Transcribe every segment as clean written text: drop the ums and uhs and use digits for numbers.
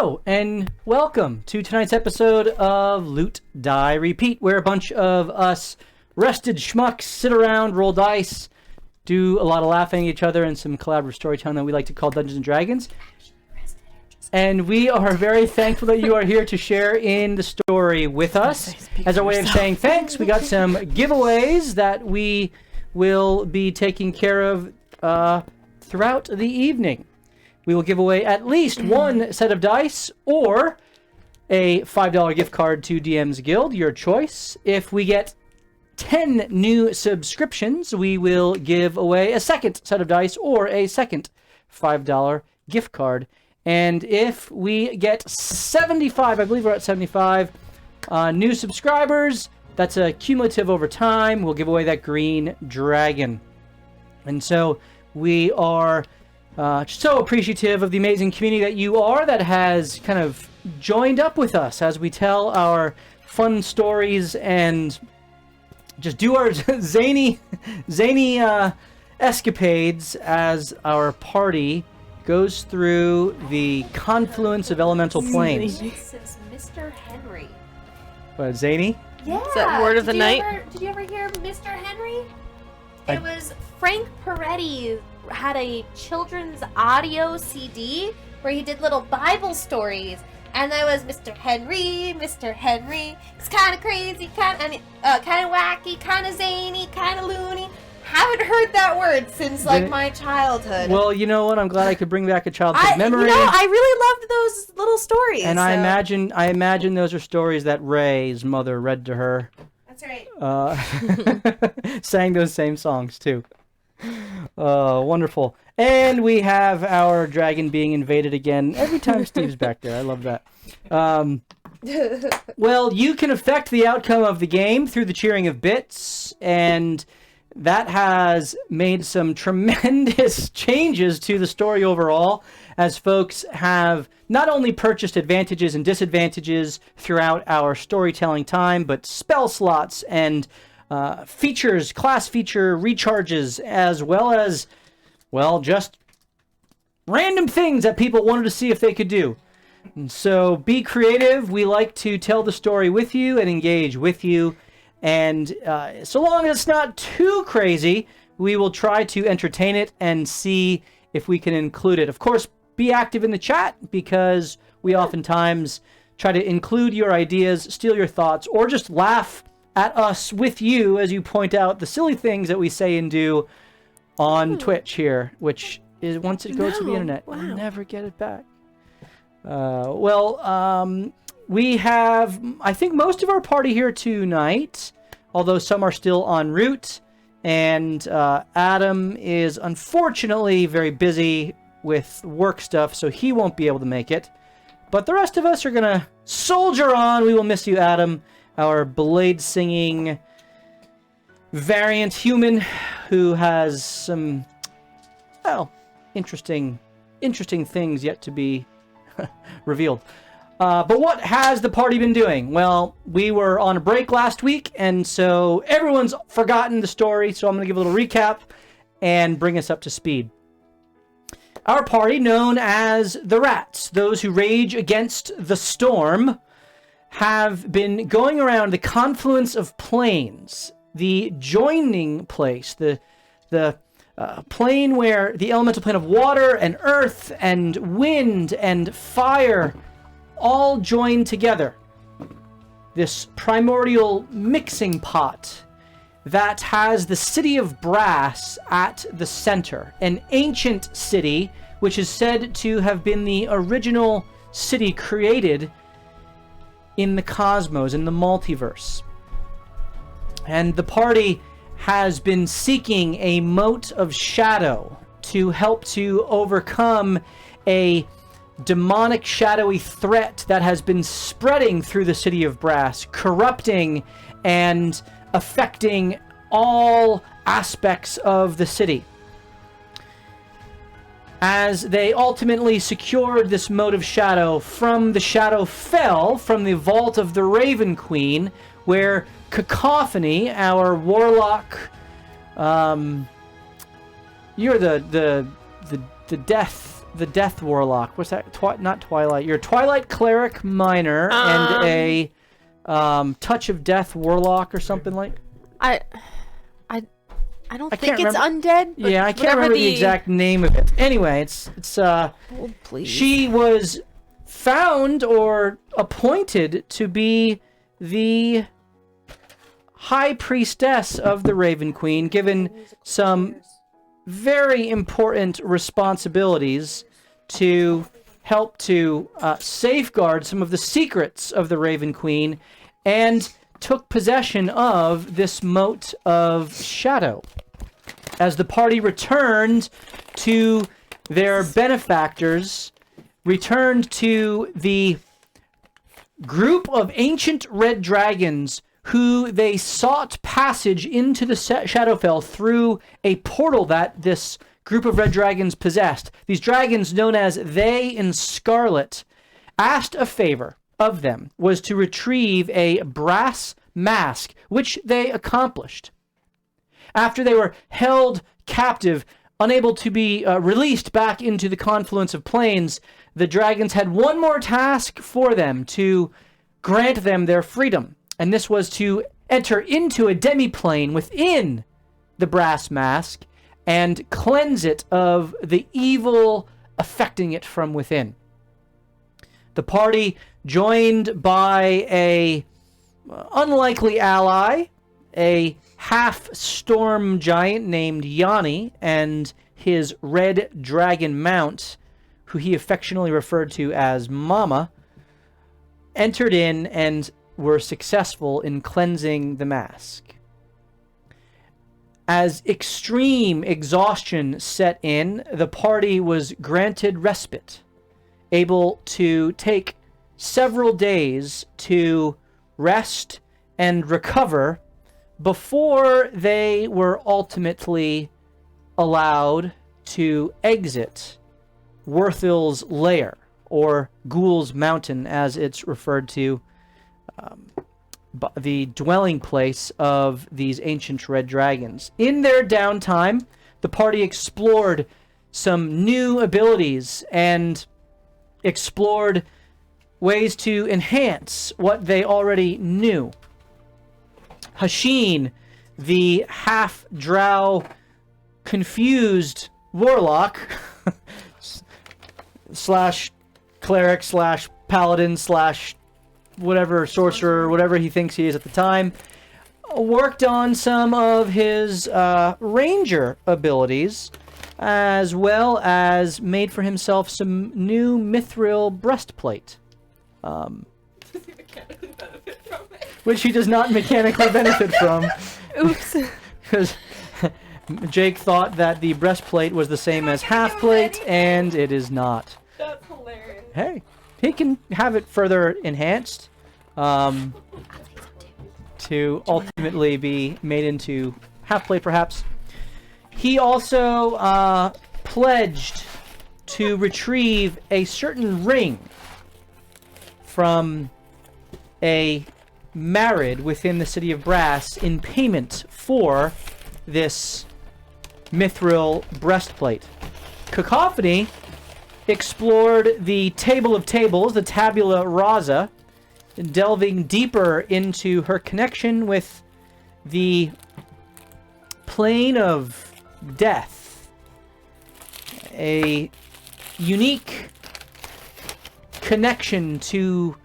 Hello, and welcome to tonight's episode of Loot, Die, Repeat, where a bunch of us rested schmucks sit around, roll dice, do a lot of laughing at each other, and some collaborative storytelling that we like to call Dungeons & Dragons. And we are very thankful that you are here to share in the story with us. As our way of saying thanks, we got some giveaways that we will be taking care of throughout the evening. We will give away at least one set of dice or a $5 gift card to DM's Guild, your choice. If we get 10 new subscriptions, we will give away a second set of dice or a second $5 gift card. And if we get 75, I believe we're at 75 new subscribers, that's a cumulative over time, we'll give away that green dragon. And so we are so appreciative of the amazing community that you are that has kind of joined up with us as we tell our fun stories and just do our zany escapades as our party goes through the confluence of elemental planes. This is Mr. Henry. What, zany? Yeah. Is that word of the night? Did you ever hear Mr. Henry? It was Frank Peretti had a children's audio CD where he did little Bible stories, and that was Mr. Henry. It's kind of crazy, kind of wacky, kind of zany, kind of loony. Haven't heard that word since my childhood. Well, you know what? I'm glad I could bring back a childhood memory. I really loved those little stories. And I imagine those are stories that Ray's mother read to her. That's right. Sang those same songs too. Wonderful. And we have our dragon being invaded again every time Steve's back there. I love that. Well, you can affect the outcome of the game through the cheering of bits, and that has made some tremendous changes to the story overall, as folks have not only purchased advantages and disadvantages throughout our storytelling time, but spell slots and features, class feature recharges, as well as, well, just random things that people wanted to see if they could do. And so be creative. We like to tell the story with you and engage with you. And so long as it's not too crazy, we will try to entertain it and see if we can include it. Of course, be active in the chat, because we oftentimes try to include your ideas, steal your thoughts, or just laugh at us with you as you point out the silly things that we say and do on Twitch here, which is, once it goes to the internet, you'll never get it back. We have, I think, most of our party here tonight, although some are still en route, and Adam is unfortunately very busy with work stuff, so he won't be able to make it. But the rest of us are going to soldier on. We will miss you, Adam, our blade-singing variant human who has some, well, interesting things yet to be revealed. But what has the party been doing? Well, we were on a break last week, and so everyone's forgotten the story, so I'm going to give a little recap and bring us up to speed. Our party, known as the R.A.T.S, those who rage against the storm, have been going around the confluence of planes, the joining place, the plane where the elemental plane of water and earth and wind and fire all join together. This primordial mixing pot that has the city of brass at the center, an ancient city which is said to have been the original city created in the cosmos, in the multiverse. And the party has been seeking a mote of shadow to help to overcome a demonic, shadowy threat that has been spreading through the city of brass, corrupting and affecting all aspects of the city. As they ultimately secured this mote of shadow, from the shadow fell from the vault of the Raven Queen, where Cacophony, our warlock, you're the death the Death Warlock. What's that? Not Twilight. You're a Twilight Cleric Minor and a Touch of Death Warlock or something like. I don't think it's undead. But yeah, I can't remember the exact name of it. Anyway, it's oh, please. She was found or appointed to be the High Priestess of the Raven Queen, given some very important responsibilities to help to safeguard some of the secrets of the Raven Queen, and took possession of this moat of shadow. As the party returned to their benefactors, returned to the group of ancient red dragons who they sought passage into the Shadowfell through a portal that this group of red dragons possessed. These dragons, known as They in Scarlet, asked a favor of them, was to retrieve a brass mask, which they accomplished. After they were held captive, unable to be released back into the confluence of planes, the dragons had one more task for them to grant them their freedom. And this was to enter into a demiplane within the brass mask and cleanse it of the evil affecting it from within. The party, joined by a unlikely ally, a half-storm giant named Yanni, and his red dragon mount, who he affectionately referred to as Mama, entered in and were successful in cleansing the mask. As extreme exhaustion set in, the party was granted respite, able to take several days to rest and recover before they were ultimately allowed to exit Werthil's lair, or Ghoul's Mountain as it's referred to, the dwelling place of these ancient red dragons. In their downtime, the party explored some new abilities and explored ways to enhance what they already knew. Hashin, the half-drow confused warlock slash cleric slash paladin slash whatever sorcerer, whatever he thinks he is at the time, worked on some of his ranger abilities, as well as made for himself some new mithril breastplate. Does he mechanically benefit from it? Which he does not mechanically benefit from. Oops. Because Jake thought that the breastplate was the same as half plate, and it is not. That's hilarious. Hey, he can have it further enhanced to ultimately be made into half plate, perhaps. He also pledged to retrieve a certain ring from a Marid within the city of Brass in payment for this mithril breastplate. Cacophony explored the Table of Tables, the Tabula Rasa, delving deeper into her connection with the plane of death. A unique connection to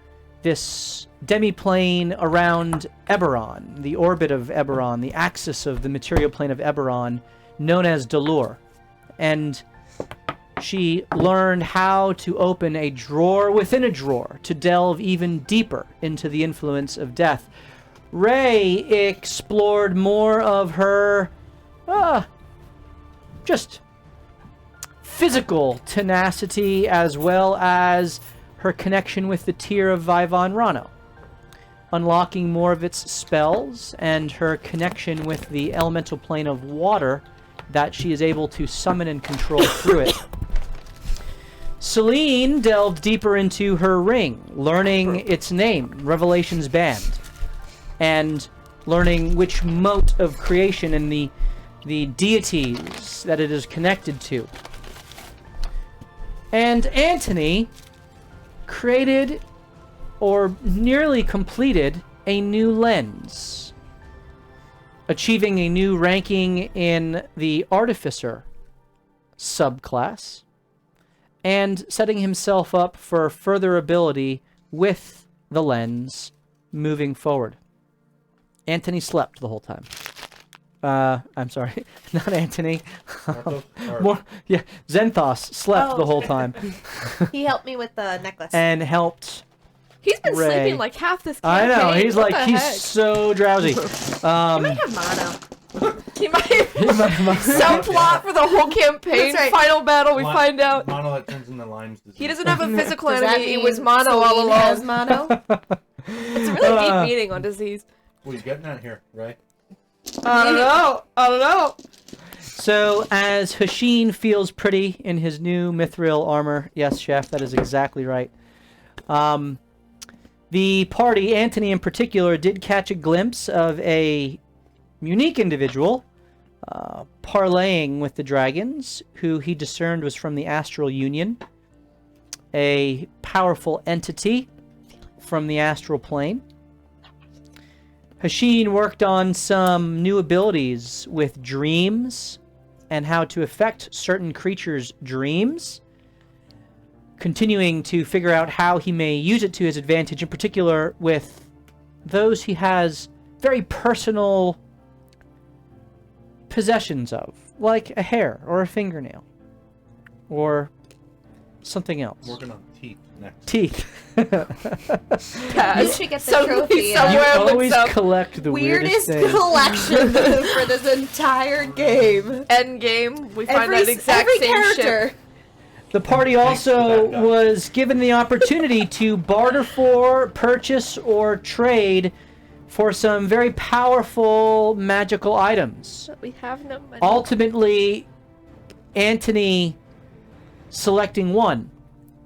this demi-plane around Eberron, the orbit of Eberron, the axis of the material plane of Eberron, known as Delur. And she learned how to open a drawer within a drawer to delve even deeper into the influence of death. Ray explored more of her just physical tenacity, as well as her connection with the tier of Vivon Rano, unlocking more of its spells and her connection with the elemental plane of water that she is able to summon and control through it. Celine delved deeper into her ring, learning its name, Revelation's Band, and learning which mote of creation and the deities that it is connected to. And Antony created, or nearly completed, a new lens, achieving a new ranking in the Artificer subclass, and setting himself up for further ability with the lens moving forward. Antony slept the whole time. I'm sorry, not Antony. Yeah, Zenthos slept the whole time. He helped me with the necklace. And helped He's been Ray. sleeping like half this I campaign. know, he's What like, the he's heck? so drowsy. He might have mono. He might some plot for the whole campaign. That's right. Final battle, we find out. Mono that turns into Lyme's disease. He doesn't have a physical Does that enemy. It mean was mono all Celine has along. mono? It's a really deep meaning on disease. What are you getting at here, right? I don't know. I don't know. So, as Hasheen feels pretty in his new mithril armor, yes, Chef, that is exactly right. The party, Antony in particular, did catch a glimpse of a unique individual parlaying with the dragons, who he discerned was from the Astral Union, a powerful entity from the astral plane. Hasheen worked on some new abilities with dreams and how to affect certain creatures' dreams, continuing to figure out how he may use it to his advantage, in particular with those he has very personal possessions of, like a hair or a fingernail or something else. Working on teeth next. Teeth. You should get the trophy. You somewhere always looks up collect the weirdest things. collection for this entire game. End game. We find that exact every same character. ship. The party Thanks for also that, guy. was given the opportunity to barter for, purchase, or trade for some very powerful magical items. But we have no money. Ultimately, Antony selecting one,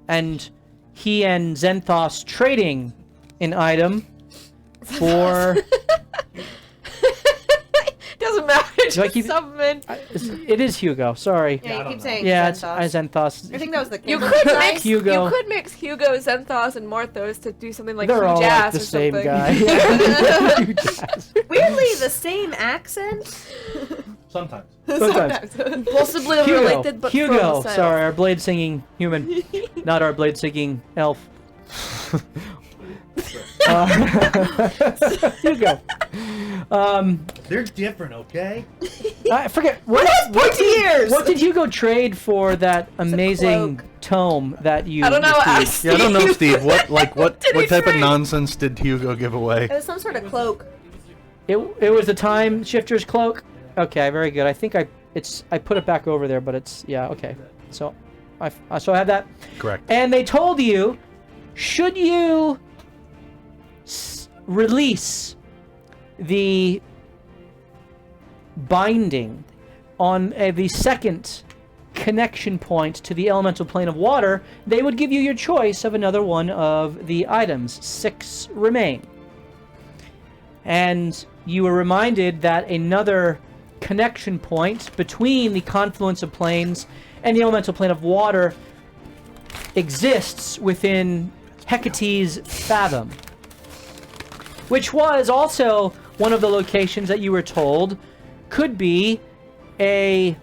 and he and Zenthos trading an item for... Doesn't matter. Do I Just keep- summon. It is Hugo, sorry. Yeah, you I keep don't saying Yeah, it's Zenthos. Zenthos. I think that was the You Candlekeep could guy. mix Hugo. You could mix Hugo, Zenthos, and Morthos to do something like They're all Jazz like the or same something. guy. Huge ass. Weirdly, the same accent. Sometimes. Sometimes. Possibly Hugo, related, but from Hugo, the south. sorry, our blade singing human, not our blade singing elf. Hugo. They're different, okay? I forget what did Hugo trade for that amazing cloak. tome that you I don't know. received? Yeah, I don't know, Steve. What What did he type of trade? nonsense did Hugo give away? It was some sort of cloak. It was the time shifter's cloak. Okay, very good. I think I put it back over there, but it's yeah okay. So I have that. Correct. And they told you, should you release the binding on the second connection point to the elemental plane of water, they would give you your choice of another one of the items. 6 remain. And you were reminded that another connection point between the confluence of planes and the elemental plane of water exists within Hecate's Fathom, which was also one of the locations that you were told could be a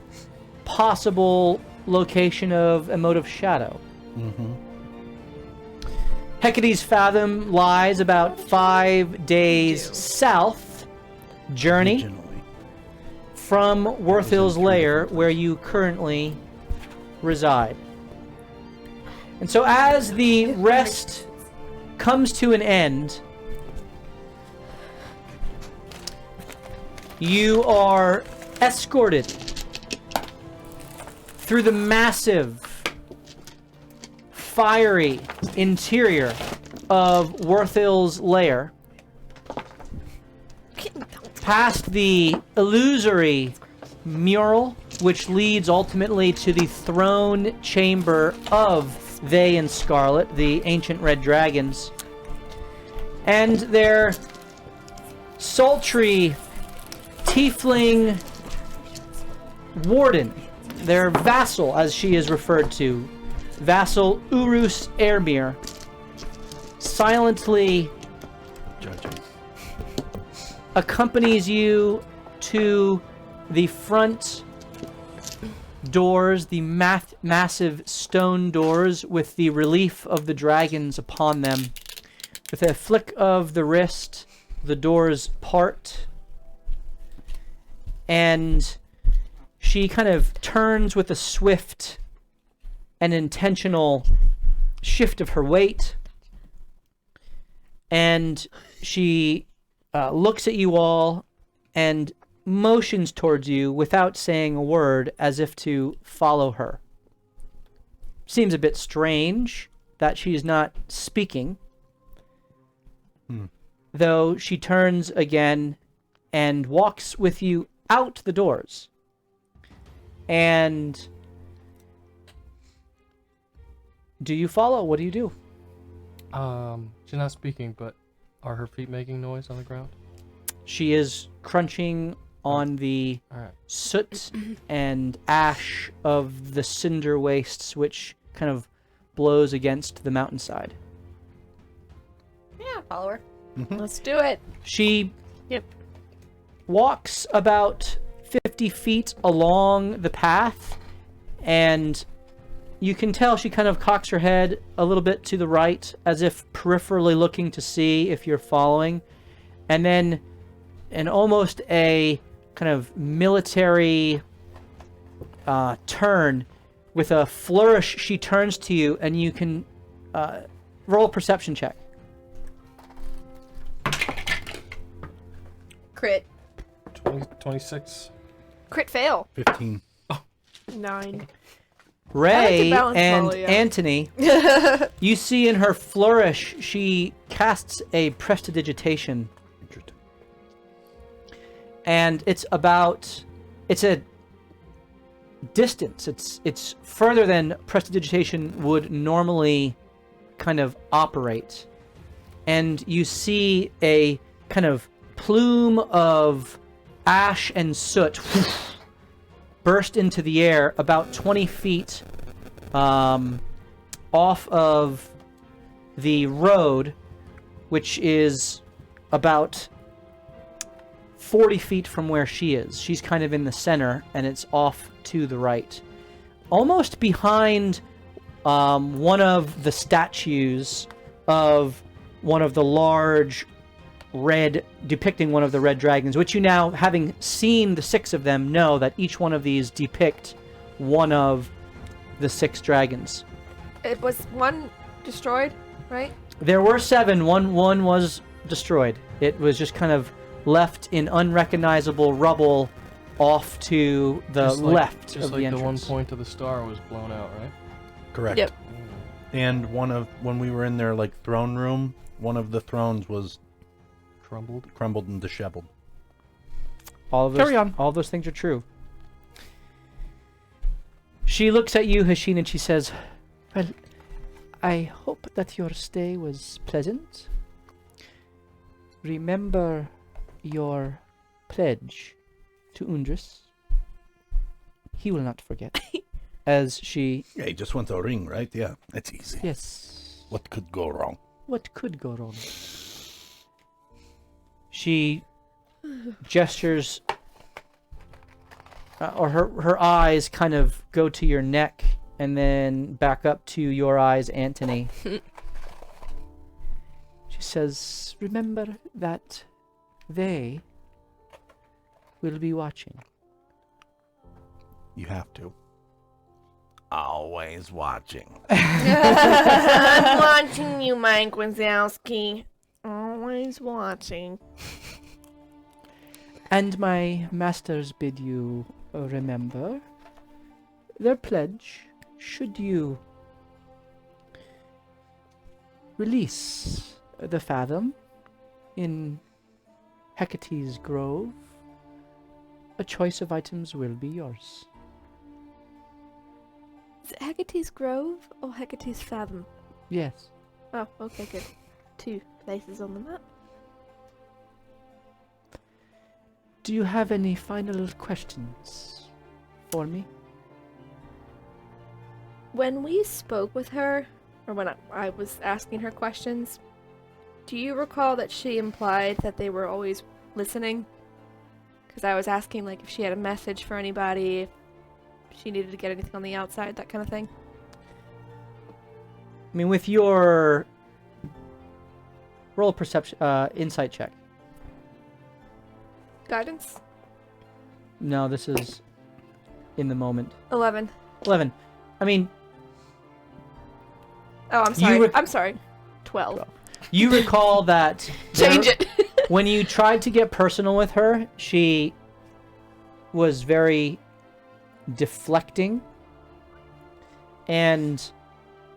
possible location of emotive shadow. Mm-hmm. Hecate's Fathom lies about 5 days south journey Originally. from Worthill's lair, where you currently reside. And so as the rest comes to an end, you are escorted through the massive, fiery interior of Worthill's lair, past the illusory mural, which leads ultimately to the throne chamber of They and Scarlet, the ancient red dragons, and their sultry tiefling warden, their vassal, as she is referred to, Vassal Urus Ermir silently Judging. accompanies you to the front doors, the massive stone doors with the relief of the dragons upon them. With a flick of the wrist, the doors part, and she kind of turns with a swift and intentional shift of her weight, and she looks at you all and motions towards you without saying a word, as if to follow her. Seems a bit strange that she's not speaking, though she turns again and walks with you out the doors. And do you follow? What do you do? She's not speaking, but are her feet making noise on the ground? She is crunching on the Alright. soot and ash of the cinder wastes, which kind of blows against the mountainside. Yeah, follow her. Let's do it. She Yep. walks about 50 feet along the path, and you can tell she kind of cocks her head a little bit to the right, as if peripherally looking to see if you're following. And then, in almost a kind of military turn, with a flourish, she turns to you, and you can roll a perception check. Crit. 26. Crit fail. 15. 9. Ray balance and well, yeah. Antony, you see in her flourish, she casts a prestidigitation. Interesting. And it's a distance. It's further than prestidigitation would normally kind of operate. And you see a kind of plume of ash and soot burst into the air about 20 feet off of the road, which is about 40 feet from where she is. She's kind of in the center, and it's off to the right. Almost behind one of the statues of one of the large depicting one of the red dragons, which you now, having seen the 6 of them, know that each one of these depict one of the 6 dragons. It was one destroyed, right? There were 7. One was destroyed. It was just kind of left in unrecognizable rubble off to the left Just of like the the one entrance. point of the star was blown out, right? Correct. Yep. And when we were in their throne room, one of the thrones was crumbled and disheveled. Carry on. All of those things are true. She looks at you, Hashin, and she says, "Well, I hope that your stay was pleasant. Remember your pledge to Undris. He will not forget." As she... Yeah, he just wants a ring, right? Yeah, that's easy. Yes. What could go wrong? What could go wrong? She gestures, or her eyes kind of go to your neck and then back up to your eyes, Antony. She says, "Remember that they will be watching." You have to. Always watching. I'm watching you, Mike Wazowski. Always watching. And my masters bid you remember their pledge should you release the Fathom in Hecate's Grove. A choice of items will be yours. Is it Hecate's Grove or Hecate's Fathom? Yes. Oh, okay, good. 2 places on the map. Do you have any final questions for me? When we spoke with her, or when I was asking her questions, do you recall that she implied that they were always listening? Because I was asking, like, if she had a message for anybody, if she needed to get anything on the outside, that kind of thing. I mean, with your roll perception, insight check. Guidance? No, this is in the moment. 11. 11. I mean, Oh, I'm sorry. I'm sorry. 12. you recall that Change it! when you tried to get personal with her, she was very deflecting, and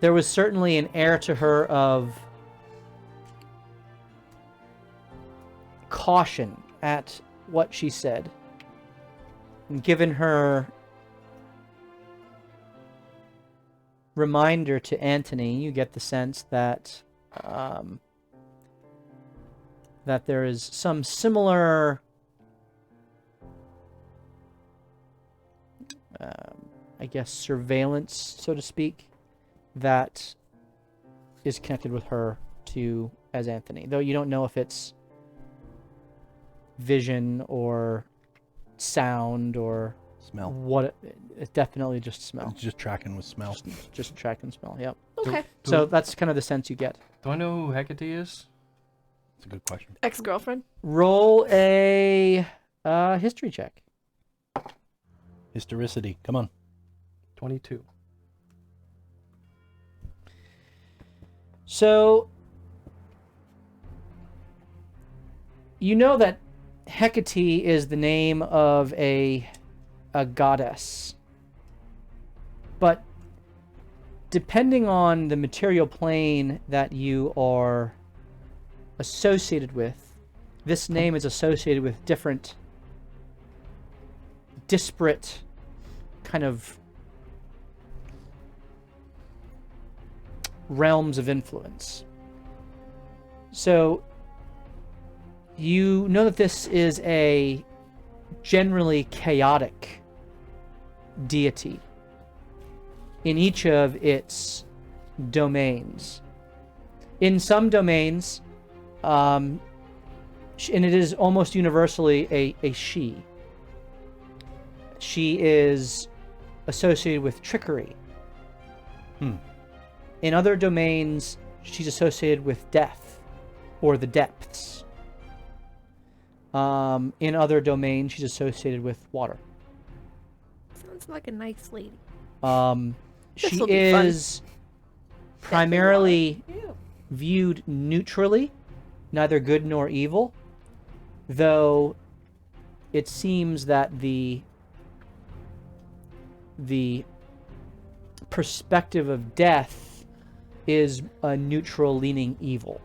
there was certainly an air to her of caution at what she said. And given her reminder to Anthony, you get the sense that that there is some similar I guess surveillance, so to speak, that is connected with her to as Anthony, though you don't know if it's vision or sound or Smell. what. It's definitely just smell. It's just tracking with smell. Just track and smell. Yep. Okay. So that's kind of the sense you get. Do I know who Hecate is? It's a good question. Ex-girlfriend? Roll a history check. Historicity. Come on. 22. So you know that Hecate is the name of a goddess, but depending on the material plane that you are associated with, this name is associated with different disparate kind of realms of influence. So you know that this is a generally chaotic deity in each of its domains. In some domains, and it is almost universally a she. She is associated with trickery. In other domains, she's associated with death or the depths. In other domains, she's associated with water. Sounds like a nice lady. She This'll be fun. is primarily viewed neutrally, neither good nor evil, though it seems that the perspective of death is a neutral leaning evil.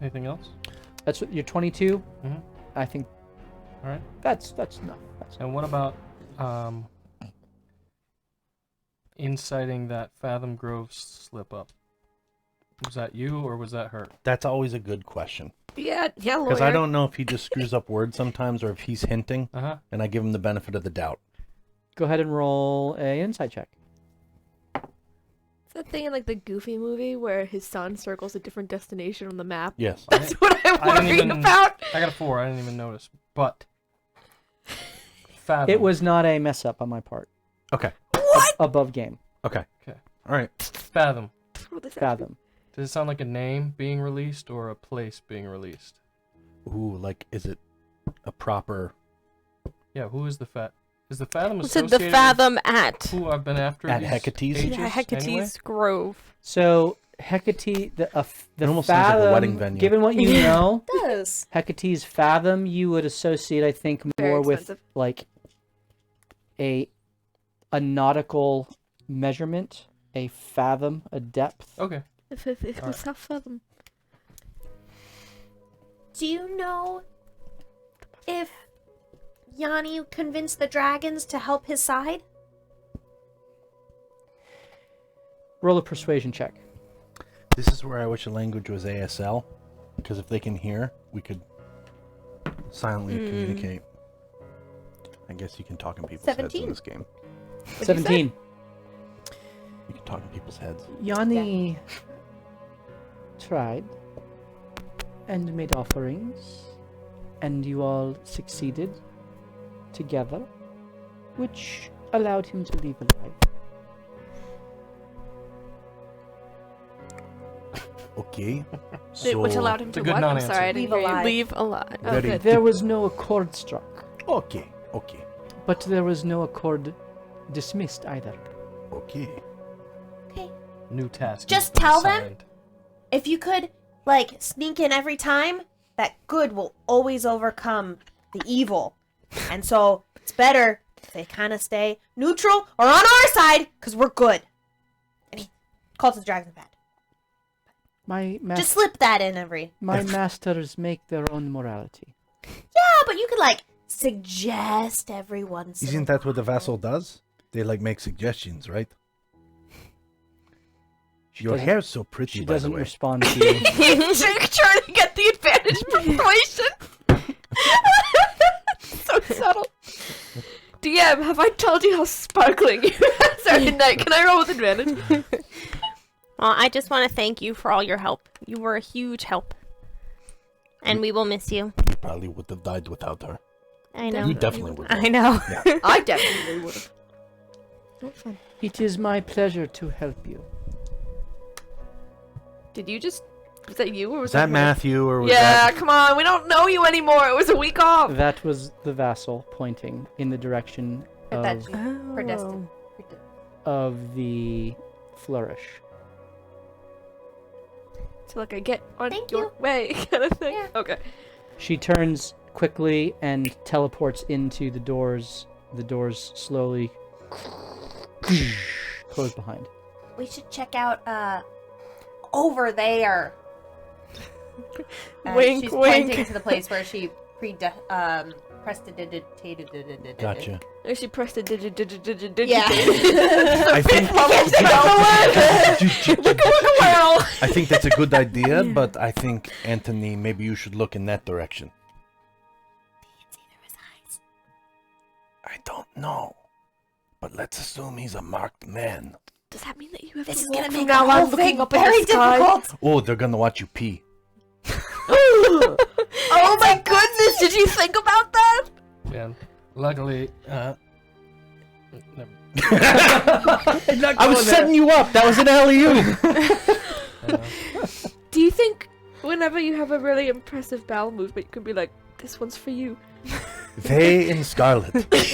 Anything else? That's what you're 22. Mhm. I think. All right. That's enough. And what about inciting that Fathom Grove slip up? Was that you or was that her? That's always a good question. Yeah, lawyer. Because I don't know if he just screws up words sometimes or if he's hinting, Uh-huh. and I give him the benefit of the doubt. Go ahead and roll a insight check. Is that thing in like the Goofy movie where his son circles a different destination on the map? Yes. That's what I'm I didn't worried even- about. I got a 4. I didn't even notice. But Fathom. It was not a mess up on my part. Okay. What? Above game. Okay. Okay. All right. Fathom. Throw this at me. Fathom. Does it sound like a name being released or a place being released? Ooh, like, is it a proper... Yeah, who is the Is the Fathom Who said associated the Fathom at? with who I've been after? At these Hecate's? ages Yeah, Hecate's anyway? Grove. So Hecate, the It almost sounds like a Fathom, wedding venue. given what you Yeah. know, It does. Hecate's Fathom, you would associate, I think, Very more with expensive. like a nautical measurement, a fathom, a depth. Okay. If All was a Fathom. Do you know if Yanni convinced the dragons to help his side? Roll a persuasion check. This is where I wish the language was ASL, because if they can hear, we could silently communicate. I I guess you can talk in people's heads 17. in this game. 17. You can talk in people's heads. Yanni tried and made offerings, and you all succeeded together, which allowed him to leave alive. Okay. So Which allowed him It's a to good what? I'm non-answer. sorry, I didn't Leave hear you. alive. Leave alive. Oh, Very good. There was no accord struck, Okay. Okay. but there was no accord dismissed either. Okay. Okay. New task. Just has been tell them. assigned. If you could, like, sneak in every time, that good will always overcome the evil. And so it's better if they kind of stay neutral or on our side, because we're good. I mean, Cult of the Dragon's bad. My Just slip that in every. my masters make their own morality. Yeah, but you could, like, suggest every once in a Isn't that what the vassal does? They like make suggestions, right? Your doesn't- hair's so pretty, She by the doesn't way. respond to you. Trying to get the advantage persuasion. So subtle. DM, have I told you how sparkling you are? Sorry, Night. Can I roll with advantage? Well, I just want to thank you for all your help. You were a huge help. And we will miss you. You probably would have died without her. I know. You definitely would. I know. I definitely would have. It is my pleasure to help you. Did you just... Was that you or was Was that her? Matthew or was Yeah, that... come on. We don't know you anymore. It was a week off. That was the vassal pointing in the direction I bet of, you predestined. of the flourish. So, like, I get on Thank your you. way kind of thing. Yeah. Okay. She turns quickly and teleports into the doors. The doors slowly close behind. We should check out, over there. Wink, she's wink. pointing to the place where she prestidigitated. Gotcha. She pressed a digit. Yeah. I think... Well. I think that's a good idea, but I think, Anthony, maybe you should look in that direction. I don't know. But let's assume he's a marked man. Does that mean that you have This to is walk gonna from make now the on whole looking thing up in very the sky? difficult. Oh, they're gonna watch you pee. Oh my goodness! Did you think about that? Yeah. Luckily, I was setting you up. That was an alley-oop. Do you think whenever you have a really impressive bowel movement, you can be like, "This one's for you"? They in Scarlet. this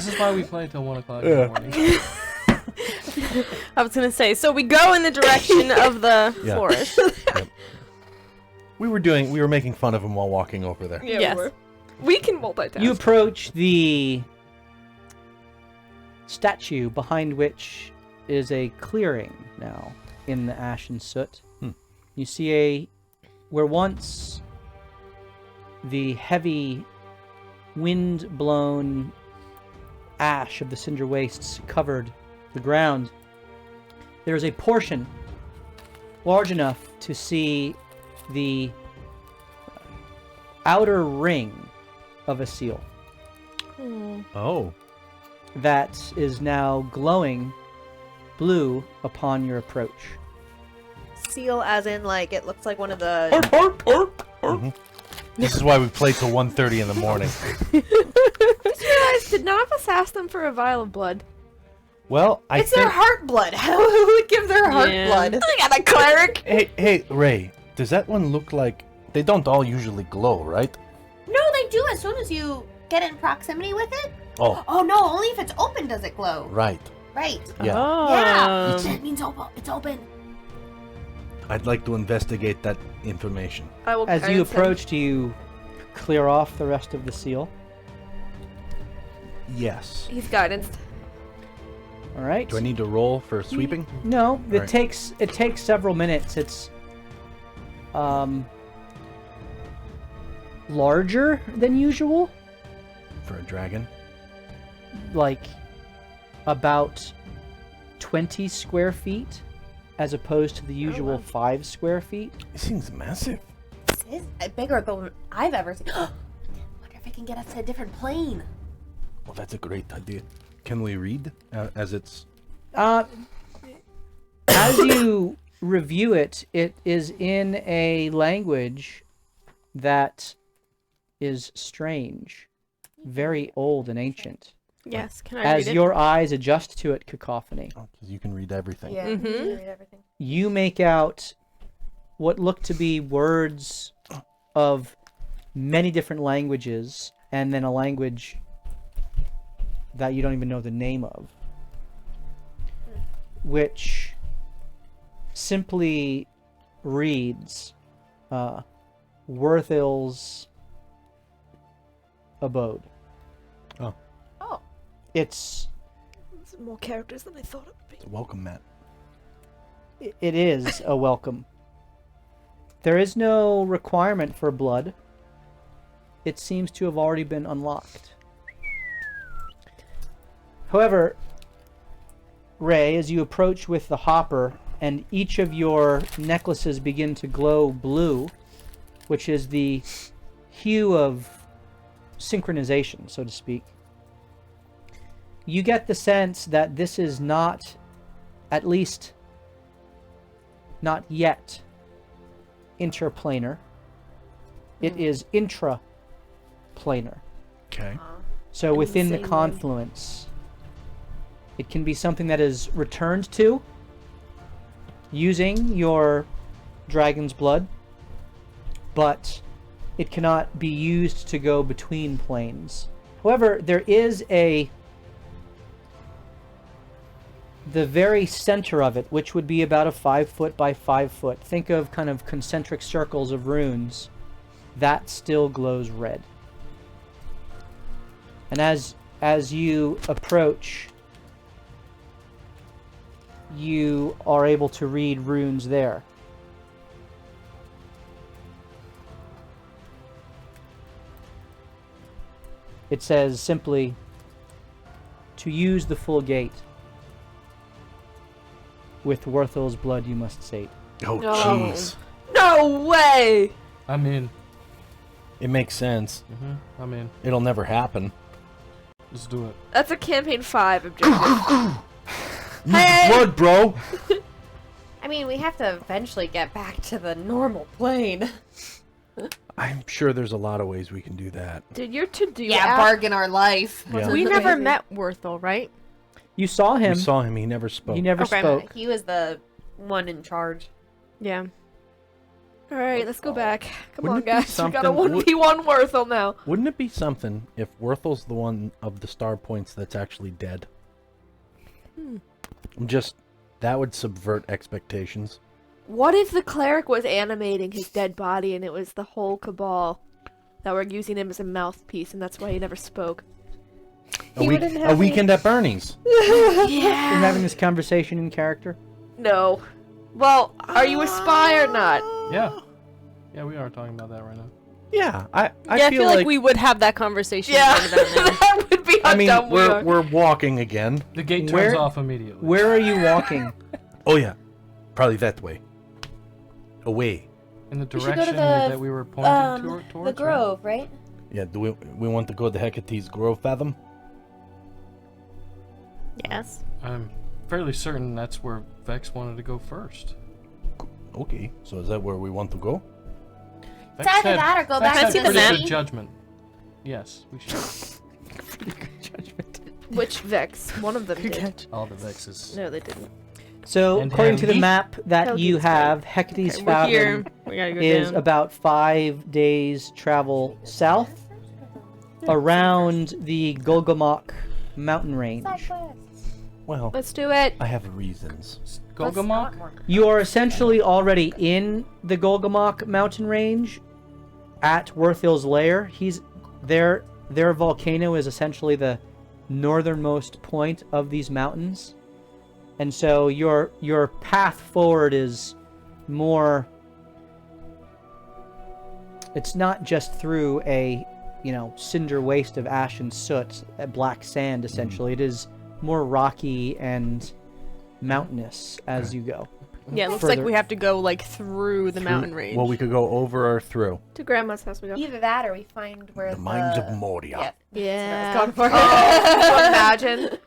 is why we play till 1 o'clock in the morning. I was going to say, so we go in the direction of the Yeah. flourish. We were making fun of him while walking over there. Yeah, Yes. we can multitask. You approach the statue behind which is a clearing now in the ash and soot. You see where once the heavy wind-blown ash of the cinder wastes covered the ground. There is a portion large enough to see the outer ring of a seal Oh. that is now glowing blue upon your approach. Seal as in, like, it looks like one of the... Mhm. This is why we play till 1:30 in the morning. Just realized, did none of us ask them for a vial of blood? Well, I It's think... their heart blood. Who would give their heart Yeah. blood? They got a cleric. Hey, Ray, does that one look like... They don't all usually glow, right? No, they do as soon as you get in proximity with it. Oh, Oh no, only if it's open does it glow. right. Right. Yeah. Yeah. Oh. That means it's open. I'd like to investigate that information. I will As you guidance him. approach, do you clear off the rest of the seal? Yes. He's guidance. All right. Do I need to roll for sweeping? No, it Alright. takes several minutes. It's larger than usual, For a dragon? like about 20 square feet, as opposed to the usual 5 square feet. This thing's massive. This is bigger than I've ever seen. Wonder if it can get us to a different plane. Oh, that's a great idea. Can we read as it's... As you review it, it is in a language that is strange, very old and ancient. Yes, can I As read it? your eyes adjust to it, Cacophony, Oh, 'cause you can read everything. Yeah. Mhm. you read everything. you make out what look to be words of many different languages, and then a language that you don't even know the name of, which simply reads Worthill's abode. Oh. Oh. It's More characters than I thought it would be. It's a welcome mat. it is a welcome. There is no requirement for blood. It seems to have already been unlocked. However, Ray, as you approach with the hopper and each of your necklaces begin to glow blue, which is the hue of synchronization, so to speak, you get the sense that this is not, at least not yet, interplanar. It is intraplanar. Okay. So within the same way. confluence, it can be something that is returned to using your dragon's blood, but it cannot be used to go between planes. However, there is the very center of it, which would be about a 5 foot by 5 foot. Think of kind of concentric circles of runes. That still glows red. And as you approach, you are able to read runes there. It says simply, to use the full gate, with Worthill's blood you must sate. Oh, No. jeez. No way! I'm in. It makes sense. I'm in. It'll never happen. Let's do it. That's a campaign 5 objective. Use Hey! the blood, bro! I mean, we have to eventually get back to the normal plane. I'm sure there's a lot of ways we can do that. Dude, your to-do Yeah, app bargain our life. Yeah. We never amazing. met Worthel, right? You saw him. We saw him, he never spoke. He never Okay. spoke. He was the one in charge. Yeah. Alright, let's go back. Come Wouldn't on, it be guys. We got a something- 1v1 Worthel now. Wouldn't it be something if Worthel's the one of the star points that's actually dead? That would subvert expectations. What if the cleric was animating his dead body and it was the whole cabal that were using him as a mouthpiece and that's why he never spoke? A weekend at Bernie's. We're Yeah. having this conversation in character. No. Well, are you a spy or not? Yeah. Yeah, we are talking about that right now. Yeah, I feel like we would have that conversation. Yeah, right about now. that would be how I mean, dumb we are. we're walking again. The gate turns Where- off immediately. Where are you walking? Oh yeah, probably that way. Away. In the We should go to direction the, that we were pointing towards? the right? Grove, right? Yeah, do we want to go to Hecate's Grove, Fathom? Yes. I'm fairly certain that's where Vex wanted to go first. Okay, so is that where we want to go? It's either that or go Vex back had to see the the pretty map? good judgment. Yes, we should. Which Vex? One of them did. All the Vexes. No, they didn't. So, And according to the Henry? map that Hell, you dude's have, Hecate's Okay, we're here. Fathom We gotta go is down. about 5 days travel south around the Golgamok mountain range. Well, Let's do it. I have reasons. Golgamok? You are essentially already in the Golgamok mountain range at Worthill's lair. Their volcano is essentially the northernmost point of these mountains. And so your path forward is more, it's not just through a, cinder waste of ash and soot, black sand essentially. It is more rocky and mountainous as you go. Yeah, it looks further. like we have to go like through the mountain range. Well, we could go over or through. To Grandma's house we go. Either that or we find where The mines of Moria. Yep. Yeah. That's what I was Oh, going for. imagine.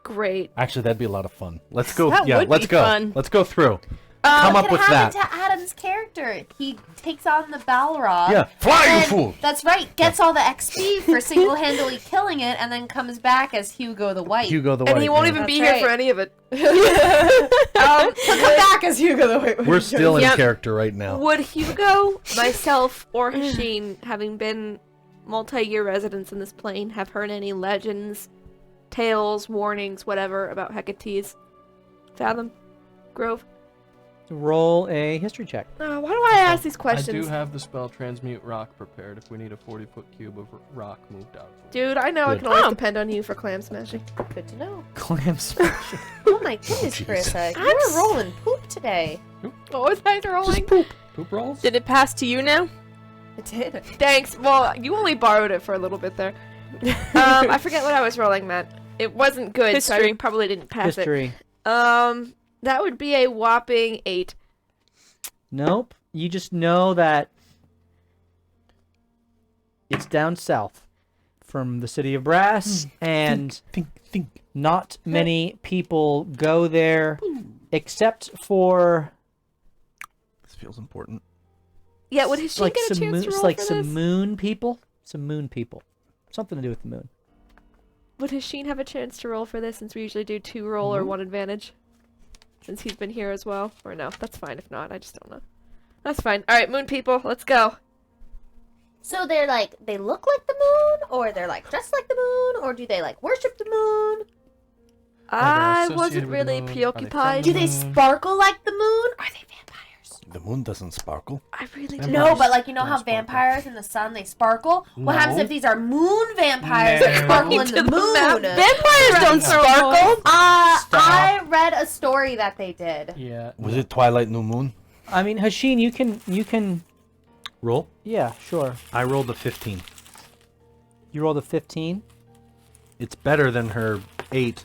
Great. Actually, that'd be a lot of fun. Let's go. That yeah, would let's be go. fun. Let's go through. Come What up with could that. happen to Adam's character? He takes on the Balrog. Yeah, fly, you and- fool! That's right. Gets all the XP for single-handedly killing it, and then comes back as Hugo the White. Hugo the And White. he won't yeah. even be That's here for right. any of it. He'll come back as Hugo the White. We're still in Yep. character right now. Would Hugo, myself, or Hasheen, having been multi-year residents in this plane, have heard any legends, tales, warnings, whatever, about Hecate's Fathom Grove? Roll a history check. Why do I ask these I questions? do have the spell Transmute Rock prepared if we need a 40-foot cube of rock moved out. Dude, I know I Good. can always Oh. depend on you for clam smashing. Good to know. Clam smashing. Oh my goodness, Jesus. Carissa. I'm You're rolling poop today. Oh, is that rolling? Poop rolls? Did it pass to you now? It did. Thanks. Well, you only borrowed it for a little bit there. I forget what I was rolling, Matt. It wasn't good, so I History. probably didn't pass History. it. That would be a whopping 8. Nope. You just know that it's down south from the city of Brass, and Think. not many people go there except for This feels important. Yeah, would Hasheen get a some chance to roll like for some this? moon people. Some moon people. Something to do with the moon. Would Hasheen have a chance to roll for this, since we usually do 2 roll or Mm-hmm. 1 advantage? Since he's been here as well? Or no? That's fine if not. I just don't know. That's fine. Alright, moon people, let's go. So they're like, they look like the moon, or they're like dressed like the moon, or do they like worship the moon? I associated wasn't with the really moon? Are they preoccupied. Do they Mm. sparkle like the moon? Are they vampires? The moon doesn't sparkle. I really Vampires. don't. No, but like you know Don't how sparkle. vampires in the sun they sparkle? What happens No. if these are moon vampires that No. sparkle in Into the the moon? map. Vampires don't sparkle. I read a story that they did. Yeah. Was it Twilight New Moon? I mean, Hasheen, you can. Roll. Yeah, sure. I rolled a 15. You rolled a 15. It's better than her 8.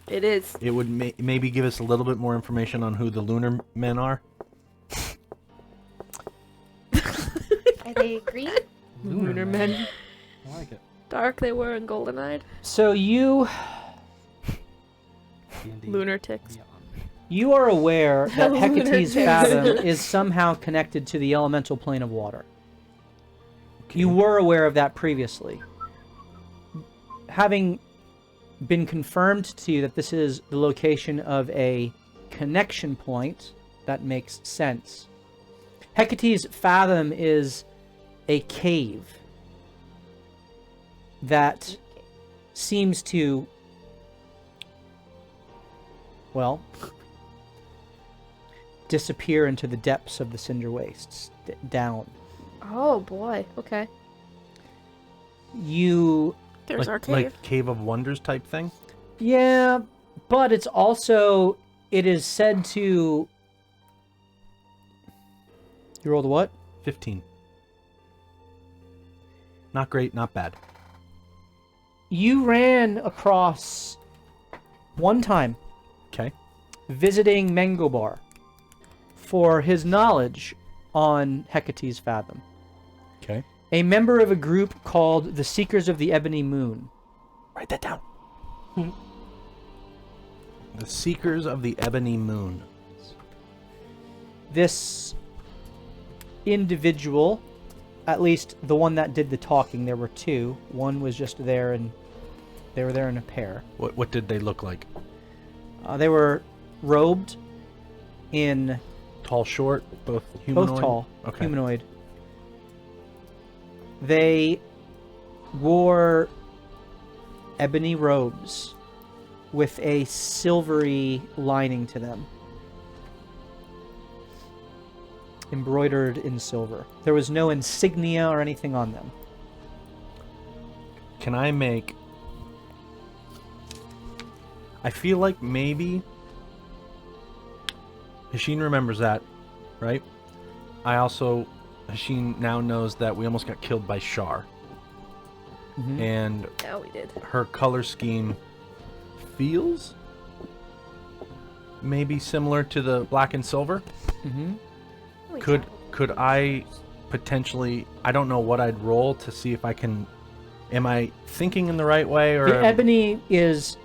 It is. It would maybe give us a little bit more information on who the lunar men are. Are they green? Lunar men. I like it. Dark they were and golden eyed. So you D&D Lunar ticks. beyond. you are aware that Lunar Hecate's ticks. fathom is somehow connected to the elemental plane of water. You were aware of that previously. Having been confirmed to you that this is the location of a connection point, that makes sense. Hecate's fathom is a cave that seems to, well, disappear into the depths of the Cinder Wastes, down. Oh boy. Okay. You, There's our cave. Like Cave of Wonders type thing. yeah, but it's also, it is said to, you rolled a what? 15. Not great, not bad. You ran across one time Okay. visiting Mengobar for his knowledge on Hecate's fathom. Okay. A member of a group called the Seekers of the Ebony Moon. Write that down. The Seekers of the Ebony Moon. This individual, at least the one that did the talking, there were two. One was just there, and they were there in a pair. What did they look like? They were robed in Tall, short, both humanoid? both tall, Okay. humanoid. They wore ebony robes with a silvery lining to them, embroidered in silver. There was no insignia or anything on them. Can I make... I feel like maybe... Hasheen remembers that, right? I also... Hasheen now knows that we almost got killed by Shar. Mhm. And Yeah, we did. her color scheme feels maybe similar to the black and silver. Mm-hmm. Could I potentially? I don't know what I'd roll to see if I can. Am I thinking in the right way, or The ebony is,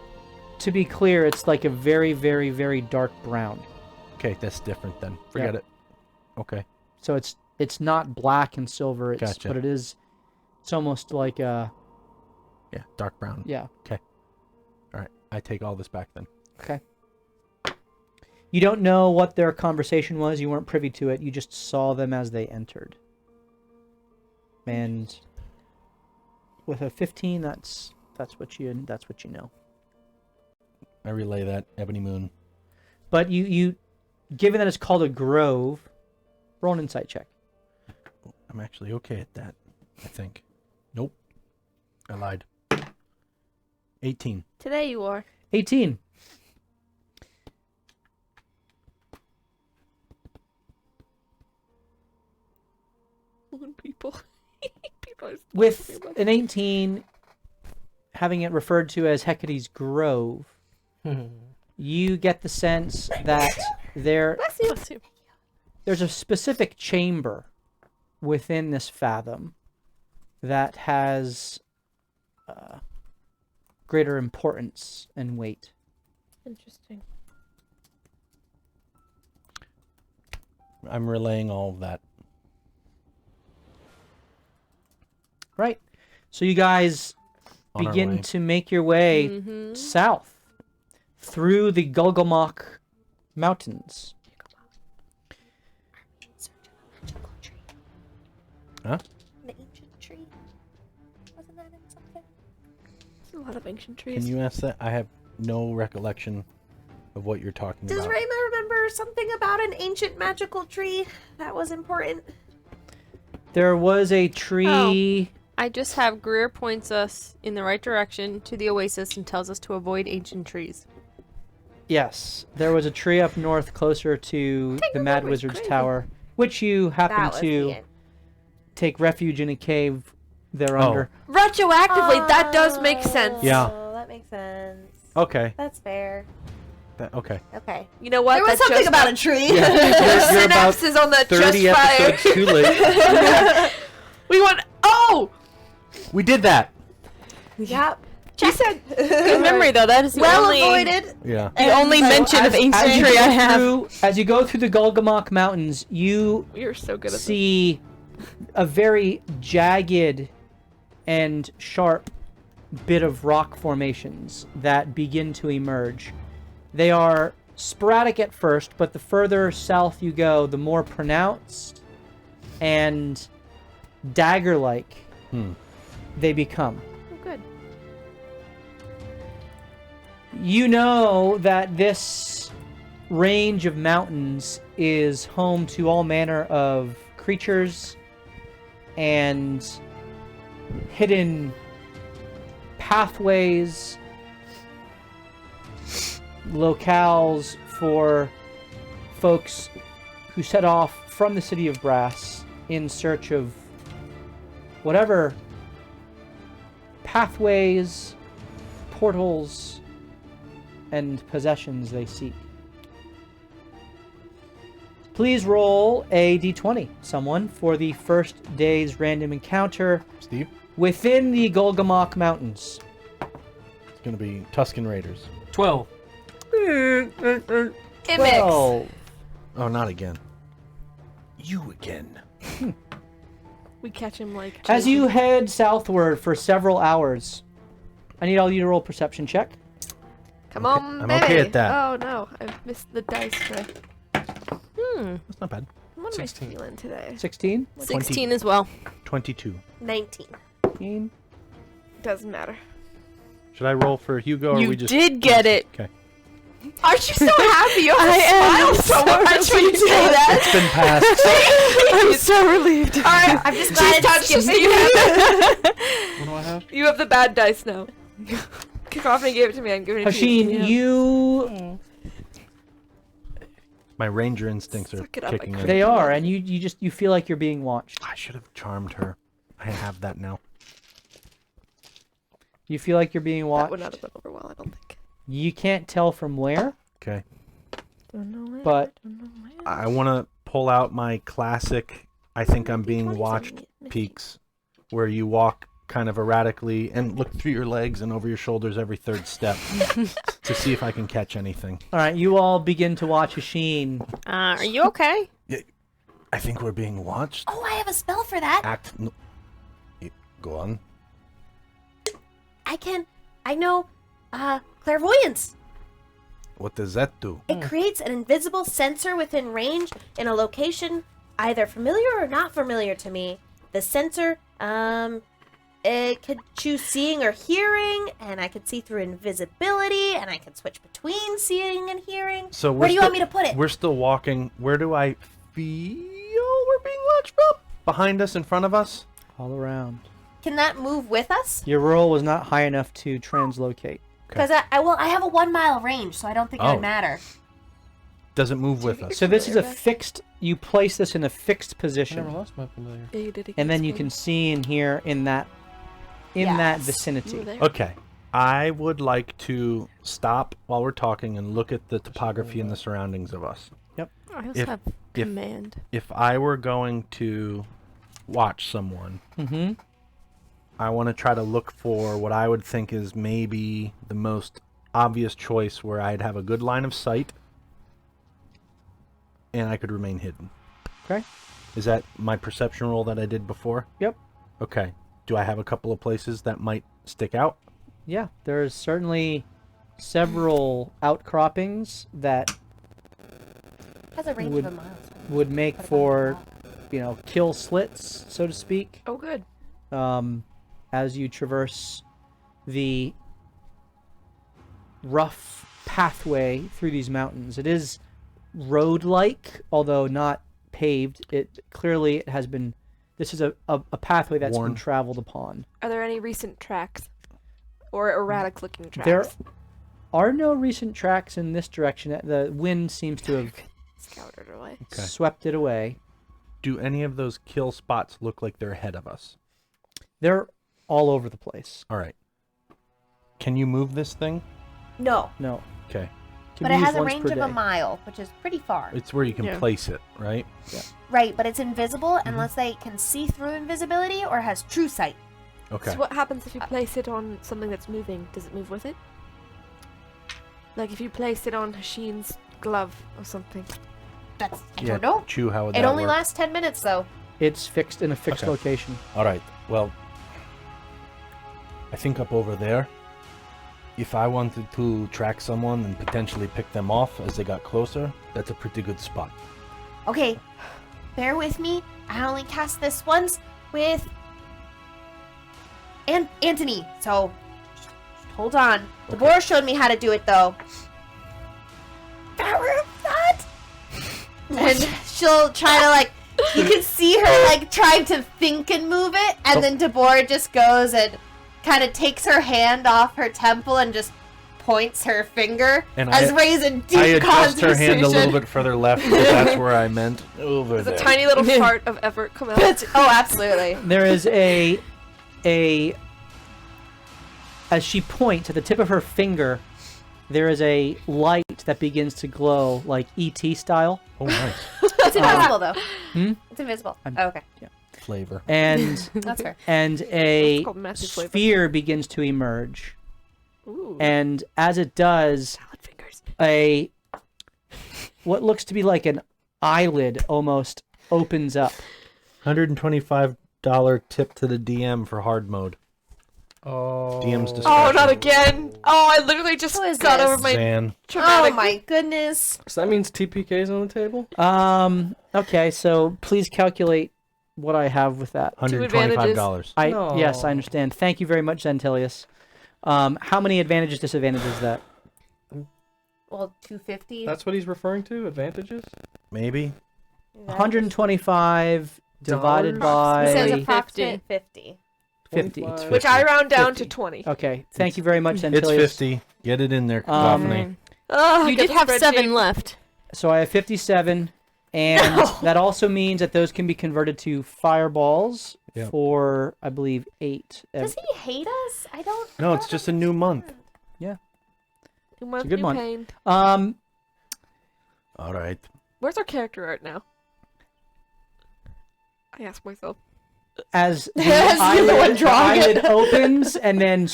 to be clear, it's like a very, very, very dark brown. okay? That's different then. Forget it. Okay. So it's not black and silver. Gotcha. But it is. It's almost like a. Yeah, dark brown. Yeah. All right. I take all this back then. Okay. You don't know what their conversation was. You weren't privy to it. You just saw them as they entered. And with a 15, that's what you know. I relay that Ebony Moon. But you given that it's called a grove, roll an insight check. I'm actually okay at that. I think. Nope. I lied. 18. Today you are. 18. People. People are With an 18, having it referred to as Hecate's Grove, you get the sense that there's a specific chamber within this fathom that has greater importance and weight. Interesting. I'm relaying all of that. Right. So you guys On our way. begin to make your way south through the Gulgamok Mountains. Huh? The ancient tree. Wasn't that in something? There's a lot of ancient trees. Can you ask that? I have no recollection of what you're talking Does about. Rayma remember something about an ancient magical tree that was important? There was a tree. I just have Greer points us in the right direction to the oasis and tells us to avoid ancient trees. Yes, there was a tree up north closer to the Mad was Wizard's crazy. Tower, which you That happened was to the end. take refuge in a cave thereunder. Retroactively, that does make sense. Yeah. Oh, that makes sense. Okay. That's fair. Okay. Okay. You know what? There was That something just about got- a tree. Yeah, The you're about synapses on that 30 just fired. episodes too late. We went. Oh. We did that. Yep. She said. Good memory though. That is the Well only avoided. Yeah. the only mention of ancient as you tree go I have. as you go through the Gulgamok Mountains, you We are so good at see a very jagged and sharp bit of rock formations that begin to emerge. They are sporadic at first, but the further south you go, the more pronounced and dagger-like they become. Oh, good. You know that this range of mountains is home to all manner of creatures and hidden pathways, locales for folks who set off from the city of Brass in search of whatever pathways, portals, and possessions they seek. Please roll a d20, someone, for the first day's random encounter Steve? within the Gulgamok Mountains. It's going to be Tuscan Raiders. 12. It mix. Well, Oh, not again. You again. We catch him like. as you head southward for several hours, I need all you to roll perception check. Come Okay, on, I'm baby. okay at that. Oh no, I've missed the dice tray. That's not bad. What am 16. I feeling today? 16? 16 as well. 22. 19. 15? Doesn't matter. Should I roll for Hugo or You we just... did get it. Okay. Aren't you so happy? You I am so much when you say that. It's been passed. I'm so relieved. All right, I'm just glad it's just you have, What do I have? you have the bad dice now. Cacophony gave it to me. I'm giving it to Hashin, you. you... My ranger instincts are Suck it up, kicking I in. They are, and you feel like you're being watched. I should have charmed her. I have that now. You feel like you're being That watched. would not have been over well, I don't think. You can't tell from where, Okay. Don't know where, But- don't know where. I want to pull out my classic, I think I'm being 20s watched and misty. peeks, where you walk kind of erratically and look through your legs and over your shoulders every third step to see if I can catch anything. All right, you all begin to watch Hasheen. Are you okay? I think we're being watched. Oh, I have a spell for that. Go on. I know, clairvoyance. What does that do? It creates an invisible sensor within range in a location either familiar or not familiar to me. The sensor, it could choose seeing or hearing, and I could see through invisibility, and I could switch between seeing and hearing. So Where do you want me to put it? We're still walking. Where do I feel we're being watched from? Behind us, in front of us? All around. Can that move with us? Your roll was not high enough to translocate. Because I have a 1 mile range, so I don't think it Oh. would matter. Doesn't move with us. So this is a fixed, you place this in a fixed I never position. lost my familiar. Yeah, you did. And then you can see and hear in that that Yes. vicinity. Okay. I would like to stop while we're talking and look at the topography and the surroundings of us. I also If- have if- command. If I were going to watch someone, Mm-hmm. I want to try to look for what I would think is maybe the most obvious choice where I'd have a good line of sight and I could remain hidden. Okay. Is that my perception roll that I did before? Yep. Okay. Do I have a couple of places that might stick out? Yeah, there's certainly several outcroppings that Has a range Would- of a mile. would make for, kill slits, so to speak. Oh, good. As you traverse the rough pathway through these mountains. It is road-like, although not paved. It has been. This is a pathway that's Worn. been traveled upon. Are there any recent tracks? Or erratic-looking tracks? There are no recent tracks in this direction. The wind seems to have Scouted away. Okay. swept it away. Do any of those kill spots look like they're ahead of us? They're all over the place. All right. Can you move this thing? No, No. Okay. Can but be it used has a once range per of a day. mile, which is pretty far. It's where you can Yeah. place it, right? Right, but it's invisible unless they can see through invisibility or has true sight. Okay. So what happens if you place it on something that's moving? Does it move with it? Like if you place it on Hasheen's glove or something. I Yeah, don't know. Chew, how would It that only work? lasts 10 minutes, though. It's fixed in a fixed Okay. location. All right. Well, I think up over there, if I wanted to track someone and potentially pick them off as they got closer, that's a pretty good spot. Okay, bear with me. I only cast this once with Anthony, so just hold on. Okay. Deborah showed me how to do it, though. Power of that! And she'll try to, you can see her, trying to think and move it, and then Deborah just goes and kind of takes her hand off her temple and just points her finger And as Ray's in deep I adjust her concentration. hand a little bit further left, but that's where I meant. Over There's there. a tiny little fart of effort come out. Oh, absolutely. There is as she points at the tip of her finger, there is a light that begins to glow like ET style. Oh, nice. It's invisible, though. Hmm? It's invisible. I'm- Oh, okay. Flavor. And That's fair. and a It's called massive flavor. sphere begins to emerge. Ooh. And as it does, Salad fingers. what looks to be like an eyelid almost opens up. $125 tip to the DM for hard mode. Oh. DM's discretion. Oh, not again! Oh, I literally just Who is got this? over my Zan. traumatic. Oh my goodness. So that means TPK's on the table? Okay, so please calculate what I have with that. $125. No. Yes, I understand. Thank you very much, Zentilius. How many advantages, disadvantages is that? Well, 250. That's what he's referring to? Advantages? Maybe. 125 divided Dollars? It says by approximate 50. 50. 25. Which I round down 50. to 20. Okay, thank you very much, Zentilius. It's 50. Get it in there, Cacophony. Oh, You did have 7 left. So I have 57, and that also means that those can be converted to fireballs Yep. for, I believe, 8. Does he hate us? I don't. No, it's just a new month. New month, good new month. pain. All right. Where's our character art now? I ask myself. As the You're the one drawing it. eyelid opens and then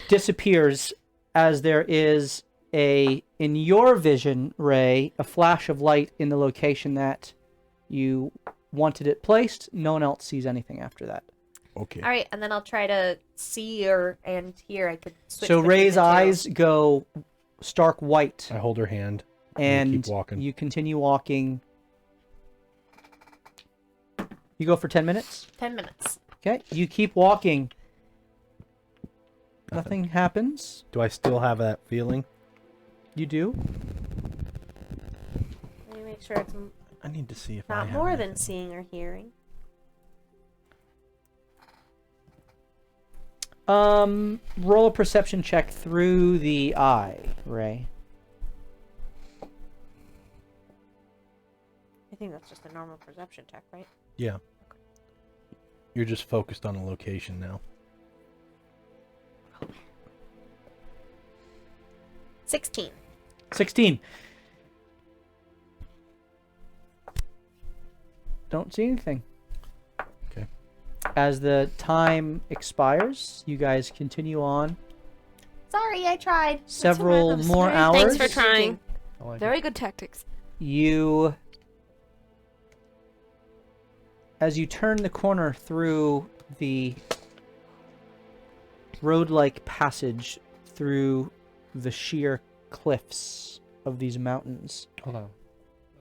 disappears, as there is in your vision, Ray, a flash of light in the location that you wanted it placed. No one else sees anything after that. Okay. All right, and then I'll try to see and hear. I could switch. So between Ray's the two. eyes go stark white, I hold her hand. and keep walking. you continue walking. You go for 10 minutes? 10 minutes. Okay, you keep walking. Nothing happens. Do I still have that feeling? You do. Let me make sure it's I need to see if I not have more anything. than seeing or hearing. Roll a perception check through the eye, Ray. I think that's just a normal perception check, right? Yeah. You're just focused on a location now. 16. 16. Don't see anything. Okay. As the time expires, you guys continue on. Sorry, I tried. Several I'm more sorry. hours. Thanks for trying. I like it. Very good tactics. As you turn the corner through the road-like passage through the sheer cliffs of these mountains. Hold on.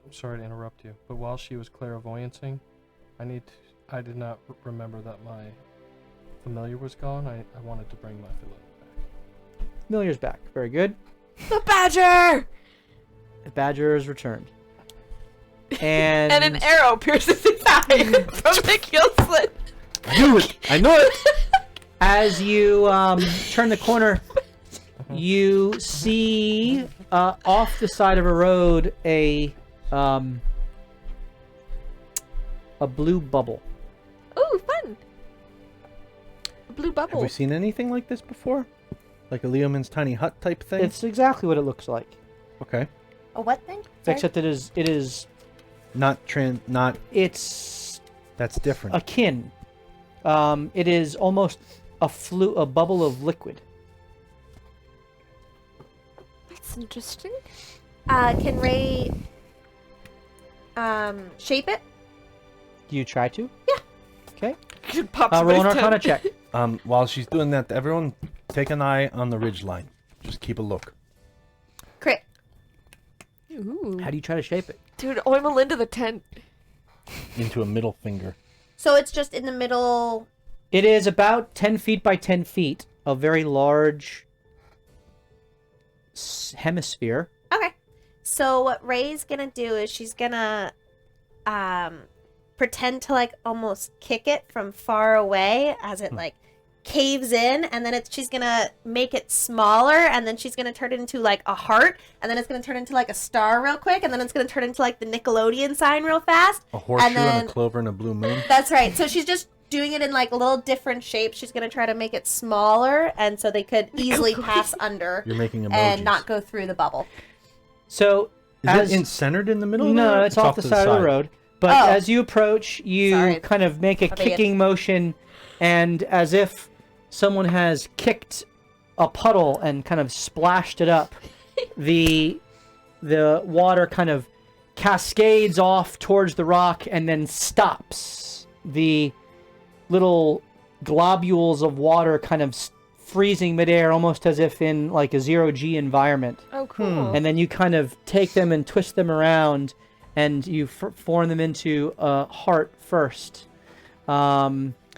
I'm sorry to interrupt you, but while she was clairvoyancing, I did not remember that my familiar was gone. I wanted to bring my familiar back. Familiar's back. Very good. The badger! The badger is returned. And, And an arrow pierces his eye from the kill slit. I knew it! I know it! as you turn the corner, you see off the side of a road a blue bubble. Ooh, fun! A blue Have bubble. we seen anything like this before? Like a Leoman's tiny hut type thing? It's exactly what it looks like, Okay. A what thing? Sorry? except it is it's That's different. akin. It is almost a bubble of liquid. That's interesting. Can Ray shape it? Do you try to? Yeah. Okay. Pop Roll an somebody's Arcana tent. check. While she's doing that, everyone take an eye on the ridge line. Just keep a look. Crit. Ooh. How do you try to shape it? Dude, oil into the tent. Into a middle finger. So it's just in the middle. It is about 10 feet by 10 feet, a very large hemisphere. Okay. So what Ray's gonna do is she's gonna pretend to like almost kick it from far away as it like caves in, and then she's gonna make it smaller, and then she's gonna turn it into like a heart, and then it's gonna turn into like a star real quick, and then it's gonna turn into like the Nickelodeon sign real fast. A horseshoe and then- a clover and a blue moon. That's right. So she's just doing it in like a little different shapes. She's gonna try to make it smaller, and so they could easily pass under You're making emojis. and not go through the bubble. So, Is it centered in the middle? no, there? it's off the side of the road. But Oh. as you approach, you Sorry. kind of make a I'll take it. kicking motion, and as if someone has kicked a puddle and kind of splashed it up, the water kind of cascades off towards the rock and then stops. The little globules of water kind of freezing midair, almost as if in like a zero-G environment. Oh, cool. And then you kind of take them and twist them around, and you form them into a heart first.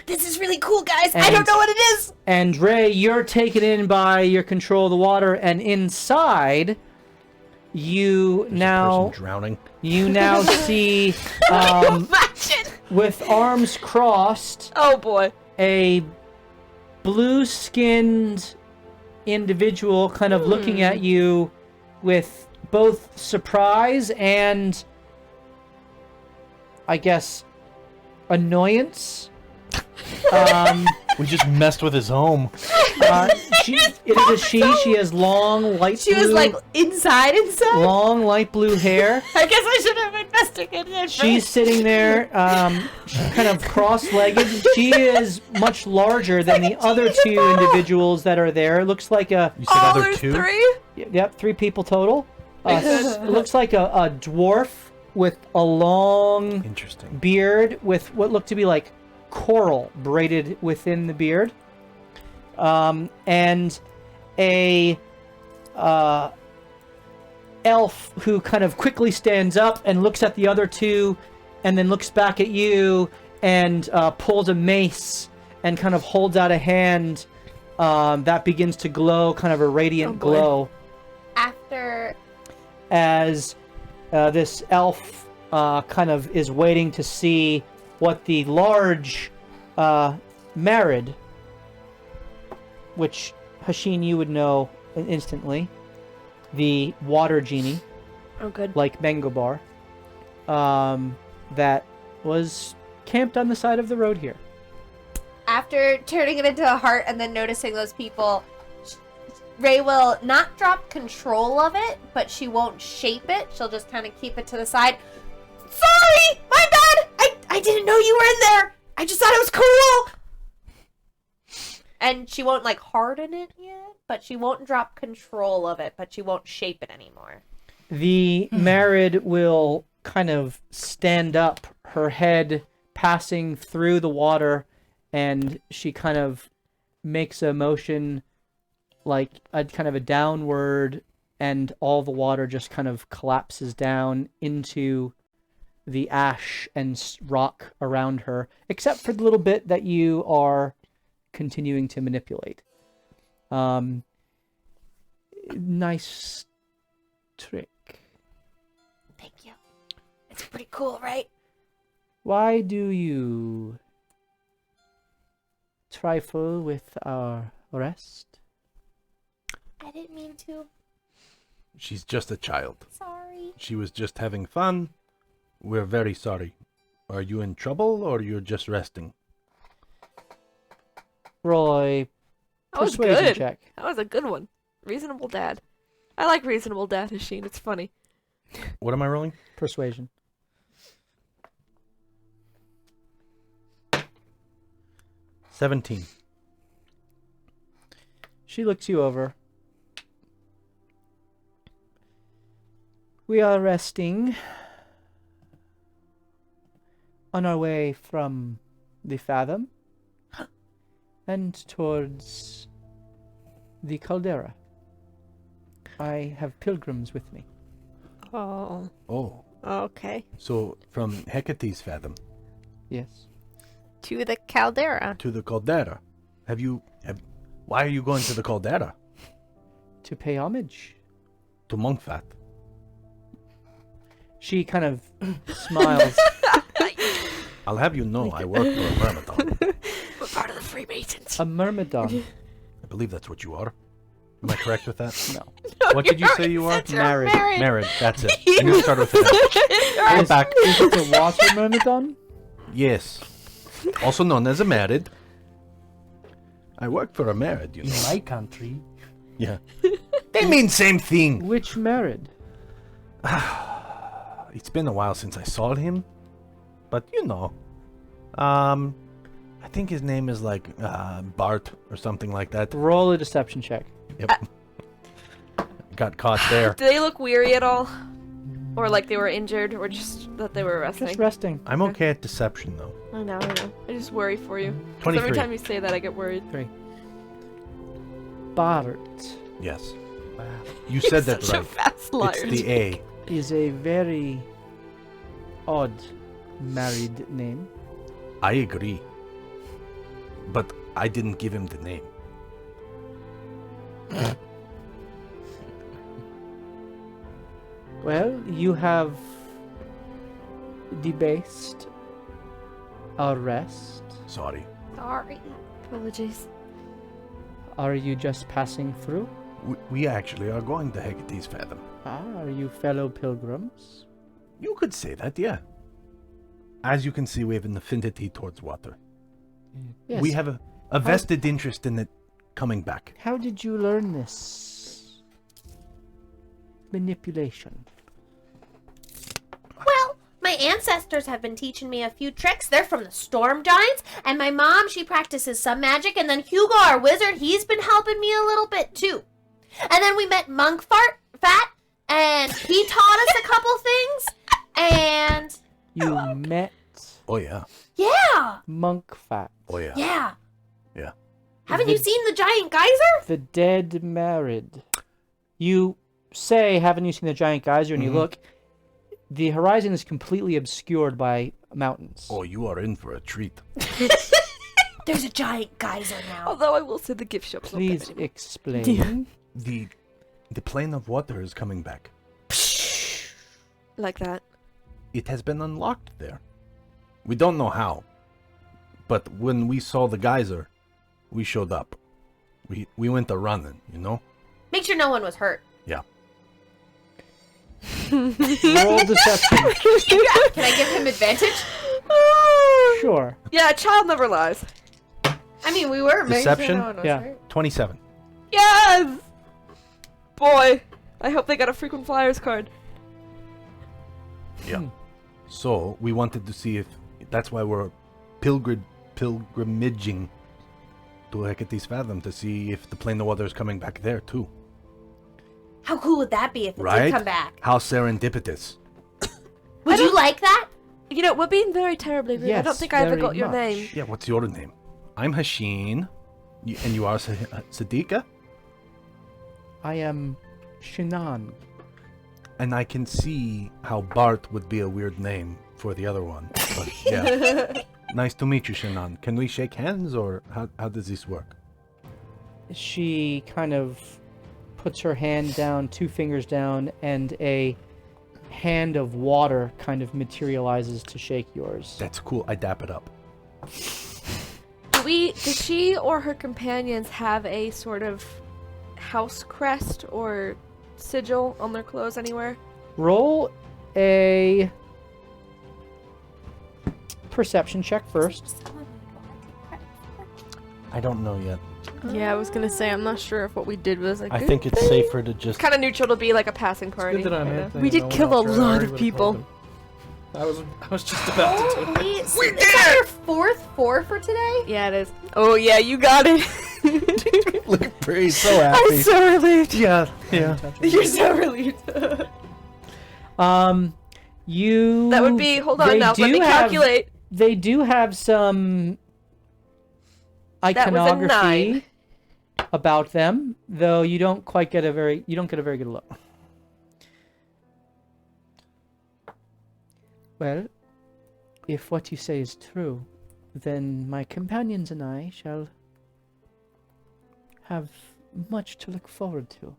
This is really cool, guys. I And- don't know what it is. And Ray, you're taken in by your control of the water, and inside, you There's a now person drowning. see, Imagine! with arms crossed, Oh, boy. a blue-skinned individual kind of looking at you with both surprise and, I guess, annoyance. We just messed with his home. It is a she. She has long light She blue. was like inside. Long light blue hair. I guess I should have investigated. She's sitting there, kind of cross-legged. She is much larger than the other two individuals that are there. It looks like a... You said other there's two? 3? Yep, 3 people total. It looks like a dwarf with a long Interesting. beard with what looked to be like coral braided within the beard. And a elf who kind of quickly stands up and looks at the other two and then looks back at you and pulls a mace and kind of holds out a hand that begins to glow, kind of a radiant glow. After... As this elf kind of is waiting to see what the large Marid, which Hashin you would know instantly, the water genie, Oh, good. like Mengobar, that was camped on the side of the road here. After turning it into a heart and then noticing those people, Ray will not drop control of it, but she won't shape it. She'll just kind of keep it to the side. Sorry! My bad! I didn't know you were in there! I just thought it was cool! And she won't, like, harden it yet, but she won't drop control of it, but she won't shape it anymore. The Marid will kind of stand up, her head passing through the water, and she kind of makes a motion like a kind of a downward, and all the water just kind of collapses down into the ash and rock around her, except for the little bit that you are continuing to manipulate. Nice trick. Thank you. It's pretty cool, right? Why do you trifle with our rest? I didn't mean to. She's just a child. Sorry. She was just having fun. We're very sorry. Are you in trouble or you're just resting? Roy, That was persuasion good. check. That was a good one. Reasonable dad. I like reasonable dad, Hashin. It's funny. What am I rolling? Persuasion. 17. She looks you over. We are resting on our way from the Fathom and towards the Caldera. I have pilgrims with me. Oh. Oh, Okay. so from Hecate's Fathom Yes. To the caldera. to the Caldera. Why are you going to the Caldera? To pay homage. To Monkfat. She kind of smiles. I'll have you know I work for a Myrmidon. We're part of the Freemasons. A myrmidon. I believe that's what you are. Am I correct with that? No. What did you say you are? Married. Married, that's it. I'm going to start with that. Go back. Is it a water myrmidon? Yes. Also known as a married. I work for a married, you know. My country. Yeah. They mean same thing. Which married? It's been a while since I saw him. But you know. I think his name is like Bart or something like that. Roll a deception check. Yep. Got caught there. Do they look weary at all? Or like they were injured, or just that they were resting? Just resting. I'm okay at deception though. I know. I just worry for you. 'Cause every 23. time you say that, I get worried. Bart Yes. You said that Such a right. fast liar. It's the A. is a very odd married name. I agree. But I didn't give him the name. Well, you have debased our rest. Sorry. Sorry. Apologies. Are you just passing through? We actually are going to Hecate's Fathom. Ah, are you fellow pilgrims? You could say that, yeah. As you can see, we have an affinity towards water. Yes. We have a vested interest in it coming back. How did you learn this? Manipulation. Well, my ancestors have been teaching me a few tricks. They're from the Storm Giants, and my mom, she practices some magic, and then Hugo, our wizard, he's been helping me a little bit too. And then we met Monk Fat, and he taught us a couple things, and... You met Oh, yeah. Yeah! Monk Fat. Oh, yeah. Yeah. Yeah. Haven't you seen the giant geyser? The dead married. You say, haven't you seen the giant geyser? And you look, the horizon is completely obscured by mountains. Oh, you are in for a treat. There's a giant geyser now. Although I will say the gift shop's not there Please anymore. explain. The plane of water is coming back. Like that. It has been unlocked there. We don't know how. But when we saw the geyser, we showed up. We went a running, you know? Make sure no one was hurt. Yeah. Roll deception. Can I give him advantage? Sure. Yeah, a child never lies. I mean, we were making Deception? sure no one was Yeah. hurt. 27. Yes! Boy, I hope they got a frequent flyers card. Yeah. So, we wanted to see if... That's why we're pilgrimaging to Hecate's Fathom to see if the plane of water is coming back there, too. How cool would that be if it Right? did come back? How serendipitous. Would you like that? You know, we're being very terribly rude. I don't Yes, think I ever very got your much. name. Yeah, what's your name? I'm Hashin. And you are Sadiqa? I am Shinan. And I can see how Bart would be a weird name for the other one. But yeah. Nice to meet you, Shinan. Can we shake hands, or how does this work? She kind of puts her hand down, 2 fingers down, and a hand of water kind of materializes to shake yours. That's cool. I dap it up. Does she or her companions have a sort of house crest or sigil on their clothes anywhere? Roll a perception check first. I don't know yet. Yeah, I was gonna say, I'm not sure if what we did was like. I think it's safer to just... Kind of neutral to be like a passing party. Good that I'm kinda. Anthony. We did No one kill a else there. I lot already of would've people. told him. I was just about to do it. Holy, is that your 4th 4 for today? Yeah, it is. Oh yeah, you got it. Look at Bree, so happy. I'm so relieved. Yeah, yeah. You're so relieved. You... That would be. Hold on they now. do Let me have- calculate. They do have some That was a iconography 9. about them, though you don't get a very good look. Well, if what you say is true, then my companions and I shall have much to look forward to.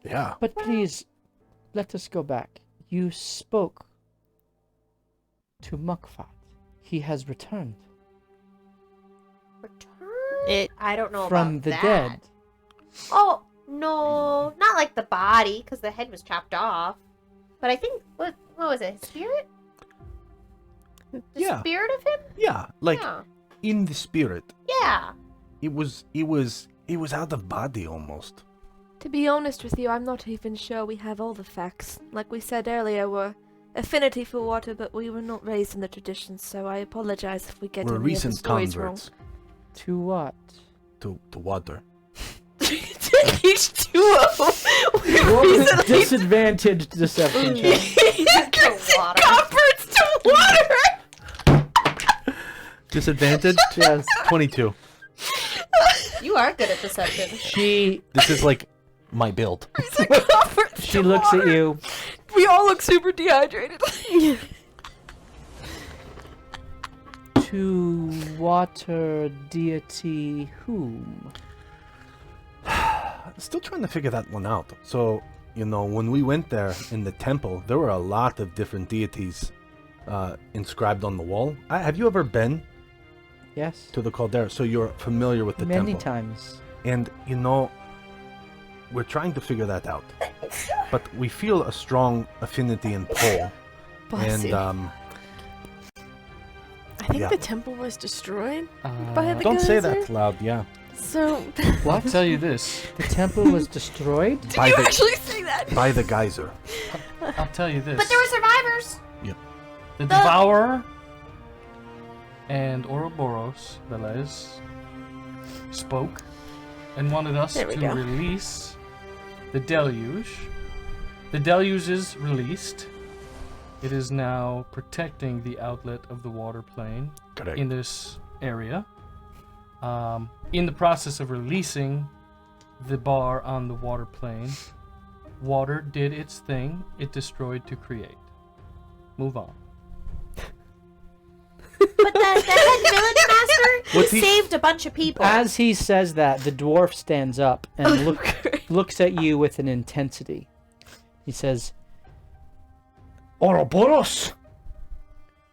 Yeah. But please, let us go back. You spoke to Mukfat. He has returned Return? I don't know from about the that. dead. Oh, no. Not like the body, because the head was chopped off. But I think, what was it, his spirit? The Yeah. spirit of him? Yeah, like, Yeah. in the spirit. Yeah. It was out of body, almost. To be honest with you, I'm not even sure we have all the facts. Like we said earlier, we're affinity for water, but we were not raised in the traditions, so I apologize if we get We're any of the recent stories wrong. converts To what? to water. H2O. Roll a disadvantaged deception check. Water. Converts to water. Disadvantage? Yes. 22. You are good at deception. She This is like my build. Converts she to looks water. at you. We all look super dehydrated. To water deity whom? Still trying to figure that one out. So, you know, when we went there in the temple, there were a lot of different deities inscribed on the wall. Have you ever been Yes. to the caldera? So you're familiar with the Many temple. times. And, you know, we're trying to figure that out. But we feel a strong affinity and pull. Bless And you. I think Yeah. the temple was destroyed. By the Don't say geyser? that loud, yeah. So I'll tell you this. The temple was destroyed? Did By you the- actually say that? By the geyser. I'll tell you this. But there were survivors. The Devourer and Ouroboros, Velez, spoke and wanted us There to we go. release the deluge. The deluge is released. It is now protecting the outlet of the water plane Correct. in this area. In the process of releasing the bar on the water plane, water did its thing. It destroyed to create. Move on. But the head village master, What's he he- saved a bunch of people. As he says that, the dwarf stands up and looks at you with an intensity. He says, Ouroboros!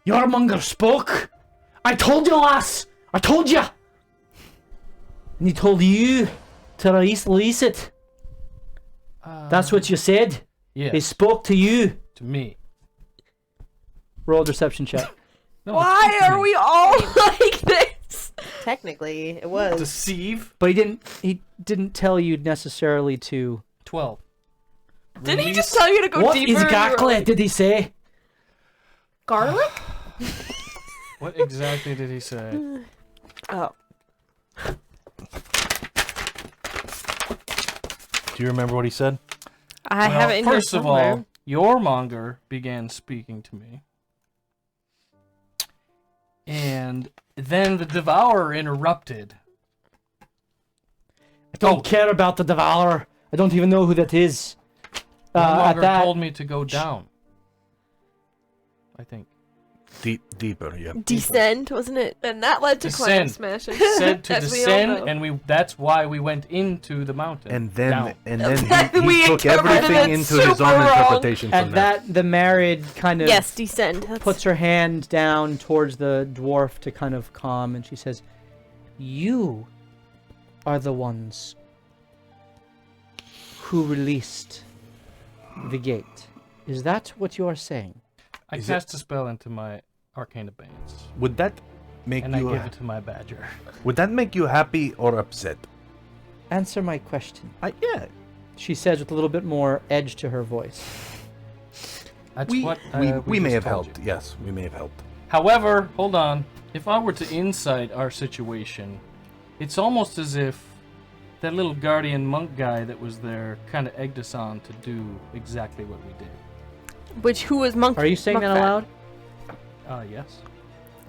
Yarmonger spoke! I told you, lass! I told you! And he told you to release it. That's what you said. Yeah, He spoke to you. to me. Roll a deception check. No, Why it's to are me. we all like this? Technically, it was. Deceive? But he didn't tell you necessarily to... 12. Didn't he just Release- tell you to go What deeper? and you were exactly like, did he say? Garlic? What exactly did he say? Oh. Do you remember what he said? I Well, have it in here first of somewhere. all, your monger began speaking to me. And then the Devourer interrupted. I don't care about the Devourer. I don't even know who that is. Your At monger that, told me to go down. I think. Deeper, yeah. Descend, wasn't it? And that led to Descend. climate smashing. Said to As we all descend, know. and that's why we went into the mountain. And then down. he We took interpreted everything it into his super own wrong. interpretation from at that, the married kind of Yes, descend. That's... puts her hand down towards the dwarf to kind of calm, and she says, "You are the ones who released the gate. Is that what you are saying?" I Is cast a spell into my arcane abeyance, Would that make and I you give it to my badger. would that make you happy or upset? Answer my question, Yeah. she says with a little bit more edge to her voice. That's We what we may just have told helped. you. Yes, we may have helped. However, hold on. If I were to insight our situation, it's almost as if that little guardian monk guy that was there kind of egged us on to do exactly what we did. Who was monk? Are you saying that Monkfat. aloud? Yes.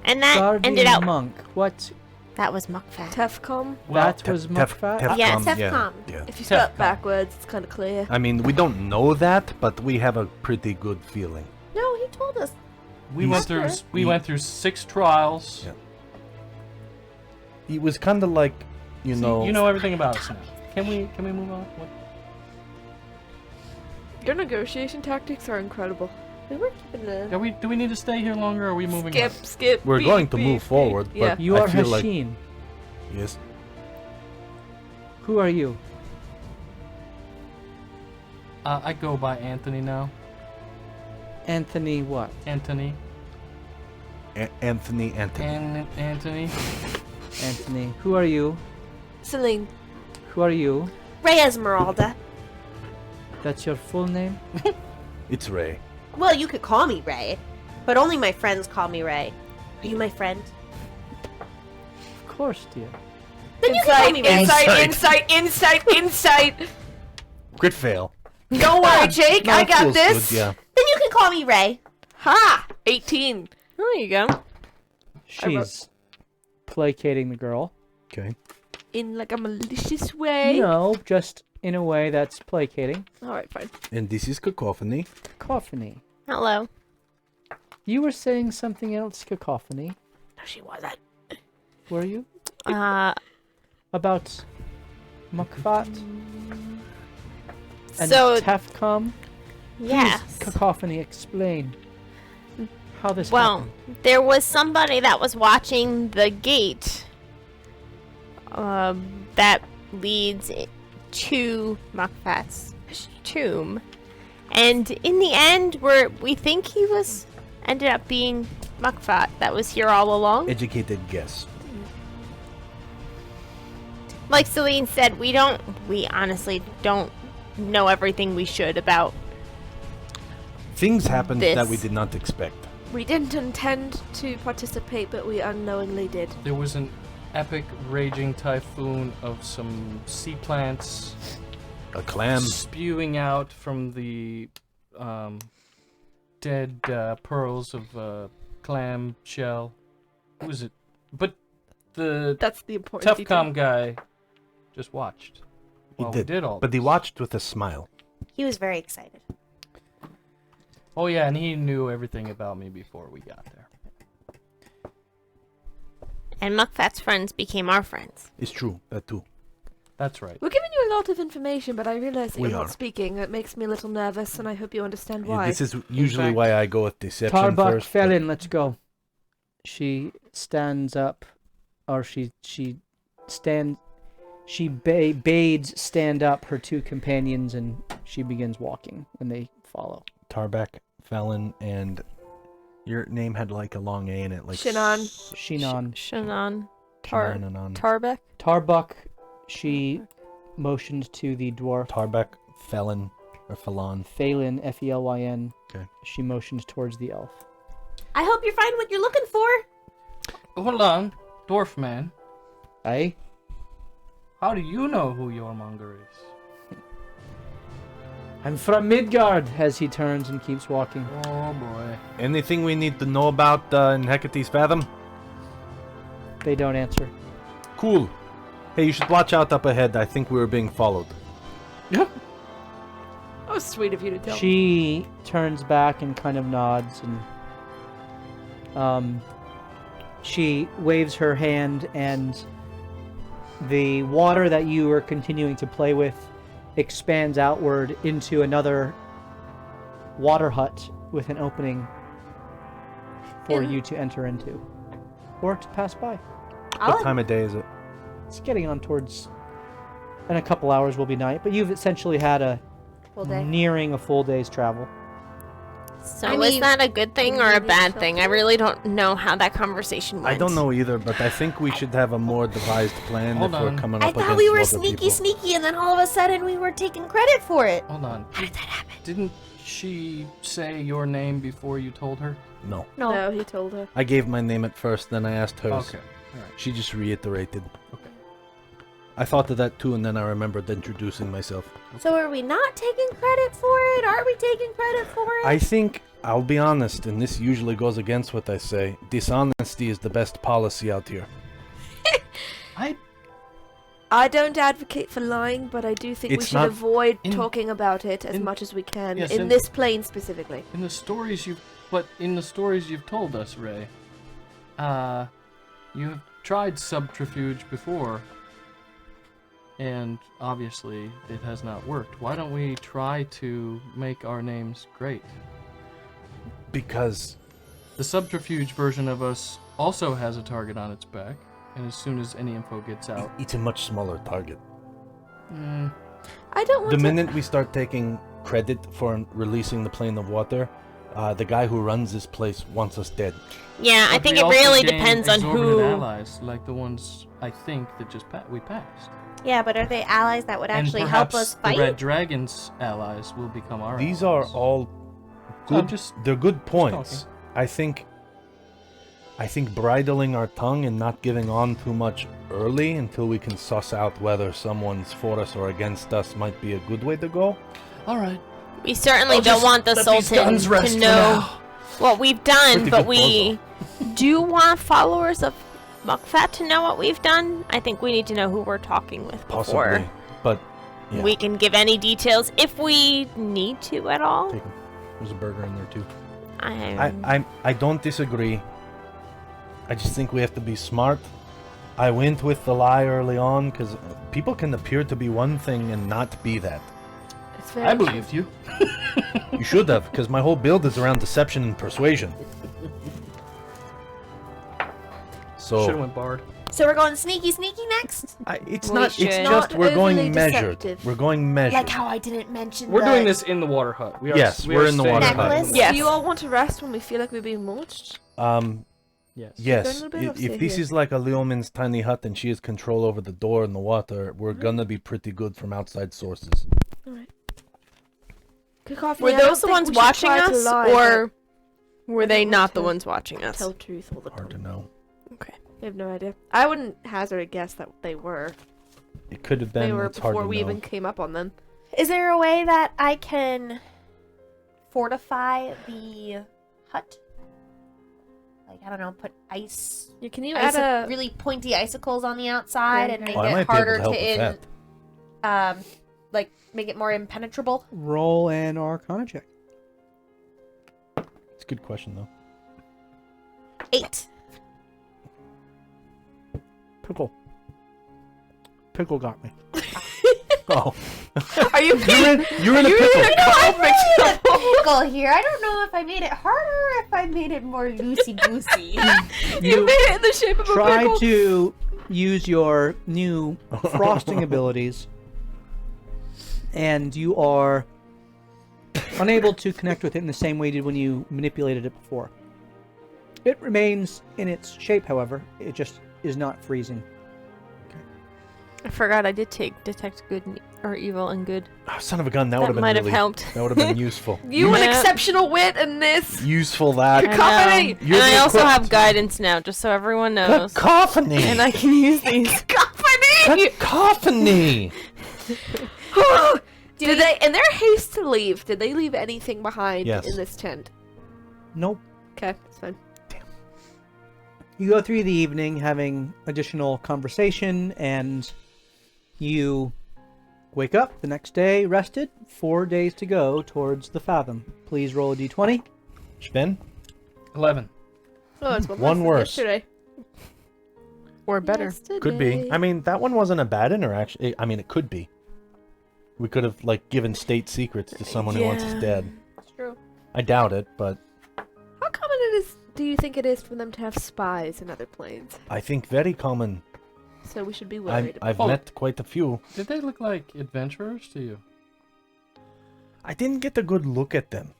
And that Guardian ended out. monk. What? That was Muckfat. Tefcom. That was Muckfat? Yes, Tefcom. Yeah. If you spell Tefcom. it backwards, it's kind of clear. I mean, we don't know that, but we have a pretty good feeling. No, he told us. We He's- went through Okay. we went through 6 trials. Yeah. He was kind of like, you See, know. you know everything about us now. Can we move on? What? Your negotiation tactics are incredible. We were keeping the. Do we need to stay here longer, or are we moving Skip, on? skip. We're beep, going to beep, move beep. forward, Yeah. but You I are feel like Hasheen. yes. Who are you? I go by Anthony now. Anthony what? Anthony. Anthony. Anthony. Anthony. Who are you? Celine. Who are you? Ray Esmeralda. That's your full name? It's Ray. Well, you could call me Ray, but only my friends call me Ray. Are you my friend? Of course, dear. Then you can call me Ray. Insight. Crit fail. Don't worry, Jake. No, I it got feels this. good, yeah. Then you can call me Ray. Ha! 18. Oh, there you go. She's placating the girl. Okay. In like a malicious way. No, just in a way that's placating. Alright, fine. And this is Cacophony. Cacophony. Hello. You were saying something else, Cacophony. No, she wasn't. Were you? About Muckfat and So, Tefcom? yes. Please, Cacophony, explain how this Well, happened. there was somebody that was watching the gate that leads to Muckfat's tomb. And in the end, we think he ended up being Mukfat that was here all along? Educated guess. Like Celine said, we honestly don't know everything we should about. Things happened This. that we did not expect. We didn't intend to participate, but we unknowingly did. There was an epic raging typhoon of some sea plants A clam. spewing out from the dead pearls of clam shell. Who was it? But the That's the important tough detail. com guy just watched while we did all But he this. watched with a smile. He was very excited. Oh yeah, and he knew everything about me before we got there. And Mukfat's friends became our friends. It's true, that too. That's right. We're giving you a lot of information, but I realize that We you're are. not speaking. It makes me a little nervous, and I hope you understand Yeah, why. this is usually fact- why I go with deception Tarbuck first. fell but- in. Let's go. She stands up, or she bades stand up her two companions, and she begins walking, and they follow. Tarbuck, Fallon, and your name had like a long A in it, like Shinan. Shinan. Shannon. Shinanan. Tarbeck? Tarbuck, she motioned to the dwarf. Tarbuck, Felon, or Fallon. Phelan, F-E-L-Y-N. Okay. She motions towards the elf. I hope you find what you're looking for. Hold on, dwarf man. Aye? How do you know who your monger is? I'm from Midgard, as he turns and keeps walking. Oh boy. Anything we need to know about in Hecate's Fathom? They don't answer. Cool. Hey, you should watch out up ahead. I think we were being followed. That was sweet of you to tell me. She turns back and kind of nods, and she waves her hand, and the water that you are continuing to play with expands outward into another water hut with an opening for you to enter into or to pass by. What time of day is it? It's getting on towards, in a couple hours will be night, but you've essentially had a Full day. nearing a full day's travel. So I was mean, that a good thing or a maybe bad so. thing? I really don't know how that conversation went. I don't know either, but I think we should have a more devised plan Hold if we're on. coming I up thought against we were other sneaky, people. sneaky, and then all of a sudden we were taking credit for it. Hold on. How did that happen? Didn't she say your name before you told her? No. No, he told her. I gave my name at first, then I asked hers. Okay. Alright. She just reiterated. Okay. I thought of that too, and then I remembered introducing myself. So are we not taking credit for it? Are we taking credit for it? I think, I'll be honest, and this usually goes against what I say, dishonesty is the best policy out here. I don't advocate for lying, but I do think we It's should not- avoid in- talking about it as in- much as we can, yes, in in- this plane specifically. In the stories you've told us, Ray, you have tried subterfuge before, and obviously it has not worked. Why don't we try to make our names great? Because The subterfuge version of us also has a target on its back, and as soon as any info gets out, it's a much smaller target. I don't want The to... minute we start taking credit for releasing the plane of water, the guy who runs this place wants us dead. Yeah, I but think we it also really gain depends on exorbitant who. allies, like the ones I think that just we passed. Yeah, but are they allies that would actually and help perhaps us fight? the Red Dragon's allies will become our These are allies. all No, good. just They're good points. I think bridling our tongue and not giving on too much early until we can suss out whether someone's for us or against us might be a good way to go. all right. We certainly I'll don't just want the let these Sultan guns rest to for know now. what we've done, Pretty but good we do want followers of Mukfat to know what we've done. I think we need to know who we're talking with before Possibly, but yeah. we can give any details if we need to at all. Take 'em. There's a burger in there too. I'm- I don't disagree. I just think we have to be smart. I went with the lie early on because people can appear to be one thing and not be that. It's very I true. believed you. You should have, because my whole build is around deception and persuasion. Should have So went Bard. So we're going sneaky next? It's We not. should. It's Not just we're going overly measured. deceptive. We're going measured. Like how I didn't mention We're the doing this in the water hut. We are, Yes, we we're are in the staying water in hut. necklace. Yes. Do you all want to rest when we feel like we're being mulched? Yes. Yes. Going a little bit If upstairs this here. is like a Leomin's tiny hut and she has control over the door and the water, we're gonna be pretty good from outside sources. Alright. Cacophony, Were I don't those the think ones we should watching try to us, lie, or were I they don't not want the to ones watching but us? tell truth all the Hard to time? know. Okay. I have no idea. I wouldn't hazard a guess that they were. It could have They been. were It's hard before to we know. even came up on them. Is there a way that I can fortify the hut? Like, I don't know, put ice, Yeah, can you add a really pointy icicles on the outside Yeah, and make Oh, I it might be able harder to help to with that. like make it more impenetrable? Roll an Arcana check. It's a good question though. 8. Pickle got me. Oh, Are you you're in a pickle. Pickle here. I don't know if I made it harder or if I made it more loosey goosey. You made it in the shape of a Try pickle. to use your new frosting abilities, and you are unable to connect with it in the same way you did when you manipulated it before. It remains in its shape, however. It just is not freezing. I forgot I did take detect good or evil and good. Oh, son of a gun! That would That have been might have really. helped. That would have been useful. You an Yeah. exceptional wit in this. Useful that. I know. Cacophony! And You're I the also have equipped. guidance now, just so everyone knows. Cacophony. And I can use these. Cacophony! Cacophony. Did they, in their haste to leave, did they leave anything behind Yes. in this tent? Nope. Okay, that's fine. You go through the evening having additional conversation, and you wake up the next day rested. 4 days to go towards the Fathom. Please roll a d20. Sven? 11. Oh, it's One less than worse. Yesterday. Or better. Could be. I mean, that one wasn't a bad interaction. I mean, it could be. We could have, like, given state secrets to someone who wants us Yeah. dead. That's true. I doubt it, but How common do you think it is for them to have spies in other planes? I think very common. So we should be worried. I've Oh. met quite a few. Did they look like adventurers to you? I didn't get a good look at them.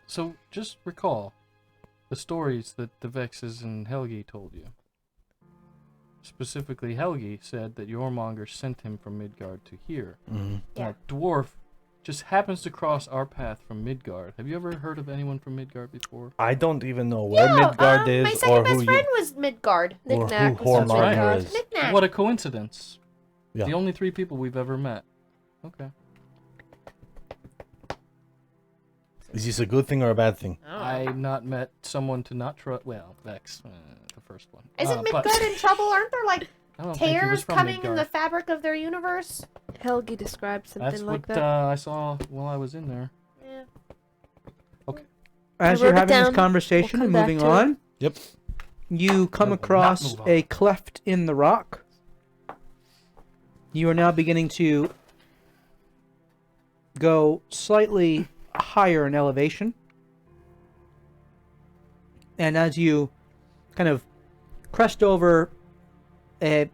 So just recall the stories that the Vexes and Helgi told you. Specifically, Helgi said that Jormonger sent him from Midgard to here. Mm-hmm. Yeah. That dwarf just happens to cross our path from Midgard. Have you ever heard of anyone from Midgard before? I don't even know where Midgard my is second or best who friend was Midgard. or who Knick-knack was from Hormonger Midgard. is. Knick-knack. What a coincidence. Yeah. The only 3 people we've ever met. Okay. Is this a good thing or a bad thing? I've not met someone to not trust. Well, Vex, the first one. Isn't but Midgard in trouble? Aren't there like I don't think he was tears from coming in Midgard. the fabric of their universe? Helgi described something That's like what that. I saw while I was in there. Yeah. As I you're wrote it having this down. conversation We'll and come back moving to it. on, Yep. you come No, not across move on. a cleft in the rock. You are now beginning to go slightly higher in elevation. And as you kind of crest over a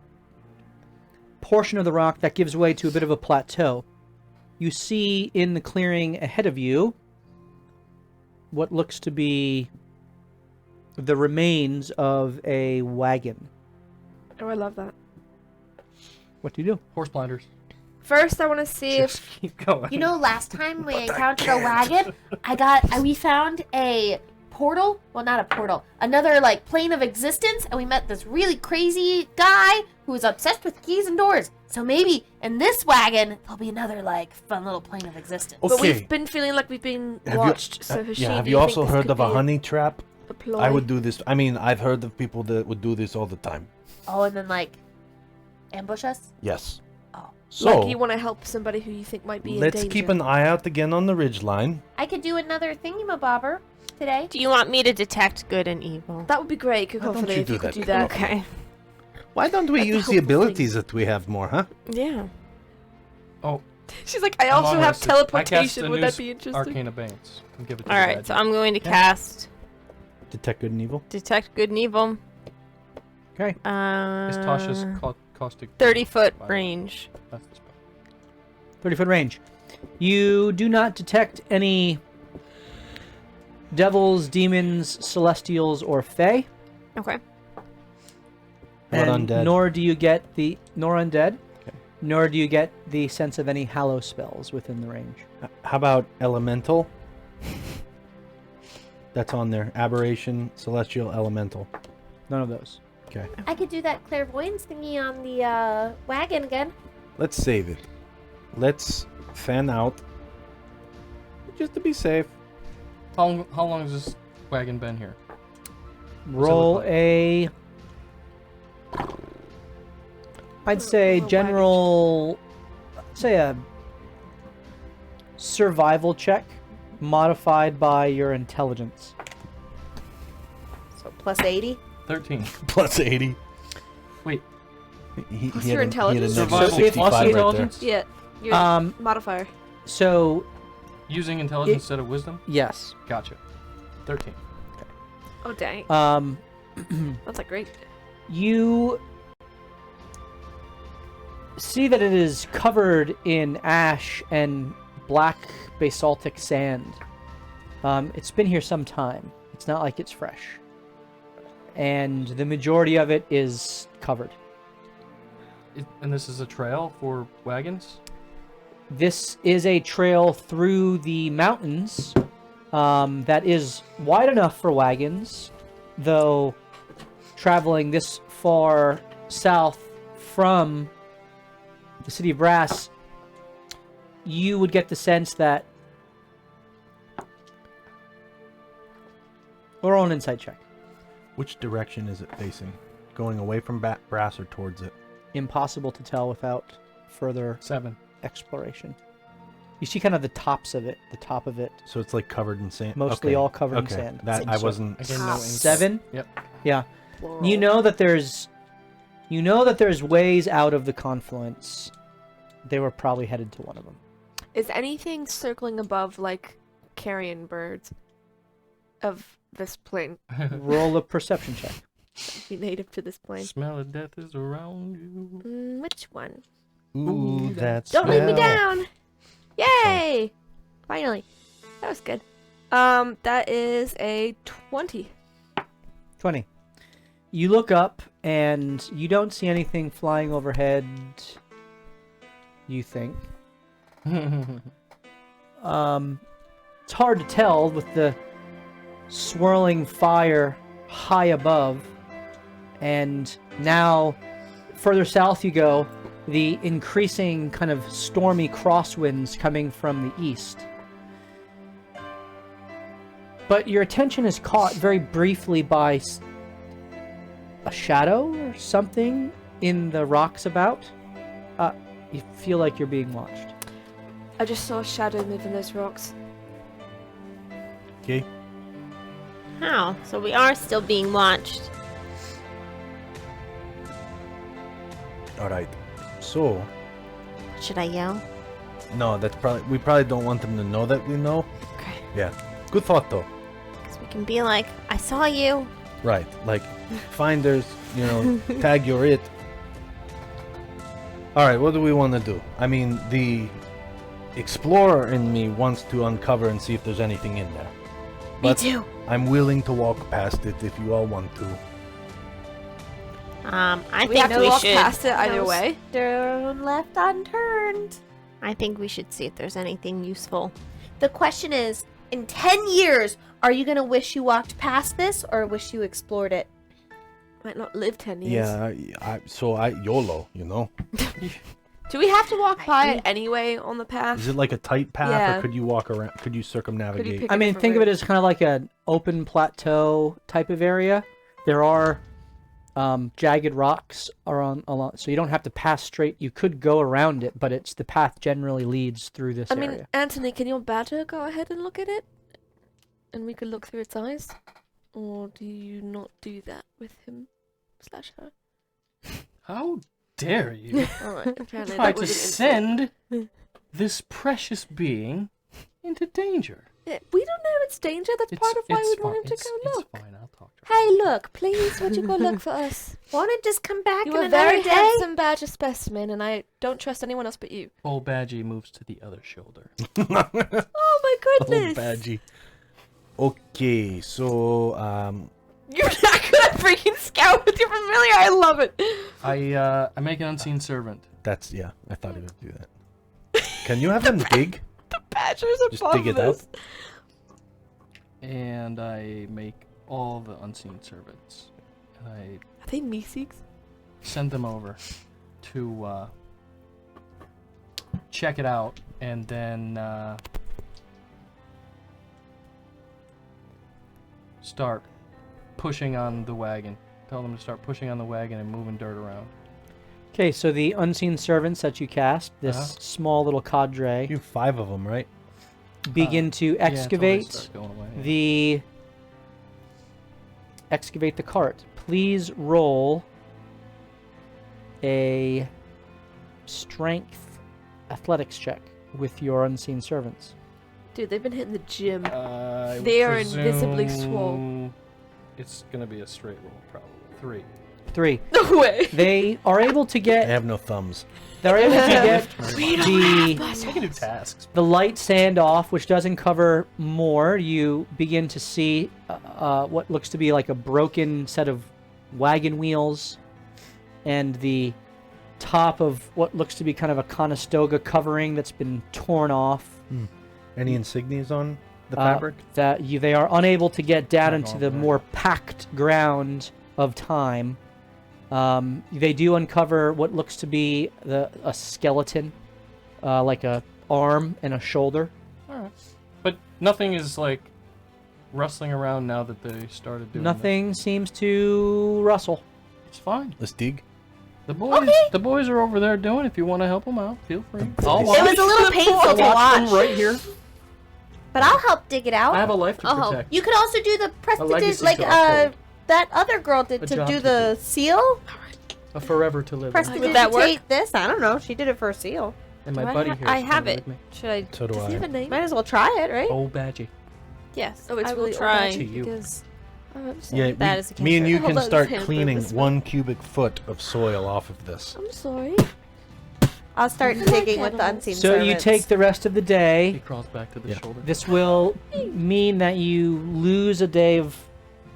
portion of the rock that gives way to a bit of a plateau, you see in the clearing ahead of you what looks to be the remains of a wagon. Oh, I love that. What do you do? Horse blinders. First, I want to see if Just keep going. You know, last time we encountered a wagon, we found a portal. Well, not a portal. Another like plane of existence, and we met this really crazy guy who was obsessed with keys and doors. So maybe in this wagon there'll be another like fun little plane of existence. But Okay. we've been feeling like we've been Have you- watched. So has she, yeah, have do you think also this heard could of a be honey trap? a ploy? I would do this. I mean, I've heard of people that would do this all the time. Oh, and then like ambush us. Yes. Oh. So, Like you want to help somebody who you think might be in let's danger. keep an eye out again on the ridgeline. I could do another thingamabobber today. Do you want me to detect good and evil? That would be great, don't Cacophony, you if do you could that, do that. Okay. Why don't we That's a use the helpful abilities that we have more, huh? Yeah. Oh, She's like, I I'm also on have this. I cast teleportation. a Would new that be interesting? Arcana Banes. And give it to All the right, guy. so I'm going to Yeah. cast Detect good and evil. detect good and evil. Okay. Is Tasha's caustic 30-foot Wow. range. That's the spell. 30-foot range. You do not detect any devils, demons, celestials, or fae. Okay. What And undead? nor do you get nor undead, Okay. nor do you get the sense of any hallow spells within the range. How about elemental? That's on there. Aberration, celestial, elemental. None of those. Okay. I could do that clairvoyance thingy on the wagon again. Let's save it. Let's fan out. Just to be safe. How long has this wagon been here? Roll like? a. I'd say Roll a general. Say a survival check, modified by your intelligence. So plus 80. 13. Plus 80. Wait. What's your intelligence? Survival So if- plus if- intelligence? Yeah. Your Um. modifier. So Using intelligence instead of wisdom? yes. Gotcha. 13. Oh dang. That's like great. You see that it is covered in ash and black basaltic sand. It's been here some time. It's not like it's fresh. And the majority of it is covered. And this is a trail for wagons? This is a trail through the mountains that is wide enough for wagons, though traveling this far south from the city of Brass, you would get the sense that... Or roll an insight check. Which direction is it facing? Going away from Brass or towards it? Impossible to tell without further 7. exploration. You see kind of the tops of it, the top of it, So it's like covered in sand. mostly Okay. all covered in Okay. sand. That I wasn't. Again, no ink. 7? Yep. Yeah. You know that there's ways out of the confluence. They were probably headed to one of them. Is anything circling above like carrion birds of this plane Roll a perception check. be native to this plane? Smell of death is around you. Which one? Ooh, that's. Don't leave me down! Yay! Finally. That was good. That is a 20. 20. You look up and you don't see anything flying overhead. You think. It's hard to tell with the swirling fire high above, and now further south you go, the increasing kind of stormy crosswinds coming from the east. But your attention is caught very briefly by a shadow or something in the rocks about. You feel like you're being watched. I just saw a shadow move in those rocks. Okay. How? So we are still being watched. All right. So Should I yell? no, that's probably we probably don't want them to know that we know. Okay. Yeah. Good thought though. Because we can be like, I saw you. Right. Like finders, tag you're it. All right. What do we want to do? I mean, the explorer in me wants to uncover and see if there's anything in there. But Me too. I'm willing to walk past it if you all want to. I We think have to we walk should. past it either way. Stone left unturned. I think we should see if there's anything useful. The question is, in 10 years, are you going to wish you walked past this or wish you explored it? Might not live 10 years. Yeah. So YOLO. Do we have to walk by it anyway on the path? Is it like a tight path, Yeah. or could you walk around? Could you circumnavigate? pick I a mean, different think of route? it as kind of like an open plateau type of area. There are jagged rocks along, so you don't have to pass straight. You could go around it, but the path generally leads through this I mean, area. Anthony, can your badger go ahead and look at it? And we could look through its eyes? Or do you not do that with him / her? How dare you Alright, apparently try that to was an insult. send this precious being into danger? Yeah, we don't know it's danger. That's part of why we'd want him to go It's look. fine. I'll talk to her. Hey, look, please, would you go look for us? Want to just come back You in are another very day? handsome badger specimen, and I don't trust anyone else but you. Old Badgie moves to the other shoulder. Oh my Oh, goodness! Badgie. Okay, so You're not good at freaking scout with your familiar. I love it. I make an unseen servant. that's I thought he would do that. Can you have them dig? The badger's Just above dig it this. out. And I make all the unseen servants. And I Are they Meeseeks? send them over to check it out, and then start pushing on the wagon. Tell them to start pushing on the wagon and moving dirt around. Okay, so the unseen servants that you cast, this Uh-huh. small little cadre, You have 5 of them, right? begin to Yeah, until they excavate start going away, yeah. the cart. Please roll a strength athletics check with your unseen servants. Dude, they've been hitting the gym. I would They are invisibly swole. presume It's gonna be a straight roll, probably 3. 3. No way. They are able to They get. have no thumbs. They're able to get I can do tasks. the light sand off, which doesn't cover more. You begin to see what looks to be like a broken set of wagon wheels, and the top of what looks to be kind of a Conestoga covering that's been torn off. Any insignias on the Uh, fabric? They are unable to get down Not into all the right. more packed ground of time. They do uncover what looks to be a skeleton, like a arm and a shoulder. Alright. But nothing is like rustling around now that they started doing Nothing seems to rustle. It's fine. Let's dig. The boys are over there doing. If you want to help them out, feel free. I'll watch. It was a little painful to watch them watch, right here. but I'll help dig it out. I have a life to Oh. protect. You could also do the legacy prestidigitation, like to uphold. that other girl did A to job do to the seal. A forever to live. in. Would that work? Prestidigitate this. I don't know. She did it for a seal. And my Do I buddy ha- here. I is have coming it. with me. Should I? So do Does he I. have a name? Might as well try it, right? Old Badgie. Yes, Oh, it's I really will try. To you. Because. Oh, I'm sorry. Yeah, That is a me and you Hold can on, start this hand cleaning purpose. 1 cubic foot of soil off of this. I'm sorry. I'll start I like digging with the animals. unseen So you servants. take the rest of the He day. crawls back to the Yeah. shoulder. This will mean that you lose a day of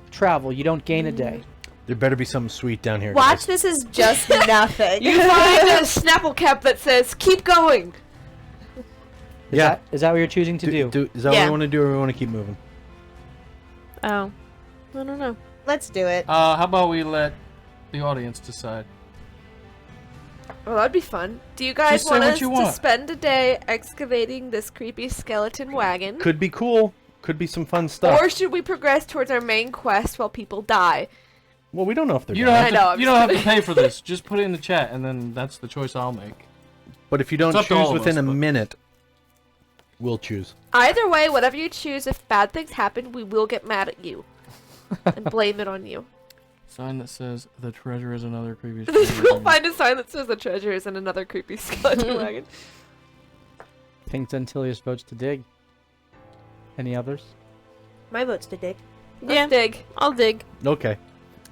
travel. You don't gain a day. There better be something sweet down here. Watch, guys. this is just nothing. You find a Snapple cap that says "Keep going." Yeah. Is that what you're choosing to do? Is that what Yeah. we want to do, or we want to keep moving? Oh, I don't know. Let's do it. How about we let the audience decide? Well, that'd be fun. Do you guys Just say want what us you to want. spend a day excavating this creepy skeleton wagon? Could be cool. Could be some fun stuff. Or should we progress towards our main quest while people die? Well, we don't know if they're You dying. don't I have know, to. I'm You just don't have to kidding. pay for this. Just put it in the chat, and then that's the choice I'll make. But if you don't It's up to choose all of within us, a but- minute, we'll choose. Either way, whatever you choose, if bad things happen, we will get mad at you and blame it on you. Sign that says the treasure is another creepy. We'll find a sign that says the treasure is in another creepy skeleton wagon. Pink Zentilius votes to dig. Any others? My vote's to dig. Let's Yeah. dig. I'll dig. Okay.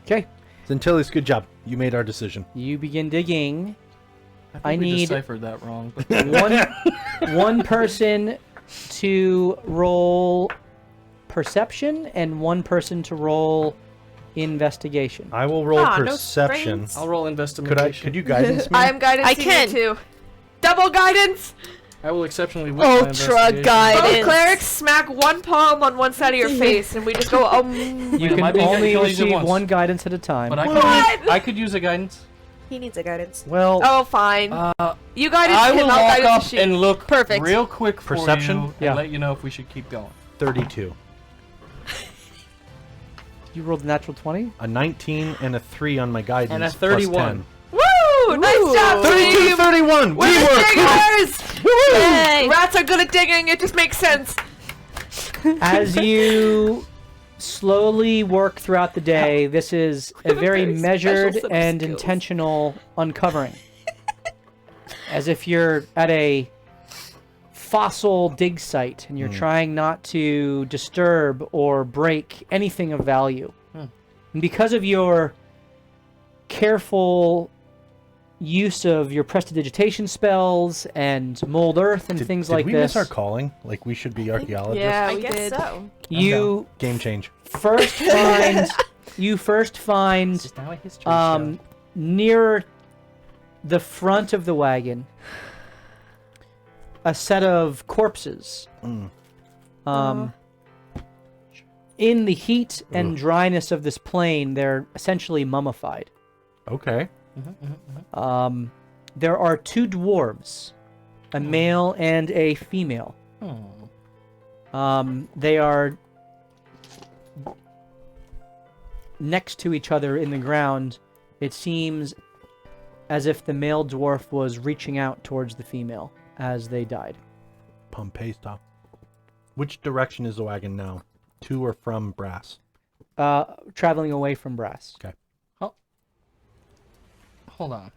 Okay. Zentilis, good job. You made our decision. You begin digging. I I think we need- deciphered that wrong. But one person to roll perception and one person to roll investigation. I will roll Aw, no perception. strings. I'll roll investigation. Could you guidance me? I am guidance I can. too. Double guidance! I will exceptionally whip my Ultra investigation. guide. Both Guidance. clerics smack one palm on one side of your face, and we just go, You Am I can being only guided? Use it receive once. one guidance at a time. But I What? could use a guidance. He needs a guidance. Well, Oh, fine. you guidance I him, will I'll walk guidance up the sheep. and look Perfect. real quick for Perception? you Yeah. and let you know if we should keep going. 32. You rolled a natural 20? A 19 and a 3 on my guidance. And a plus 31. 10. Woo! Nice job, 32 team! 31! We're We the work! diggers! Yay! Rats are good at digging, it just makes sense. As you slowly work throughout the day, this is a very very measured special set of and skills. intentional uncovering. As if you're at a fossil dig site and you're trying not to disturb or break anything of value. And because of your careful use of your prestidigitation spells and mold earth and things like did we this. miss our calling? Like, we should be archaeologists? Yeah, I we guess did. so. You Game change. first find This is now a history show. near the front of the wagon a set of corpses. In the heat and dryness of this plain, they're essentially mummified. Okay. There are 2 dwarves, a male and a female. They are next to each other in the ground. It seems as if the male dwarf was reaching out towards the female as they died. Pompeii stop. Which direction is the wagon now? To or from Brass? Traveling away from Brass. Okay. Hold on.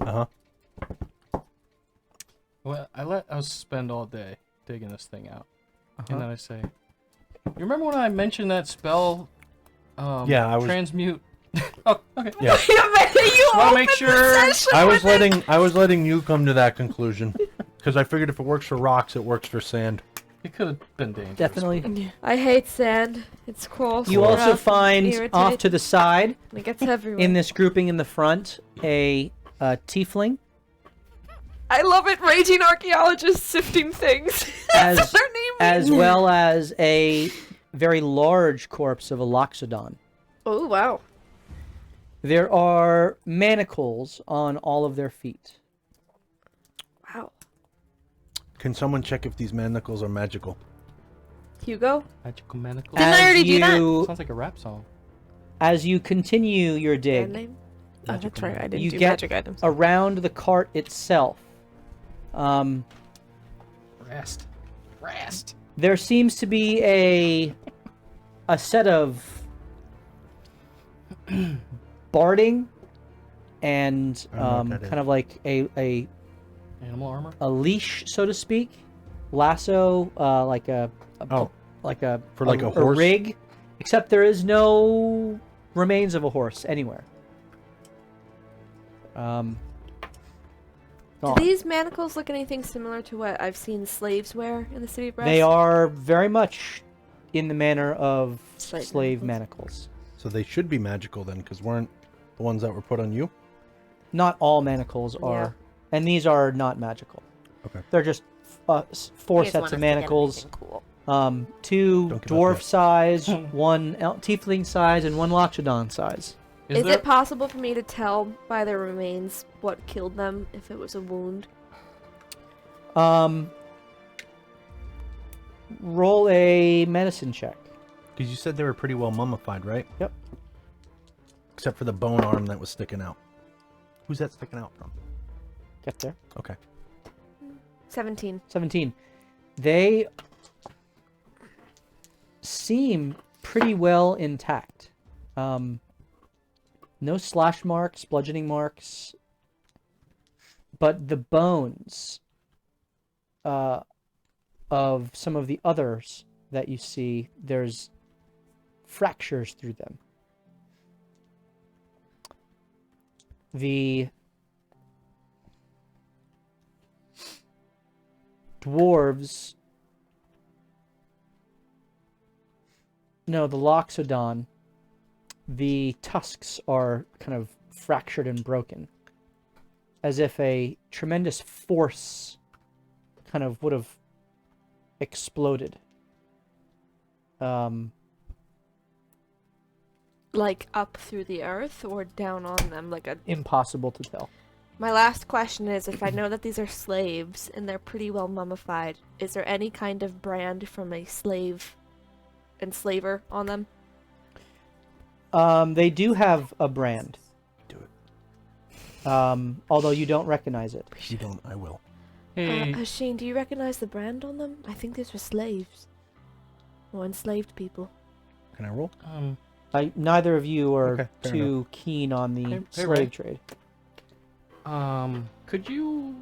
Uh-huh. Well, I let us spend all day digging this thing out. And then I say, you remember when I mentioned that spell? Yeah, I was... Transmute. Oh, okay. Yeah. Just want to make sure. I was letting you come to that conclusion. Because I figured if it works for rocks, it works for sand. It could have been dangerous. Definitely. I hate sand. It's coarse. You and also rough find and off to the side, irritating. It gets everywhere. in this grouping in the front, a tiefling. I love it. Raging archaeologists sifting things. As, That's what their name as means. well as a very large corpse of a loxodon. Oh wow. There are manacles on all of their feet. Wow. Can someone check if these manacles are magical? Hugo. Magical manacle. Didn't I already do that? Sounds like a rap song. As you continue your Band dig name. Oh, that's right. I didn't You do get magic items. around the cart itself, Rest. there seems to be a set of barding and I don't know what that kind of like a Animal armor. a leash, so to speak, lasso, like a For like a horse? rig, except there is no remains of a horse anywhere. Do Oh, these manacles look anything similar to what I've seen slaves wear in the city of Brass? they are very much in the manner of Slave slave manacles. manacles. So they should be magical then, because weren't the ones that were put on you? Not all manacles are, and these are not magical. Okay. They're just 4 You just sets want of us to get manacles. anything Cool. 2 Don't give up dwarf yet. size, 1 tiefling size, and 1 loxodon size. Is there... it possible for me to tell by their remains what killed them if it was a wound? Roll a medicine check. Because you said they were pretty well mummified, right? Yep. Except for the bone arm that was sticking out. Who's that sticking out from? Get there. Okay. 17. 17. They seem pretty well intact. No slash marks, bludgeoning marks, but the bones of some of the others that you see, there's fractures through them. The dwarves, no, the loxodon, the tusks are kind of fractured and broken, as if a tremendous force kind of would have exploded. Like up through the earth or down on them like a... Impossible to tell. My last question is, if I know that these are slaves and they're pretty well mummified, is there any kind of brand from a slave enslaver on them? They do have a brand. Do it. Although you don't recognize it. You don't, I will. Hey, Hasheen, do you recognize the brand on them? I think these were slaves. Or enslaved people. Can I roll? Neither of you are Okay, fair too keen on the Hey, slave Ray. trade. Could you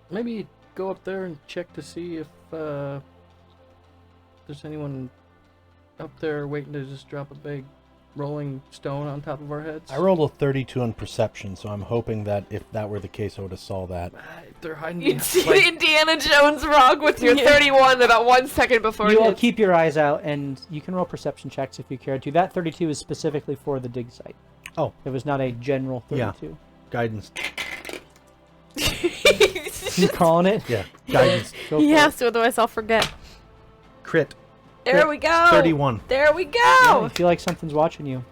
maybe go up there and check to see if there's anyone up there waiting to just drop a big rolling stone on top of our heads? I rolled a 32 on perception, so I'm hoping that if that were the case, I would have saw that. They're hiding You behind. see Indiana Jones rock with your 31 about 1 second before You it all hits. keep your eyes out, and you can roll perception checks if you care to. That 32 is specifically for the dig site. Oh. It was not a general Yeah. 32. Guidance. You calling it? Yeah, guidance. Go He for has to, otherwise I'll forget. Crit. There we go. 31. There we it. Yeah, go. I feel like something's watching you.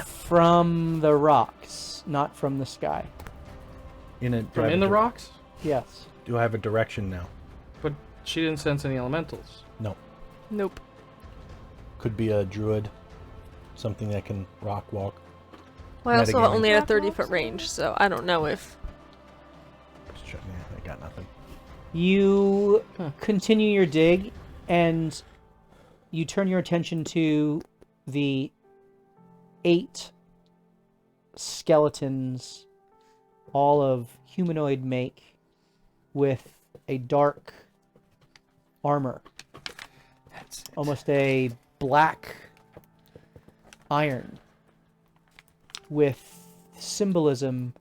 From the rocks, not from the sky. From in the rocks? Yes. Do I have a direction now? But she didn't sense any elementals. No. Nope. Could be a druid. Something that can rock walk. Well, I also Metagaming. only had a 30-foot range, so I don't know if... Just checking. I got nothing. You continue your dig, and you turn your attention to the 8 skeletons, all of humanoid make, with a dark armor. That's it. Almost a black iron with symbolism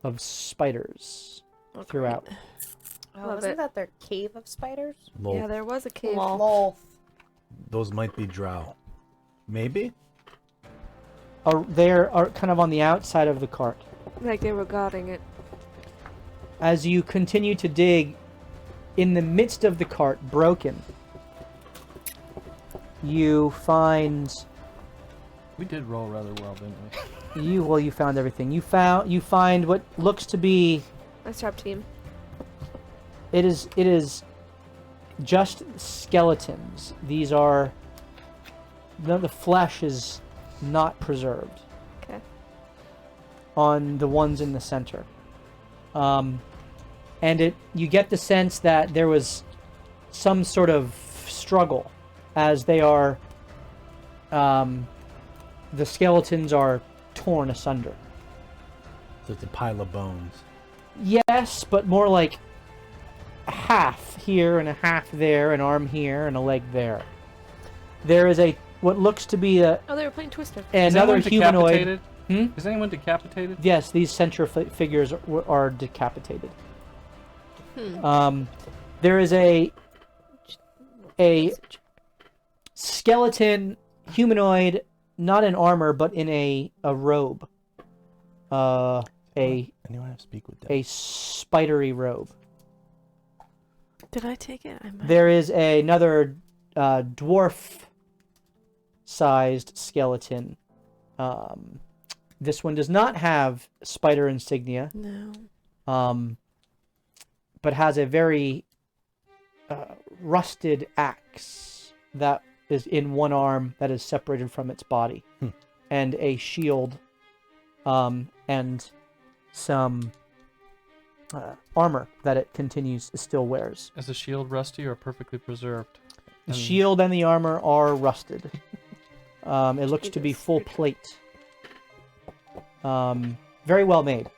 of spiders throughout. Oh, Love wasn't it. that their cave of spiders? Lol. Yeah, there was a cave. Lol. Those might be drow. Maybe? They are kind of on the outside of the cart. Like they were guarding it. As you continue to dig, in the midst of the cart, broken, you find We did roll rather well, didn't we? you found everything. You find what looks to be Nice job, team. it is just skeletons. These are the flesh is not preserved. Okay. On the ones in the center. And you get the sense that there was some sort of struggle as they are, the skeletons are torn asunder. So it's a pile of bones. Yes, but more like a half here and a half there, an arm here and a leg there. There is what looks to be Oh, they were playing Twister. Is another anyone humanoid. decapitated? Hmm? Is anyone decapitated? Yes, these central figures are decapitated. There is a skeleton humanoid, not in armor, but in a robe. Anyone have speak with them? A spidery robe. Did I take it? I might. There is another dwarf-sized skeleton. This one does not have spider insignia. No. But has a very rusted axe that is in one arm that is separated from its body, and a shield, and some armor that it still wears. Is the shield rusty or perfectly preserved? The shield and the armor are rusted. It looks to be full plate. Very well made.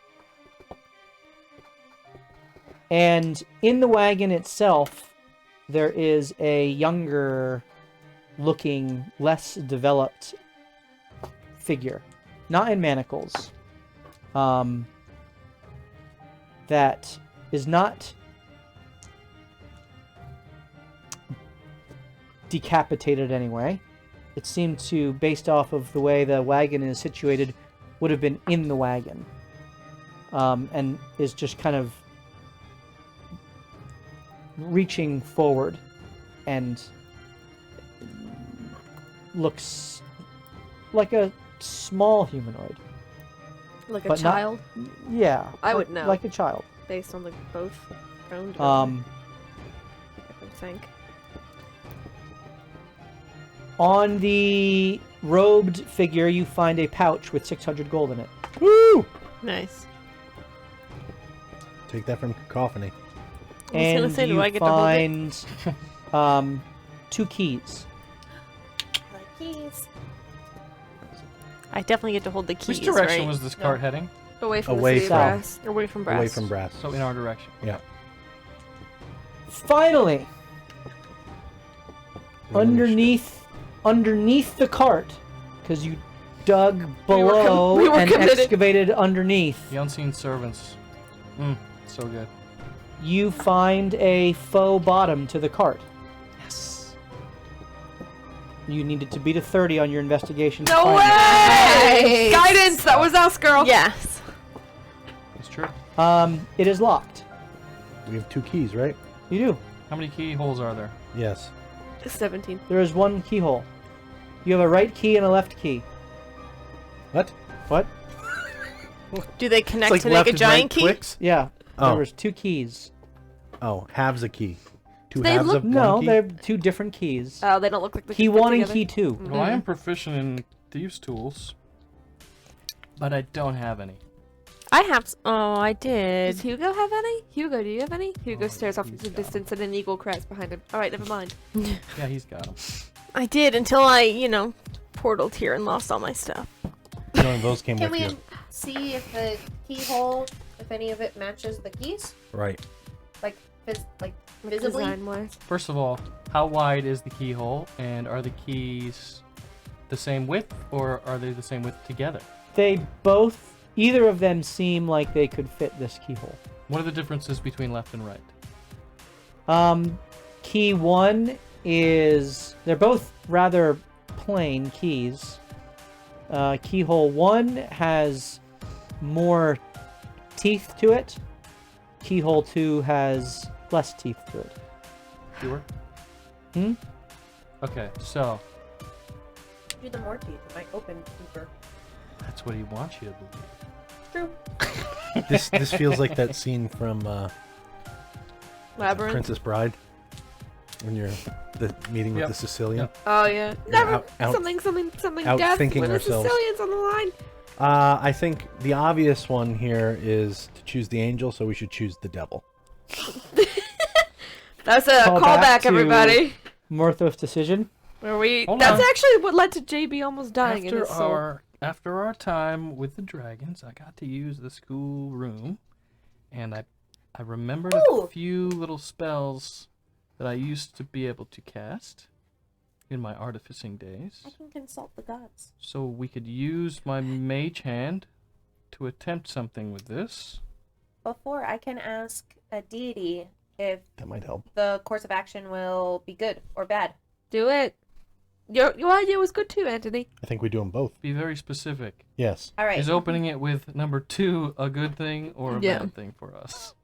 And in the wagon itself, there is a younger looking, less developed figure. Not in manacles. That is not decapitated anyway. It seemed to, based off of the way the wagon is situated, would have been in the wagon. And is just kind of reaching forward and looks like a small humanoid. Like a But not- child, Yeah. I would know. Like a child. based on the both grown. I would think. On the robed figure, you find a pouch with 600 gold in it. Woo! Nice. Take that from Cacophony. I was gonna And say, do you I get to hold it? find 2 keys. Like keys. I definitely get to hold the keys, Which direction right? was this cart heading? Away from Away the city from- brass. Away from brass. Away from brass. So in our direction. Yeah. Finally, underneath underneath the cart, because you dug below we were and committed. excavated underneath, The unseen servants. So good. you find a faux bottom to the cart. Yes. You needed to beat a 30 on your investigation. to No find way! Nice. Guidance! That was us, girl! Yes. It's true. it. It is locked. We have 2 keys, right? You do. How many keyholes are there? Yes. 17. There is one keyhole. You have a right key and a left key. What? What? Do they connect It's like to make left a and giant right key? clicks? Yeah. Oh. There was 2 keys. Oh, halves a key. 2 They halves look- of one No, key? they're 2 different keys. Oh, they don't look like the Key 1 and key 2. Well, I am proficient in thieves' tools, but I don't have any. I have. Oh, I did. Does Hugo have any? Hugo, do you have any? Hugo Oh, stares off he's into the got 'em. distance and an eagle cries behind him. Alright, never mind. Yeah, he's got them. I did until I, portaled here and lost all my stuff. None of those came Can with we you. see if the keyhole, if any of it matches the keys? Right. Like, Like visibly? design-wise. First of all, how wide is the keyhole, and are the keys the same width, or are they the same width together? They both, either of them seem like they could fit this keyhole. What are the differences between left and right? Key 1 is, they're both rather plain keys. Keyhole 1 has more teeth to it. Keyhole 2 has less teeth to it. Fewer? Hmm? Okay, so Do the more teeth, it might open deeper. that's what he wants you to believe. True. This feels like that scene from Labyrinth. Princess Bride. When you're the meeting with Yep. the Sicilian. Yep. Oh yeah. Never out- something out death thinking when the ourselves. Sicilian's on the line. I think the obvious one here is to choose the angel, so we should choose the devil. That's a Call back callback, to- everybody. Morthos decision. Where we Hold that's on. actually what led to JB almost dying in his soul. After our time with the dragons, I got to use the school room, and I remembered Ooh. a few little spells that I used to be able to cast in my artificing days. I can consult the gods. So we could use my mage hand to attempt something with this. Before, I can ask a deity if That might help. the course of action will be good or bad. Do it. Your idea was good too, Anthony. I think we do them both. Be very specific. Yes. All right. Is opening it with number 2 a good thing or a Yeah. bad thing for us?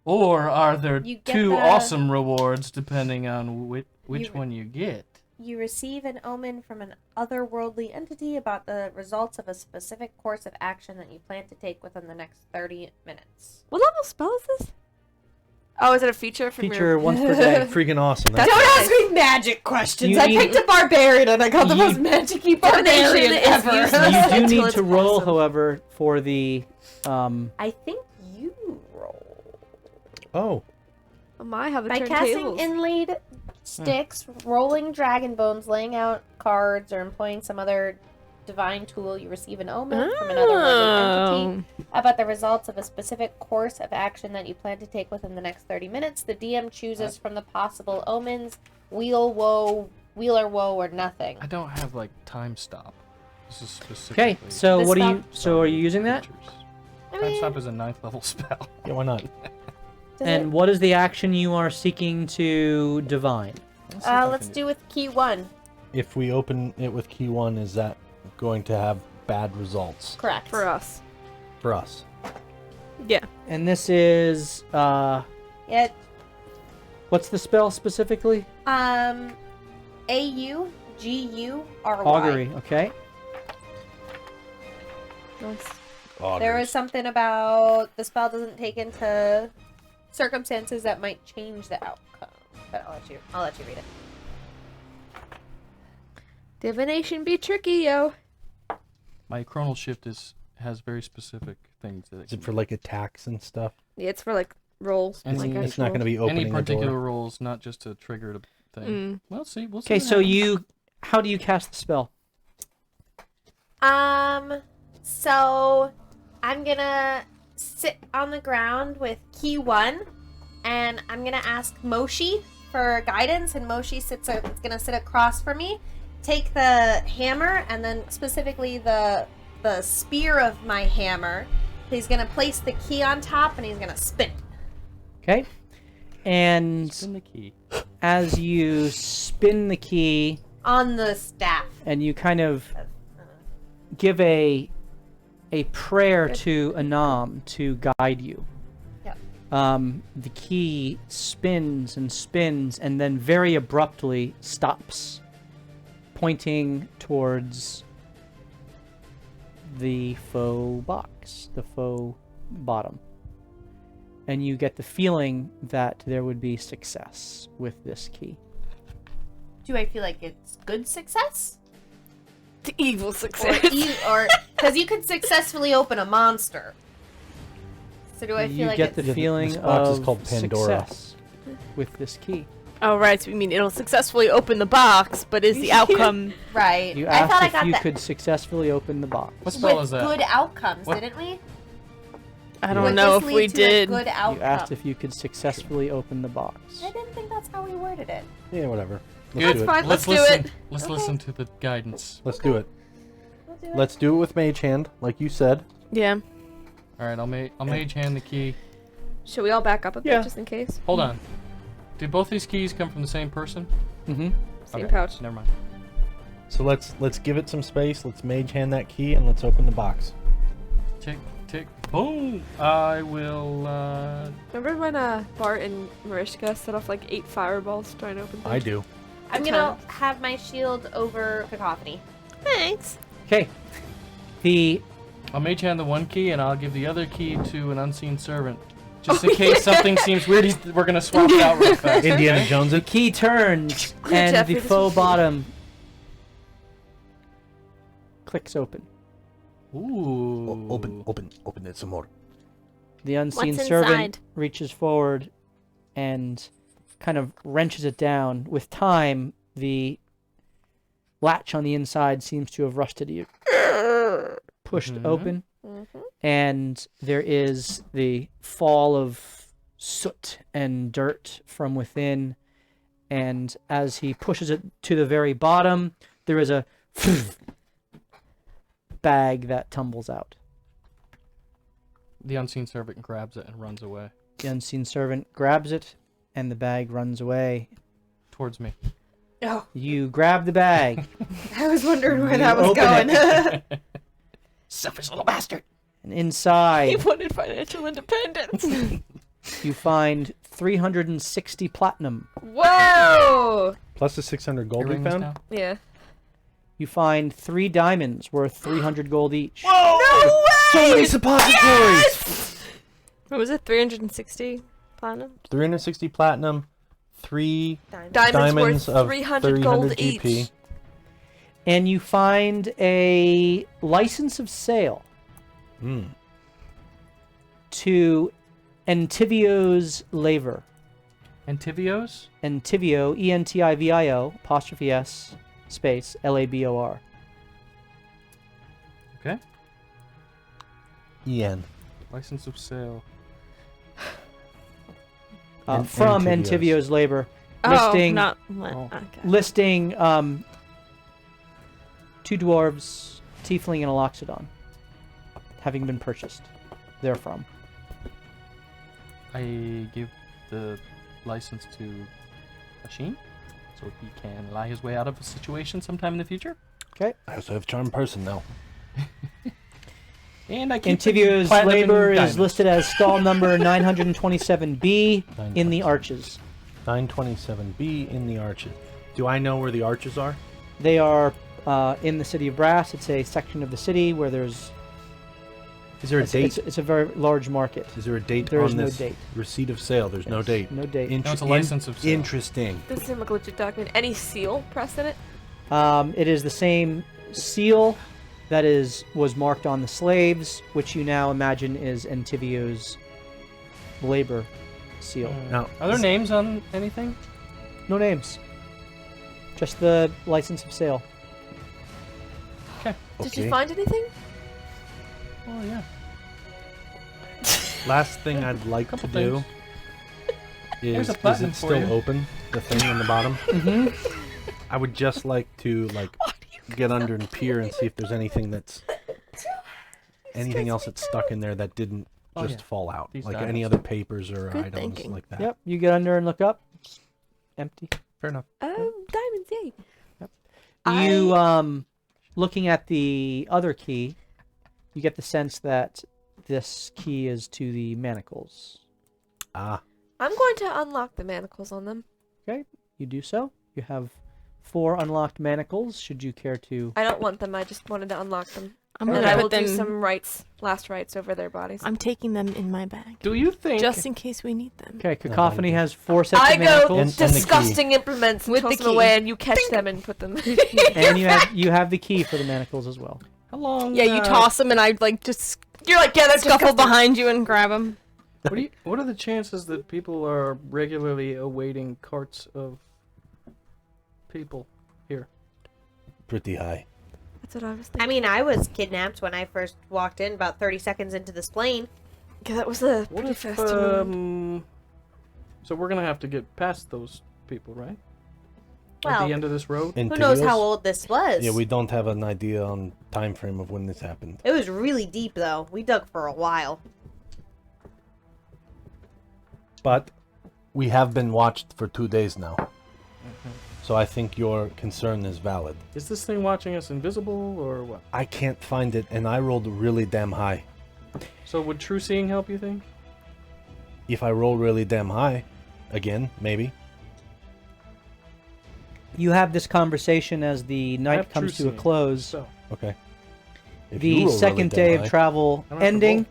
Or are there You get 2 the- awesome rewards depending on which You- one you get? You receive an omen from an otherworldly entity about the results of a specific course of action that you plan to take within the next 30 minutes. What level spell is this? Oh, is it a feature from Feature once per day. Freaking awesome. That's Don't nice. ask me magic questions. You I need- picked a barbarian and I got the You- most magic-y Divination barbarian is ever. useless. You do Until need it's to roll, awesome. however, for the I think you roll. Oh, I have a By turn casting tables. inlaid sticks, rolling dragon bones, laying out cards, or employing some other divine tool, you receive an omen from another worldly entity about the results of a specific course of action that you plan to take within the next 30 minutes. The DM chooses from the possible omens wheel, woe, wheel or woe, or nothing. I don't have like time stop. This is specifically. Okay, so This what are spell- you? So are you using that? creatures. I Time mean, stop is a 9th level spell. yeah, why not? does And it- what is the action you are seeking to divine? let's do with key 1. If we open it with key 1, is that going to have bad results Correct. for us. for us? Yeah. And this is It, what's the spell specifically? A-U-G-U-R-Y. Augury. Okay. Nice. There was something about the spell doesn't take into circumstances that might change the outcome. But I'll let you read it. Divination be tricky, yo. My chronal shift has very specific things that it Is it can for do. like attacks and stuff? Yeah, it's for like rolls. And like it's It's not going to be any opening particular a door. rules, not just to trigger the thing. Mm. We'll see. We'll see. Okay. what So happens. how do you cast the spell? So I'm gonna sit on the ground with key 1, and I'm gonna ask Moshi for guidance, and Moshi is gonna sit across from me, take the hammer, and then specifically the spear of my hammer. He's gonna place the key on top, and he's gonna spin it. Okay. And Spin the key. as you spin the key On the staff. and you kind of give a prayer to Anam to guide you. Yep. The key spins and spins and then very abruptly stops, pointing towards the faux box, the faux bottom. And you get the feeling that there would be success with this key. Do I feel like it's good success? The evil Or success. because you could successfully open a monster. So do I feel You like get it's the feeling This box is of called Pandora. success with this key. Oh, right. So you mean it'll successfully open the box, but is the outcome... right? You I thought I asked got if you that could successfully open the box. What spell with is that? good outcomes, What? didn't we? I don't Would know this if we lead to a did. Good You outcome? asked if you could successfully open the box. I didn't think that's how we worded it. Yeah, whatever. Good. Let's do it. fine. Let's Let's do listen. it. Let's Okay. listen to the guidance. Let's do it. We'll do it. Let's do it with Mage Hand, like you said. Yeah. All right, I'll mage hand the key. Should we all back up a bit Yeah. just in case? Hold on. Did both these keys come from the same person? Mm-hmm. Same Okay, pouch. Never mind. So let's give it some space. Let's Mage Hand that key and let's open the box. Tick, tick, boom. I will. Remember when Bart and Marishka set off like 8 fireballs trying to open things? I do. I'm Good gonna times. have my shield over Cacophony. Thanks. Okay. The I'll mage hand the one key, and I'll give the other key to an unseen servant, just in case something seems weird. We're gonna swap it out real fast. Indiana Jones it. key turns and Jeffrey, the this faux was- bottom clicks open. Ooh. Open it some more. The unseen What's servant inside? reaches forward and kind of wrenches it down. With time, the latch on the inside seems to have rusted. You pushed Mhm. open, and there is the fall of soot and dirt from within. And as he pushes it to the very bottom, there is a bag that tumbles out. The unseen servant grabs it and runs away The unseen servant grabs it, and the bag runs away. towards me. Oh, You grab the bag, I was wondering where You that was open going. Selfish little bastard. and He inside wanted financial independence. you find 360 platinum. Whoa! Plus the 600 gold You we writing this found. down? Yeah. You find 3 diamonds worth 300 gold each. So many suppositories! What was it? 360 platinum? 360 platinum, 3 Diamonds, diamonds worth of 300 gold GP. each. And you find a license of sale Mm. to Entivio's Labor. Antivios? Entivio, E-N-T-I-V-I-O, apostrophe S, space, L-A-B-O-R. Okay. Ian. License of sale. From Entivio's. Entivio's Labor. Oh, Listing, not... oh. Okay. listing 2 dwarves, tiefling, and a loxodon, having been purchased therefrom. I give the license to Ashin, so he can lie his way out of a situation sometime in the future. Okay. I also have charm person now. And I keep the Entivio's platinum and Labor is diamonds. listed as stall number 927B in the arches. 927B in the arches. Do I know where the arches are? They are in the city of Brass. It's a section of the city where there's... Is there a date? It's a very large market. Is there a date There on is no this date. receipt of sale? There's no Yes, date. No date. No, it's a license of sale. Interesting. Doesn't seem like a legit document. Any seal pressed in it? It is the same seal that was marked on the slaves, which you now imagine is Entivio's labor seal. Now, Are there names on anything? No names. Just the license of sale. Did Okay. you find anything? Oh yeah. Last thing I'd like to Couple do There's is a it platinum for still you. open? the thing on the bottom. Mm-hmm. I would just like to get under and peer and see if there's anything else that's stuck in there that didn't just fall out, These like dinos. any other papers or Good items thinking. like that. Yep. You get under and look up. It's empty. Fair enough. Diamonds, yay. You looking at the other key, you get the sense that this key is to the manacles. Ah, I'm going to unlock the manacles on them. Okay, you do so. You have 4 unlocked manacles. Should you care to? I don't want them. I just wanted to unlock them. I'm And gonna I put will them. do some last rites over their bodies. I'm taking them in my bag, Do you think? just in case we need them. Okay, Cacophony has 4 sets I of go manacles, And the key. disgusting implements and With toss the them key. away, and you catch them and put them. and you have the key for the manacles as well. How long? Yeah, you toss them, and I just You're like, yeah, they're scuffle disgusting. behind you and grab them. What are the chances that people are regularly awaiting carts of people here? pretty high. That's what I was thinking. I mean, I was kidnapped when I first walked in, about 30 seconds into this plane. Yeah, that was a What pretty if, fast turnaround. So we're gonna have to get past those people, right? At Well, the end of this road? who knows how old this was? Yeah, we don't have an idea on time frame of when this happened. It was really deep, though. We dug for a while. But we have been watched for 2 days now. So I think your concern is valid. Is this thing watching us invisible, or what? I can't find it, and I rolled really damn high. So would true seeing help, you think? If I roll really damn high, again, maybe. You have this conversation as the I night have comes true to a seeing, close. So, Okay. If you The roll second really day damn of high- travel I don't have to ending,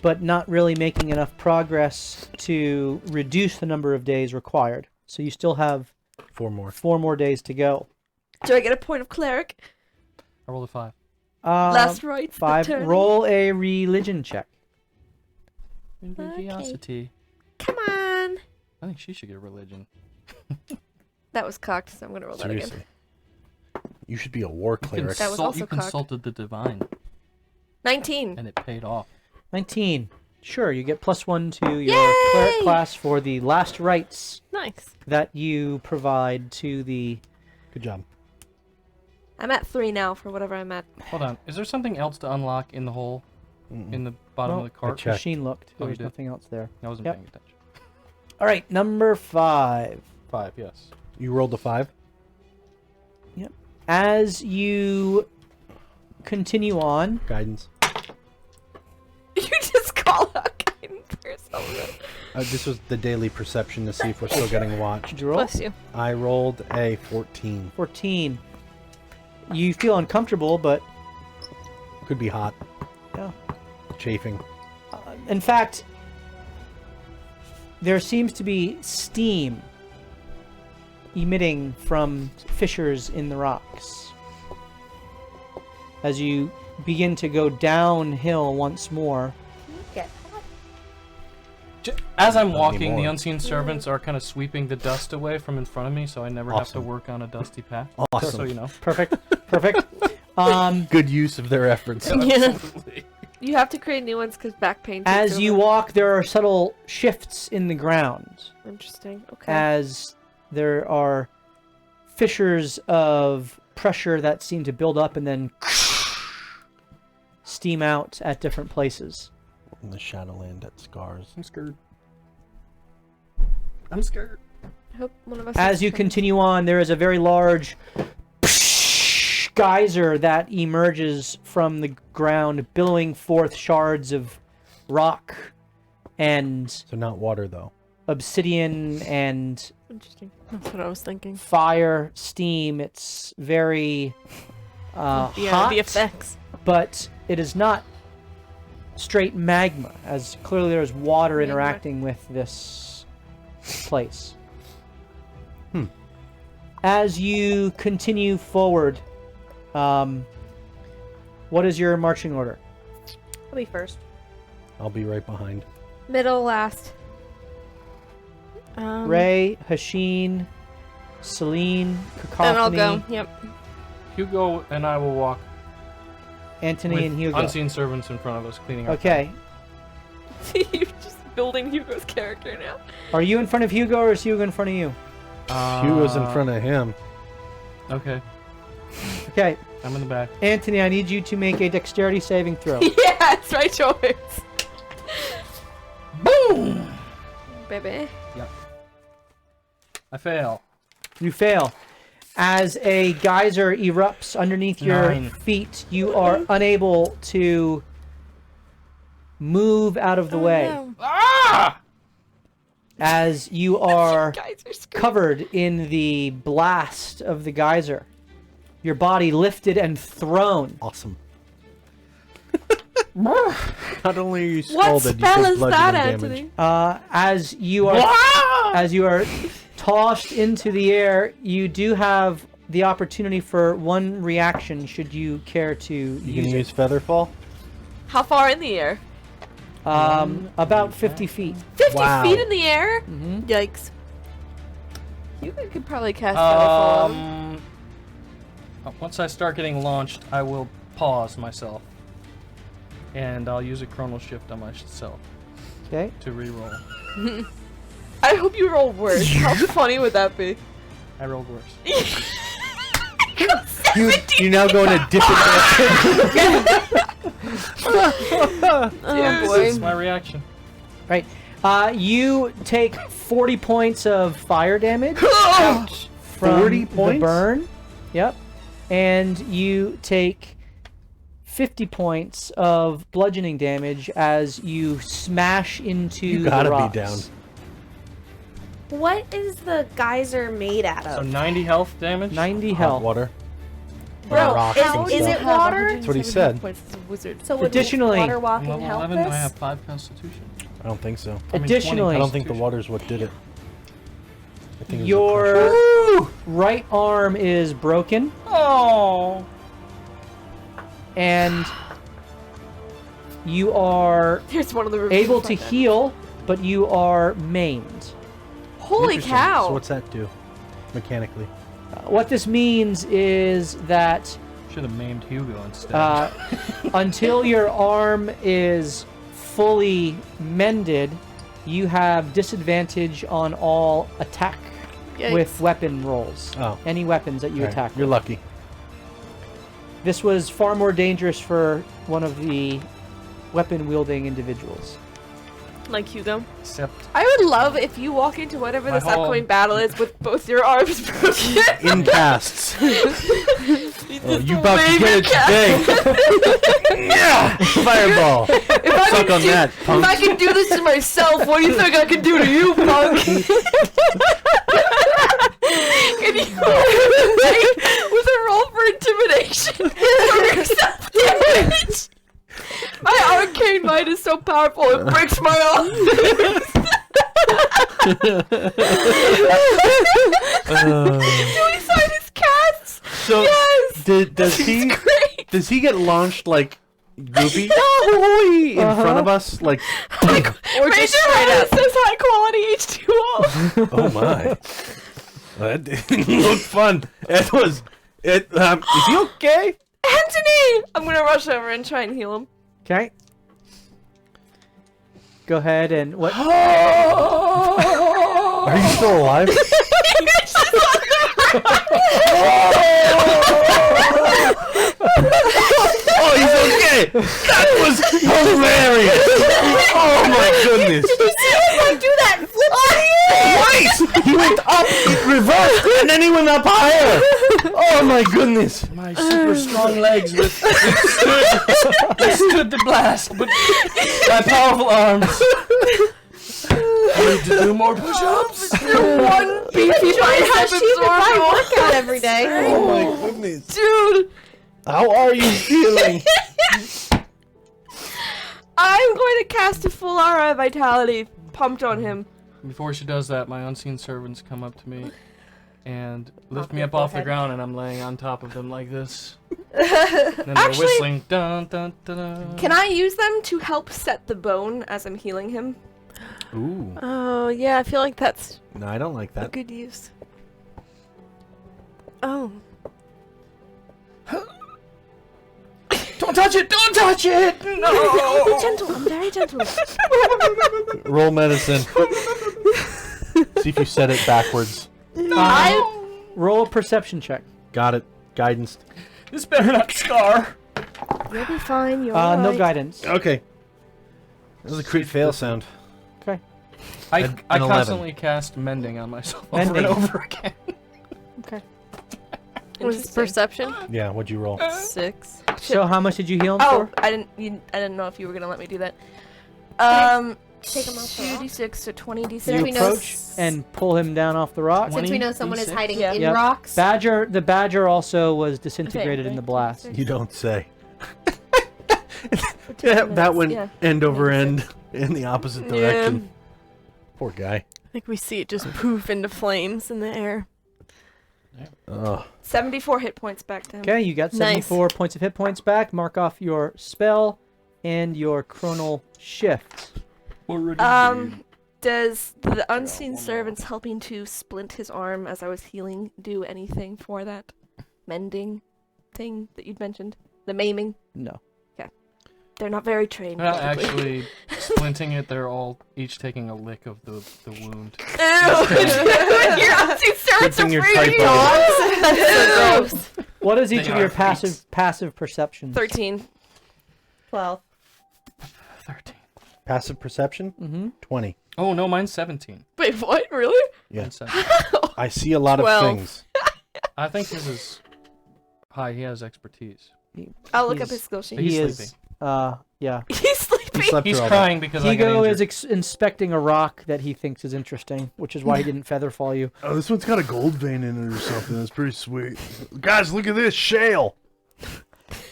but not really making enough progress to reduce the number of days required. So you still have 4 more. 4 more days to go. Do I get a point of cleric? I rolled a 5. Last rites. the 5. turning. Roll a religion check. Religiosity. Come on. I think she should get religion. That was cocked, so I'm gonna roll that again. Seriously. You should be a war cleric. That was also you cocked. consulted the divine, 19. and it paid off. 19. Sure, you get +1 to your Yay! cleric class for the last rites Nice. that you provide to the... Good job. I'm at 3 now for whatever I'm at. Hold on. Is there something else to unlock in the hole in the bottom Well, of the cart? checked. Machine looked. Oh, There you was did? nothing else there. I wasn't Yep. paying attention. All right, number 5. 5, yes. You rolled a 5? As you continue on, Guidance. You just call out guidance for yourself. This was the daily perception to see if we're still getting watched. did you roll? Bless you. I rolled a 14. 14. You feel uncomfortable, but Could be hot. yeah. Chafing. In fact, there seems to be steam emitting from fissures in the rocks. As you begin to go downhill once more, Get As I'm Not walking, the anymore. unseen servants are kind of sweeping the dust away from in front of me, so I never have to Awesome. work on a dusty path. Awesome. So you know. perfect, perfect. Good use of their efforts. Absolutely. You have to create new ones because back pain. takes As you over. walk, there are subtle shifts in the ground. Interesting. Okay. As there are fissures of pressure that seem to build up and then steam out at different places. In the Shadowland at Scars. I'm scared. I'm scared. I hope one of us. As has you some- continue on, there is a very large geyser that emerges from the ground, billowing forth shards of rock and So not water, though. obsidian and Interesting. That's what I was thinking. fire, steam. It's very hot, The effects. but it is not straight magma, as clearly there's water Magma. interacting with this place. Hmm. As you continue forward, what is your marching order? I'll be first. I'll be right behind. Middle last. Ray, Hasheen, Celine, Then I'll Cacophony, go. Yep. Hugo and I will walk Anthony, with and Hugo. unseen servants in front of us cleaning our Okay. You're just building Hugo's character now. Are you in front of Hugo or is Hugo in front of you? Hugo's in front of him. Okay, Okay, I'm in the back. Anthony, I need you to make a dexterity saving throw. Yeah, it's my choice. Boom! Baby. I fail. You fail. As a geyser erupts underneath your 9. feet, you are unable to move out of the way. No. Ah! As you are Guys are screwed. covered in the blast of the geyser. Your body lifted and thrown. Awesome. Not only are you What scalded, you spell take is that, bludgeoning damage. Anthony? As you are tossed into the air, you do have the opportunity for one reaction should you care to You use can it. use Featherfall? How far in the air? About 50 feet. 50 Wow. feet in the air? Mhm. Yikes. You could probably cast Featherfall on him. Once I start getting launched, I will pause myself. And I'll use a chronal shift on myself Okay. to reroll. I hope you roll worse. How funny would that be? I rolled worse. You now go in a different direction. Oh boy. That's my reaction. Right. You take 40 points of fire damage from 40 the points? burn. Yep. And you take 50 points of bludgeoning damage as you smash into You the gotta rocks. be down. What is the geyser made out So of? 90 health damage? 90 Hot health. water. Bro, rocks how and is stuff. it water? That's what he said. So would Additionally- water I'm walking level help 11, I this? have 5 constitution. I don't think so. I mean, 20 Additionally- I don't think the constitution. water's what did it. I think it was the Your right arm is broken, Oh! and you are Here's one of the reviews. able to like that. heal, but you are maimed. Holy Interesting. cow! So what's that do, mechanically? What this means is that Should have maimed Hugo instead. until your arm is fully mended, you have disadvantage on all attack Yikes. with weapon rolls. Oh. Any weapons that you Alright, attack You're with. lucky. This was far more dangerous for one of the weapon-wielding individuals. Like Hugo. Except I would love if you walk into whatever My this whole- upcoming battle is with both your arms broken. In casts. Oh, you about to wave get your it today. Yeah! Fireball. Suck on that, If punk. I can do this to myself, what do you think I can do to you, punk? Can you with a roll for intimidation for yourself damage? My arcane might is so powerful it breaks my arm. Joey signed his cats. So, Yes. does he Great. does he get launched like Goofy in front of us? Like, Or just straight up. It says high quality H2O. oh my. That didn't look fun. It was. Is he okay? Anthony! I'm gonna rush over and try and heal him. Okay. Go ahead and what? Are you still alive? Oh, he's okay. That was hilarious. Oh my goodness. do that flip Twice. He went up, it reversed, and then he went up higher. Oh my goodness. my super strong legs withstood the blast, but my powerful arms. I need to do more push-ups. One beefy bicep absorber. workout every day. Oh my goodness. Dude, How are you feeling? I'm going to cast a full aura of vitality pumped on him. Before she does that, my unseen servants come up to me and lift Pop me your up off the forehead. ground, and I'm laying on top of them like this. And then they're Actually- whistling. Dun, dun, dun, dun. Can I use them to help set the bone as I'm healing him? Ooh. Oh, yeah, I feel like that's No, I don't like a that. good use. Oh. Don't touch it! Don't touch it! No! Be gentle, I'm very gentle. Roll medicine. See if you said it backwards. No! Roll a perception check. Got it. Guidance. This better not scar. You'll be fine. You're No guidance. Okay. That was a crit fail sound. Okay. I An 11. constantly cast mending on myself over Mending. and over again. Okay. Was it perception? Yeah, what'd you roll? 6. So how much did you heal him Oh, for? I didn't know if you were gonna let me do that. Take him off the rock? 2d6, so 20d6. You we know approach and pull him down off the rock. Since we know 20, someone is 6? hiding Yeah. in Yep. rocks. The badger also was disintegrated in the blast. You don't say. Yeah, that went Yeah. end over end in the opposite direction. Poor guy. I think we see it just poof into flames in the air. Ugh. 74 hit points back to him. Okay, you got 74 points of hit points back. Mark off your spell and your chronal shift. Does the unseen servants helping to splint his arm as I was healing do anything for that mending thing that you'd mentioned? The maiming? No. They're not very trained. Not typically. actually splinting it, they're all each taking a lick of the wound. Ew! Your unseen servants are thing you're freaking typing. dogs! That's so gross. What is each They of your are freaks. passive perceptions? 13. 12. 13. Passive perception? Mm-hmm. 20. Oh no, mine's 17. Wait, what? Really? Yeah. Mine's 17. I see a lot 12. of things. I think his is high. He has expertise. I'll look up He's- his skill sheet. He's He is. sleeping. Yeah. He's sleeping. He slept He's through all crying because I got Higo injured. is inspecting a rock that he thinks is interesting, which is why he didn't featherfall you. Oh, this one's got a gold vein in it or something. That's pretty sweet. Guys, look at this shale.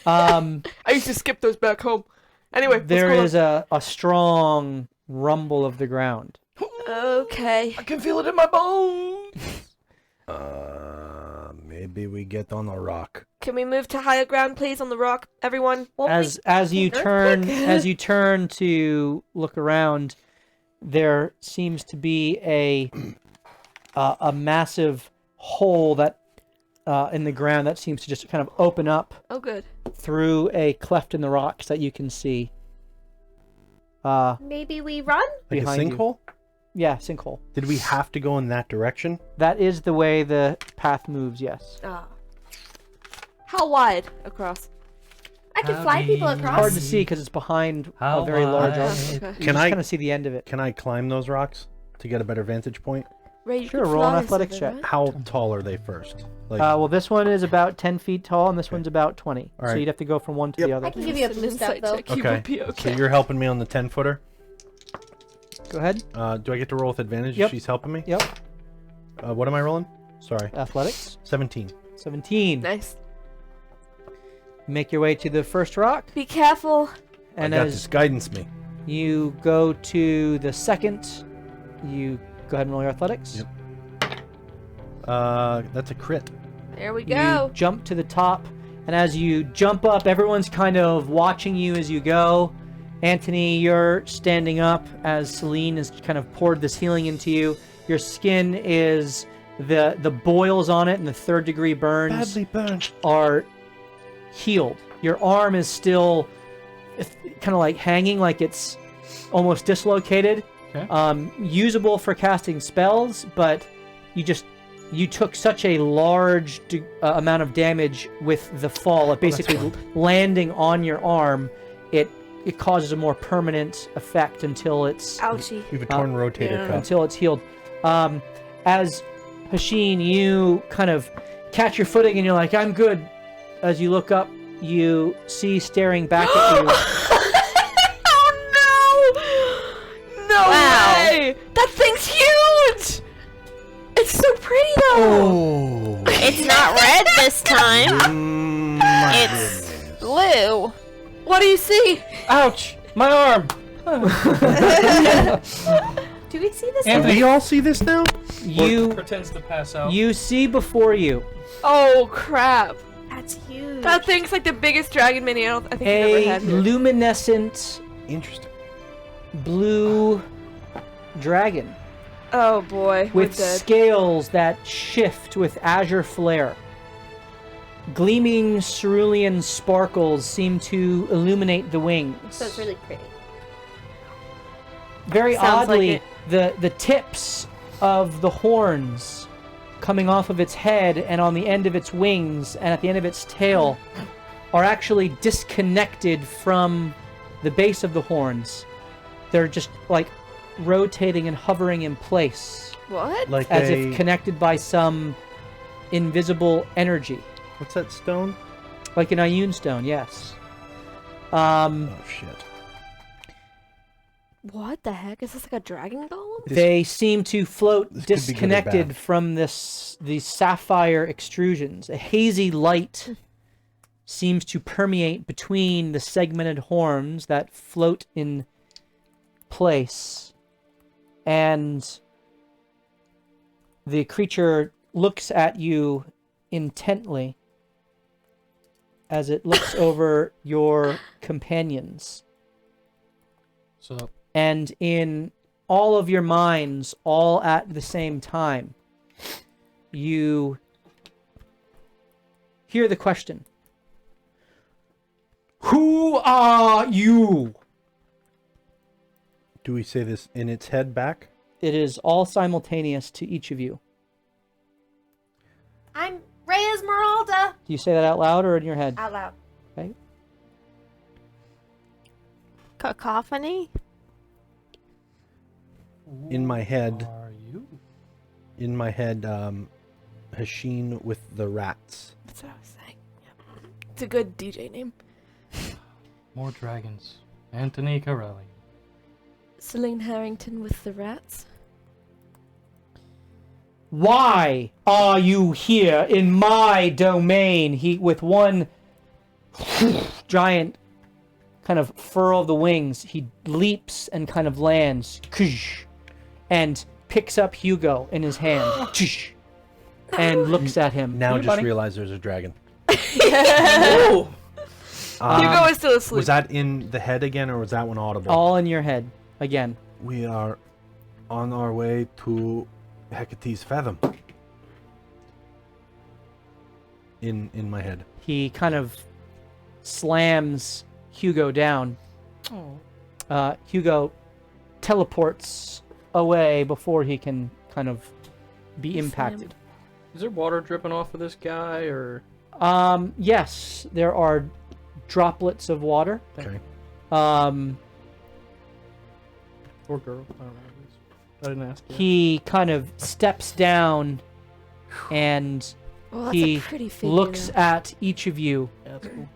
Um, I used to skip those back home. Anyway, there is a strong rumble of the ground. Okay. I can feel it in my bones. Maybe we get on a rock. Can we move to higher ground, please, on the rock, everyone? As you turn to look around, there seems to be a massive hole that in the ground that seems to just kind of open up Oh, good. through a cleft in the rocks that you can see. Maybe we run? Like Behind a you. sinkhole? Yeah, sinkhole. Did we have to go in that direction? That is the way the path moves. Yes. How wide across? I can fly people across. Hard to see because it's behind How a very large wide? arc. Okay. You Can just I- kind of see the end of it. Can I climb those rocks to get a better vantage point? Ray, you Sure, can roll an fly, athletics Sylvan, check. right? How tall are they first? Like, Well, this one is about 10 feet tall, and this one's about 20. All So right. you'd have to go from one to Yep. the I other. can give you a It's an boost up insight though. check. You okay. will be okay. So you're helping me on the 10-footer? Go ahead. Do I get to roll with advantage Yep. if she's helping me? Yep. What am I rolling? Sorry. Athletics. 17. 17. Nice. Make your way to the first rock, Be careful. and I got as this guidance me. you go to the second, you go ahead and roll your athletics. Yep. That's a crit. There we You go. jump to the top, and as you jump up, everyone's kind of watching you as you go. Anthony, you're standing up as Celine has kind of poured this healing into you. Your skin is the boils on it and the third-degree burns Badly burned. are healed. Your arm is still kind of like hanging, like it's almost dislocated. Okay. Usable for casting spells, but you took such a large amount of damage with the fall. It basically landing on your arm, it causes a more permanent effect until it's Ouchie. You have a torn rotator yeah. cuff. until it's healed. As Hasheen, you kind of catch your footing and you're like, I'm good. As you look up, you see staring back at you. Oh no! No Wow. way! That thing's huge! It's so pretty though! Oh. It's not red this time. It's blue. What do you see? Ouch! My arm. Do we see this? Do Anthony we all see this now? You pretends to pass out. you see before you Oh crap. That's huge. That thing's like the biggest dragon mini I think I've ever a had. here. luminescent Interesting. blue dragon Oh boy, we're with dead. scales that shift with azure flare. Gleaming cerulean sparkles seem to illuminate the wings. So it's really pretty. Very Sounds like oddly, it. the tips of the horns coming off of its head and on the end of its wings and at the end of its tail are actually disconnected from the base of the horns. They're just like rotating and hovering in place What? Like as a... if connected by some invisible energy. What's that stone? Like an Ioun stone, yes. Oh, shit. What the heck? Is this like a dragon golem? They seem to float This could be good or disconnected bad. from these sapphire extrusions. A hazy light seems to permeate between the segmented horns that float in place. And the creature looks at you intently as it looks over your companions. So And in all of your minds, all at the same time, you hear the question. Who are you? Do we say this in its head back? It is all simultaneous to each of you. I'm Ray Esmeralda. Do you say that out loud or in your head? Out loud. Okay. Cacophony? In my head, are you? Hasheen with the rats. That's what I was saying. Yep. It's a good DJ name. More dragons. Anthony Corelli. Celine Harrington with the rats. Why are you here in my domain? He, with one giant kind of furl of the wings, he leaps and kind of lands and picks up Hugo in his hand and looks at him. Now Here, just buddy. realized there's a dragon. Hugo is still asleep. Was that in the head again, or was that one audible? All in your head again. We are on our way to Hecate's Fathom. In my head. He kind of slams Hugo down. Hugo teleports away before he can kind of be impacted. Is there water dripping off of this guy, or? Yes, there are droplets of water. Okay. Or girl? I don't know. I didn't ask yet. He kind of steps down and Well, that's he a pretty figure. looks at each of you Yeah, that's cool.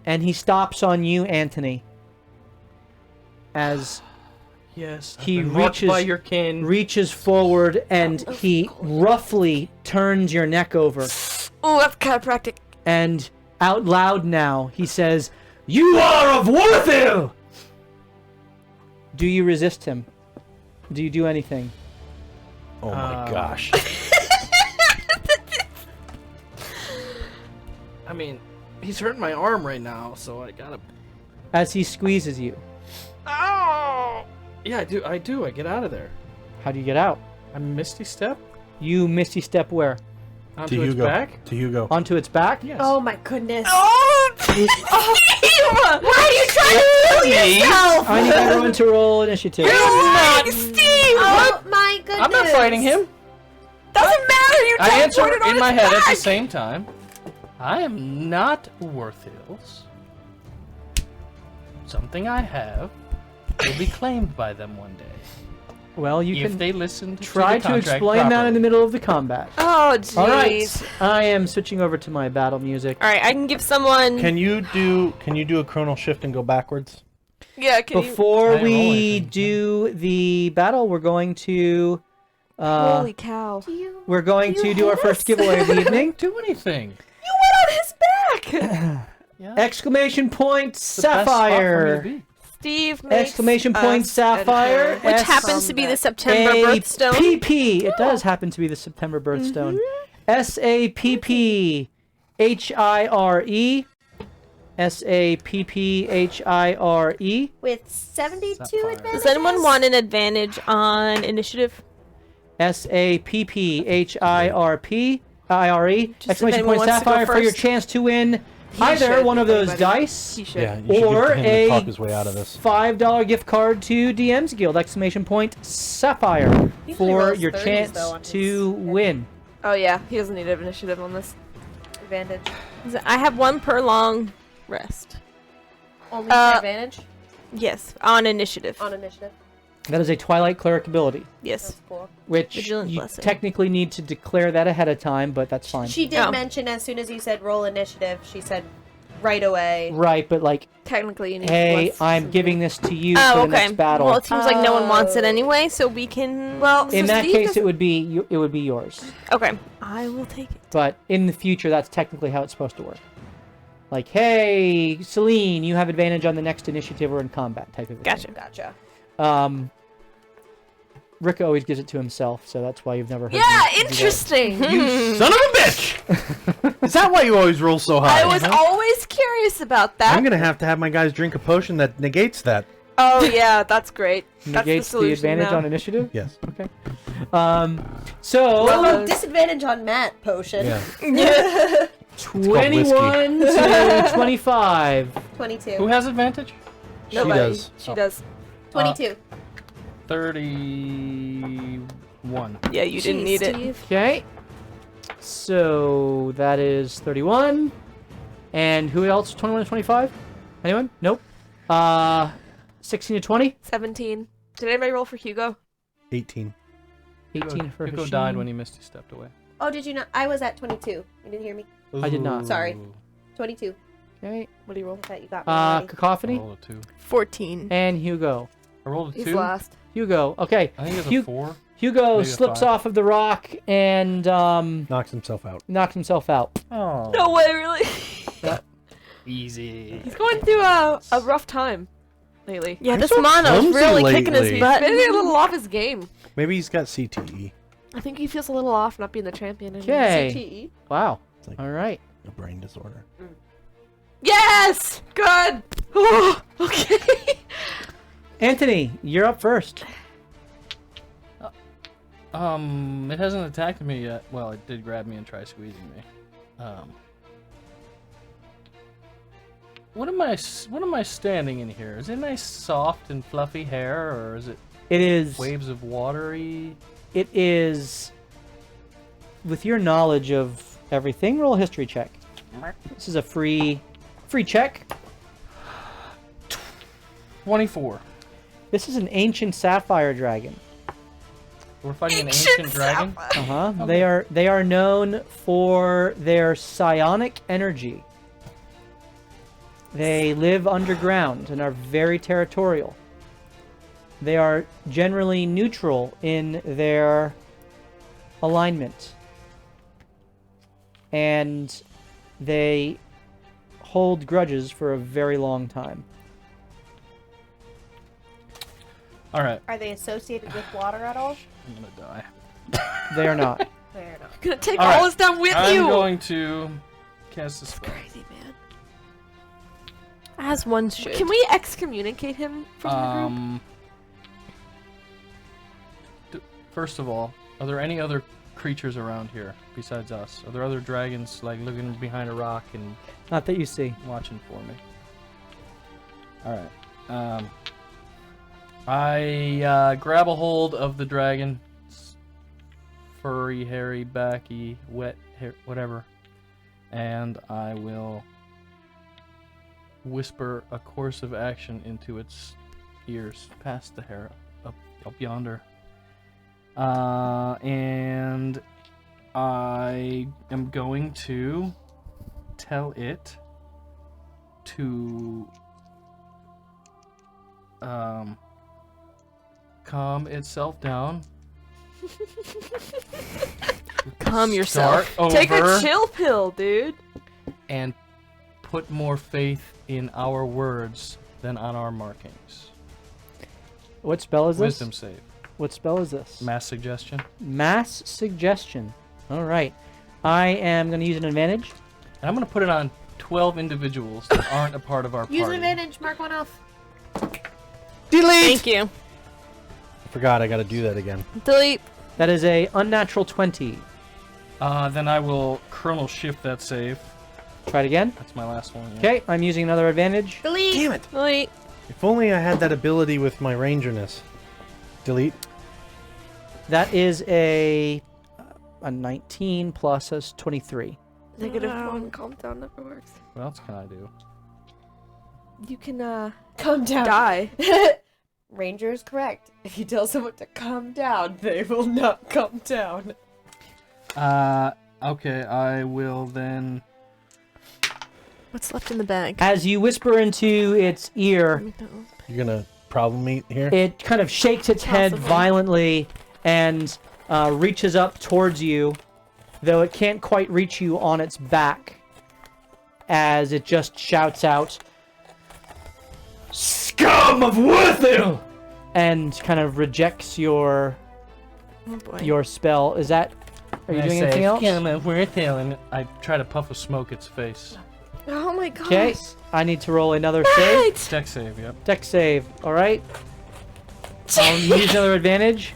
and he stops on you, Anthony, as Yes. I've He been marked reaches- by your kin. reaches forward and he roughly turns your neck over. Oh, that's chiropractic. And out loud now, he says, "You are of Warthil!" Do you resist him? Do you do anything? Oh my gosh. I mean, he's hurting my arm right now, so I gotta. As he squeezes you, Oh! Yeah, I do. I get out of there. how do you get out? I misty step You misty step where? onto To its Hugo. back. To Hugo. Onto its back? Yes. Oh my goodness. Oh, Steve! Why are you trying to kill yourself? I need everyone to roll initiative. Not Steve! Oh my goodness. I'm not fighting him. Doesn't matter. You I answer teleported on in my his head at the back. same time. I am not Worthills. Something I have will be claimed by them one day. Well, you if can they listen to try the to contract explain that in the properly. middle of the combat. Oh, jeez. All right, I am switching over to my battle music. All right, I can give someone. Can you do a chronal shift and go backwards? Yeah, can Before I we only think- do the battle, we're going to you... Holy cow. Do you, we're going you to do our hate first us? giveaway of the evening. Do anything. You went on his back! Yeah. Exclamation point It's the best spot for me to Sapphire! be. Steve makes Exclamation point us Sapphire! and her Which S- happens to be the September A birthstone. PP. It does happen to be the September birthstone. SAPPHIRE. SAPPHIRE. with 72 Sapphire. advantages? Does anyone want an advantage on initiative? SAPPHIRE. Just if Exclamation anyone point wants to go Sapphire for your first. chance to win He either should, one of those everybody. dice He should. Yeah, you should or give him to a talk his way out of this. $5 gift card to DM's Guild! Exclamation point Sapphire Usually for rolls your 30s chance though on his to head. win. Oh yeah, he doesn't need initiative on this. Advantage. I have 1 per long rest. Only for advantage Yes, on initiative. on initiative. That is a Twilight Cleric ability, Yes. That's cool. which Vigilant you Blessing. technically need to declare that ahead of time, but that's fine. She did Oh. mention as soon as you said roll initiative, she said right away. Right, but like, Technically, you need. hey, plus I'm something. giving this to you Oh, for the okay. next battle. Well, it seems like no one wants it Oh. anyway, so we can. Well, in so that Steve case, doesn't- it would be yours. Okay. I will take it. But in the future, that's technically how it's supposed to work. Like, hey, Celine, you have advantage on the next initiative or in combat type of thing. Gotcha. Gotcha. Rick always gives it to himself, so that's why you've never heard Yeah, me do that. interesting. You son of a bitch! Is that why you always roll so high? I was always curious about that. I'm gonna have to have my guys drink a potion that negates that. Oh yeah, that's great. That's Negates the solution advantage now. on initiative? Yes. Okay. So, Oh, disadvantage on Matt potion. Yeah. 21 to 25. 22. Who has advantage? Nobody. does. She does. 22. 31. Yeah, you didn't Jeez, need it. Steve. Okay. So, that is 31. And who else? 21 to 25? Anyone? Nope. 16 to 20? 17. Did anybody roll for Hugo? 18. 18 for Hugo Hashim. died when he Misty stepped away. Oh, did you not? I was at 22. You didn't hear me? I did not. Sorry. Ooh. 22. Okay. What do you roll? I thought you got me already. I Cacophony. rolled a 2. 14. And Hugo. I rolled a He's 2. last. Hugo. Okay. I think it's a Hu- 4. Hugo Maybe a slips 5. off of the rock and Knocks himself out. knocks himself out. Oh. No way, really. Easy. He's going through a rough time lately. Yeah, I'm this so mono's clumsy really kicking his lately. butt. Maybe a little off his game. Maybe he's got CTE. I think he feels a little off not being the champion. anymore. Okay. Wow. It's like All right. a brain disorder. Yes! Good! Okay. Anthony, you're up first. It hasn't attacked me yet. Well, it did grab me and try squeezing me. What am I standing in here? Is it nice, soft, and fluffy hair, or is it It is. waves of watery? It is. With your knowledge of everything, roll a history check. This is a free check. 24. This is an ancient sapphire dragon. We're fighting an ancient dragon. Uh-huh. They are known for their psionic energy. They live underground and are very territorial. They are generally neutral in their alignment. And they hold grudges for a very long time. All right, Are they associated with water at all? I'm gonna die. They are not. Fair enough. Gonna take All all right. this down with I'm you. going to cast this spell. Crazy man. As one should. Can we excommunicate him from the group? First of all, are there any other creatures around here besides us? Are there other dragons like looking behind a rock and Not that you see. watching for me? All right. I grab a hold of the dragon, furry, hairy, backy, wet hair, whatever, and I will whisper a course of action into its ears, past the hair, up yonder. And I am going to tell it to calm itself down. Calm yourself. Start Take a over chill pill, dude. and put more faith in our words than on our markings. What spell is this? Wisdom save. What spell is this? Mass suggestion. Mass suggestion. All right. I am going to use an advantage. And I'm going to put it on 12 individuals that aren't a part of our party. Use advantage, mark one off. Delete! Thank you. I forgot I gotta do that again. Delete. That is a unnatural 20. Then I will Colonel Shift that save. Try it again. That's my last one. Yeah. Okay, I'm using another advantage. Delete. Damn it! Delete. If only I had that ability with my rangerness. Delete. That is a a 19 plus us 23. -1 calm down never works. What else can I do? You can Calm down. die. Ranger is correct. If you tell someone to calm down, they will not calm down. Okay, I will then. What's left in the bag? As you whisper into its ear, You're gonna problem meet here? it kind of shakes its head Possibly. violently and reaches up towards you, though it can't quite reach you on its back, as it just shouts out, "Scum of Worthil!" and kind of rejects your Oh boy. your spell. Is that... Are you doing anything else? And I try to puff a smoke its face. Oh my god. Okay, I need to roll another save. Right. Deck save, yep. Dex save, alright? I'll use another advantage.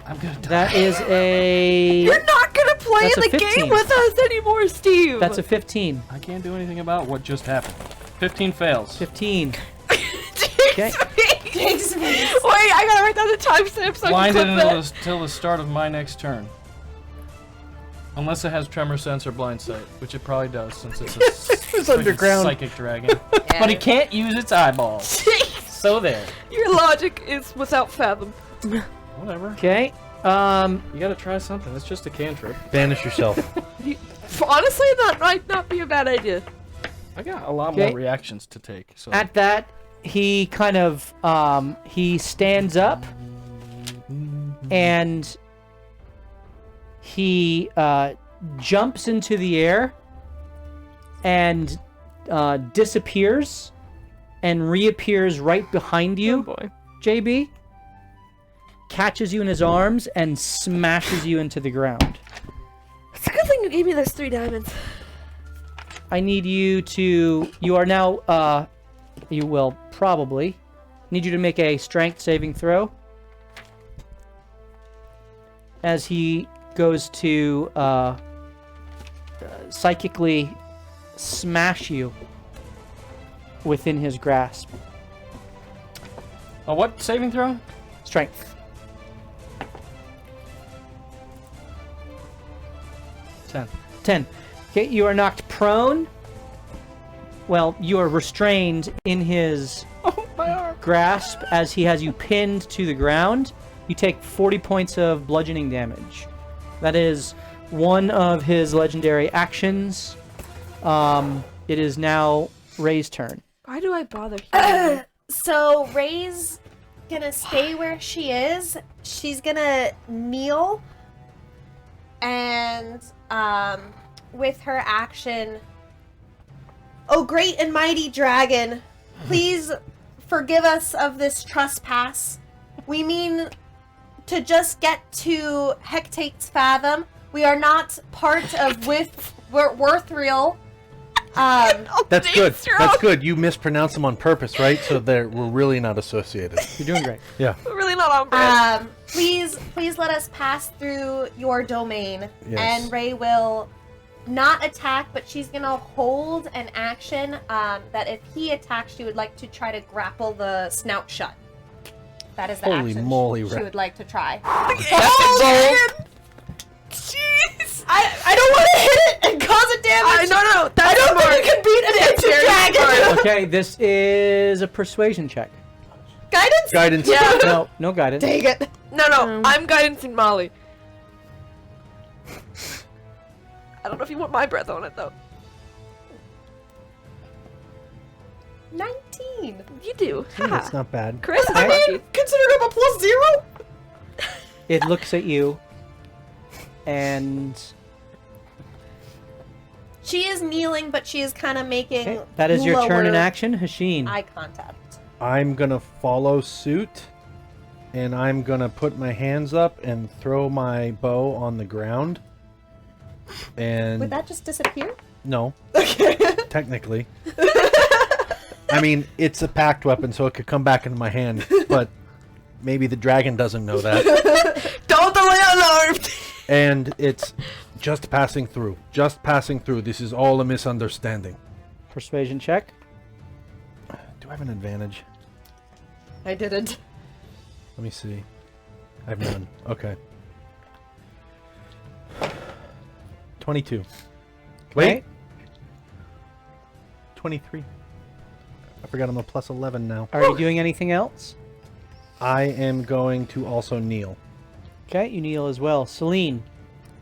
I'm gonna die. That is a... You're not gonna play That's a the 15. game with us anymore, Steve. That's a 15. I can't do anything about what just happened. 15 fails. 15. Okay. Jinx me. Wait, I gotta write down the timestamp so I can Blinded clip that. until the start of my next turn. Unless it has tremor sense or blind sight, which it probably does since it's a It's freaking underground. psychic dragon. But it can't use its eyeballs. So there. Your logic is without fathom. Whatever. Okay. You gotta try something. It's just a cantrip. Banish yourself. Honestly, that might not be a bad idea. I got a lot Okay. more reactions to take. So At that, he kind of, he stands up and he jumps into the air and disappears and reappears right behind you, boy. JB. Catches you in his arms and smashes you into the ground. It's a good thing you gave me those 3 diamonds. I need you to... You are now... you will probably... Need you to make a strength saving throw. As he goes to psychically smash you within his grasp. what saving throw? Strength. 10. 10. Okay, you are knocked prone. Well, you are restrained in his grasp as he has you pinned to the ground. You take 40 points of bludgeoning damage. That is one of his legendary actions. It is now Ray's turn. Why do I bother here? So Ray's gonna stay where she is. She's gonna kneel and with her action, "Oh great and mighty dragon, please forgive us of this trespass. We mean to just get to Hectate's Fathom. We are not part of Worthreal. That's good. That's good. You mispronounced them on purpose, right? So we're really not associated. You're doing great. Yeah. Really not on brand. Please let us pass through your domain." Yes. And Ray will not attack, but she's gonna hold an action that if he attacks, she would like to try to grapple the snout shut. That is the Holy action moly, she Ray. would like to try. Jeez. I don't want to hit it and cause it damage. No, that's I don't smart. think you can beat an empty Very dragon. smart. Okay, this is a persuasion check. Guidance? Guidance. No, no guidance. Dang it. No, I'm guidancing Molly. I don't know if you want my breath on it, though. 19. You do. That's Ha. not bad. Chris is Okay. lucky. Consider him a +0. It looks at you and... She is kneeling, but she is kind of making Okay, that is your turn in lower action, Hashin. eye contact. I'm gonna follow suit, and I'm gonna put my hands up and throw my bow on the ground. And Would that just disappear? no, technically. I mean, it's a packed weapon, so it could come back into my hand, but maybe the dragon doesn't know that. Don't delay alarmed. And it's just passing through. Just passing through. This is all a misunderstanding. Persuasion check. Do I have an advantage? I didn't. Let me see. I have none. Okay. 22. Okay. Wait. 23. I forgot I'm a plus 11 now. Are you doing anything else? I am going to also kneel. Okay, you kneel as well. Celine.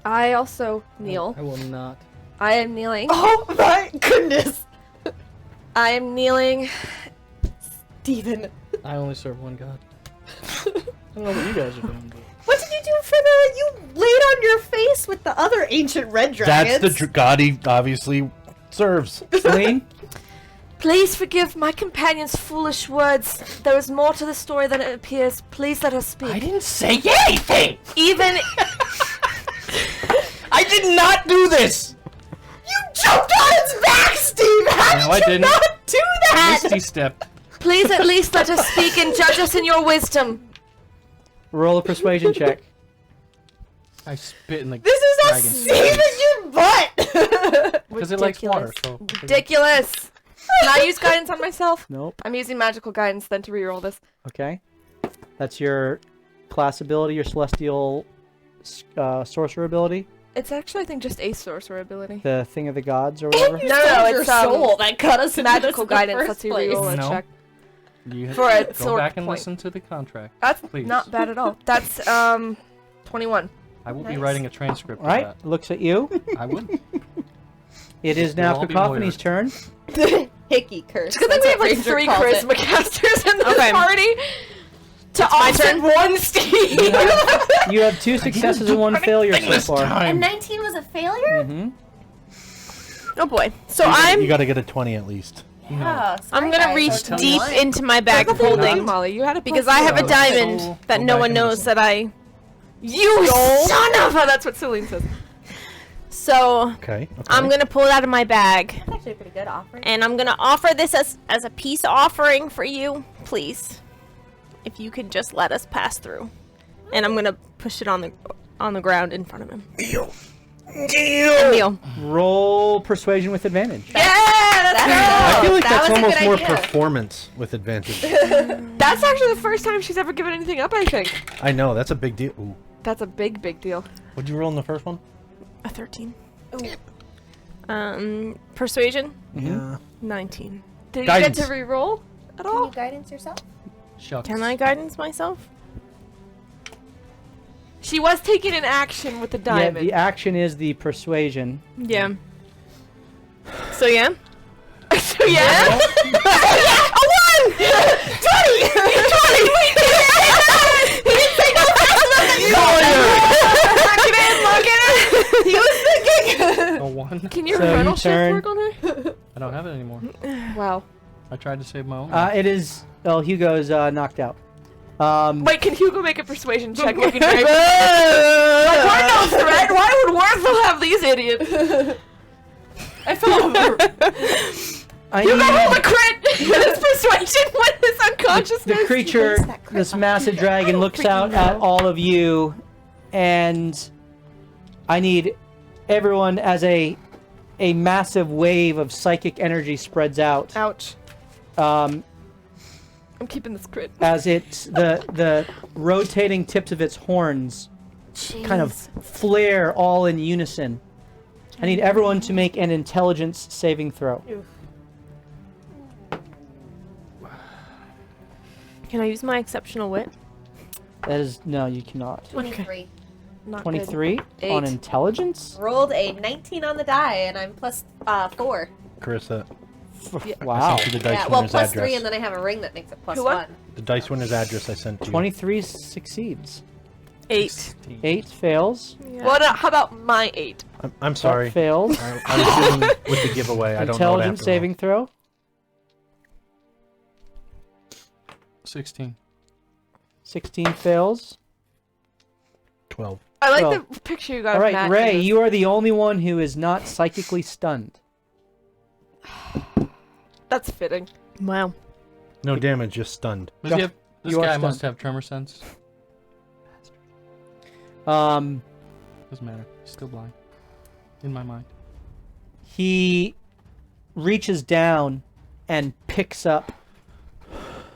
I also kneel. I will not. I am kneeling. Oh my goodness. I am kneeling. Steven. I only serve one god. I don't know what you guys are doing, but... What did you do for the... You laid on your face with the other ancient red dragons. That's the god he obviously serves. Celine? Please forgive my companion's foolish words. There is more to the story than it appears. Please let us speak. I didn't say anything! Even I did not do this! You jumped on its back, Steve! How No, I did you didn't. not do that? Misty step. please at least let us speak and judge us in your wisdom. Roll a persuasion check. I spit in the This is a dragon's Steve in your butt! Because it likes water, so... Ridiculous. Can I use guidance on myself? Nope. I'm using magical guidance then to reroll this. Okay. That's your class ability, your celestial sorcerer ability. It's actually, I think, just a sorcerer ability. The thing of the gods or whatever. And you No, sold no, your it's, soul that got us into Magical this in the guidance first lets you place. reroll a No. check. You For a go sword back and point. listen to the contract. That's Please. not bad at all. That's 21. I will be Nice. writing a transcript All right, of looks at you. that. I would. It is now We'll all be Cacophony's turn. Hickey curse. Because I think we have like Ranger 3 calls it. charisma casters in this Okay. party. To offset one Steve. You have 2 successes and 1 failure so far. And 19 was a failure? Mm-hmm. Oh boy. So I'm You gotta get a 20 at least. Yeah. I'm gonna reach tell deep you into my bag of holding Molly, you had a because I have a So- diamond that go no back one and knows listen. that I. You son of a! That's what Celine says. So Okay. I'm gonna pull it out of my bag That's actually a pretty good offering. and I'm gonna offer this as a peace offering for you, please. If you could just let us pass through, and I'm gonna push it on the ground in front of him. Kneel. Roll persuasion with advantage. Yeah, let's I go. feel like That that's was a almost good more idea. performance with advantage. That's actually the first time she's ever given anything up, I think. I know, that's a big deal. Ooh. That's a big, big deal. What'd you roll in the first one? A 13. Persuasion. Yeah. 19. Did Guidance. you get to reroll at Can all? you guidance yourself? Shucks. Can I guidance myself? She was taking an action with the Yeah, diamond. the action is the persuasion. Yeah. So yeah. So yeah. A 1! 20! 20! Look at it! He was thinking. A 1? Can your So you rental shift turn- work on her? I don't have it anymore. Wow. I tried to save my own. It is. Oh, Hugo's knocked out. Wait, can Hugo make a persuasion check looking very... Like, we're no threat. Why would Worthel have these idiots? I fell over. I Hugo rolled need a crit with his persuasion with his unconsciousness. the creature, Where's that crit this on? massive dragon, looks out at all of you, and I need everyone as a massive wave of psychic energy spreads out. Ouch. Um, I'm keeping this crit. as it's the rotating tips of its horns kind of flare all in unison. I need everyone to make an intelligence saving throw. Can I use my exceptional wit? That is no, you cannot. 23. Not 23 Eight. on intelligence. Rolled a 19 on the die, and I'm plus 4. Carissa, Wow. I sent you the dice Yeah, well, winner's plus address. 3, and then I have a ring that makes it plus Who won? 1. The dice winner's address I sent to you. 23 succeeds. 8. 8 fails. Yeah. Well, how about my 8? I'm That sorry. fails. I was doing with the giveaway. I don't know what I have Intelligence to saving throw. 16. 16 fails. 12. I like Well, the picture you got All of right, Matt in Ray, this. you are the only one who is not psychically stunned. That's fitting. Wow. No damage, just stunned. Does Just- he have, this you are guy stunned. must have tremor sense. Um, Doesn't matter. He's still blind. In my mind. he reaches down and picks up,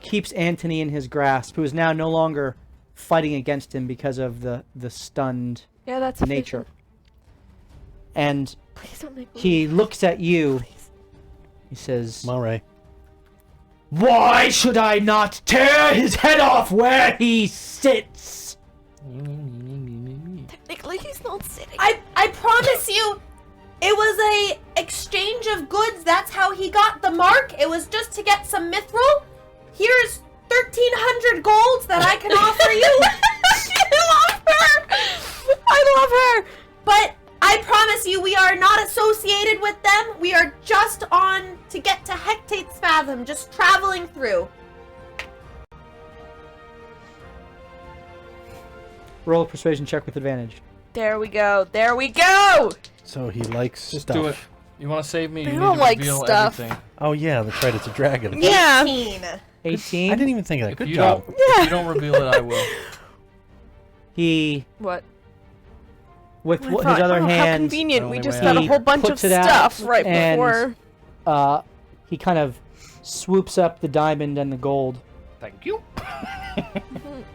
keeps Anthony in his grasp, who is now no longer fighting against him because of the stunned Yeah, that's nature. and Please don't make me he looks at you. He says, Murray. "Why should I not tear his head off where he sits?" Technically, he's not sitting. I promise you, it was a exchange of goods. That's how he got the mark. It was just to get some mithril. Here's 1,300 golds that I can offer you. I love her. But I promise you, we are not associated with them. We are just on to get to Hectate's Fathom, just traveling through. Roll a persuasion check with advantage. There we go. There we go. So he likes Just stuff. do it. You want to save me? I You don't need to like reveal stuff. everything. Oh yeah, that's right. It's a dragon. Yeah. 18. 18. I didn't even think of that. If Good you job. don't, if you don't reveal it, I will. He, What? with I his thought, other how hand, convenient. the We only just way got a He whole bunch of puts it out stuff right and- before. he kind of swoops up the diamond and the gold. Thank you.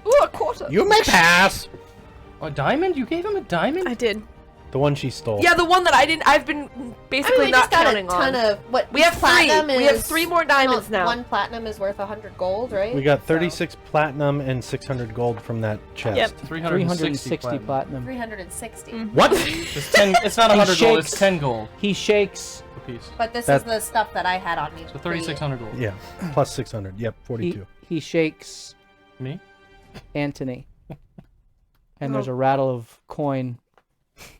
Ooh, a quarter. You may pass. A diamond? You gave him a diamond? I did. The one she stole. Yeah, the one that I didn't. I've been basically we not just got a counting ton on. of what We have three. platinum We have is- 3 more diamonds no, now. One platinum is worth 100 gold, right? We got So, 36 platinum and 600 gold from that chest. Yep. 360 platinum. platinum. 360. What? It's 10. It's not 100 gold. It's shakes. 10 gold He shakes. a piece. But this That- is the stuff that I had on me. So 3,600 gold. Yeah. Plus 600. Yep. He, 42. he shakes Me? Anthony. And there's a rattle of coin.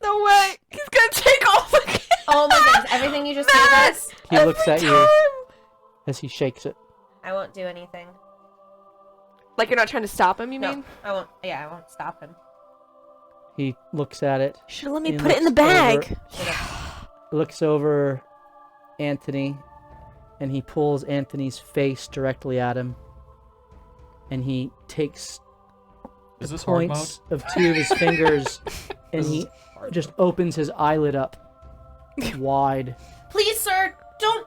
No way. He's gonna take all the. Oh my goodness, everything you just gave us? He looks at you as he shakes it. I won't do anything. Like you're not trying to stop him, you No, mean? I won't. Yeah, I won't stop him. He looks at it. Should have let me He put it in the looks bag. Looks over Anthony, and he pulls Anthony's face directly at him, and he takes Is this hard mode? points of 2 of his fingers, and he just opens his eyelid up wide. Please, sir,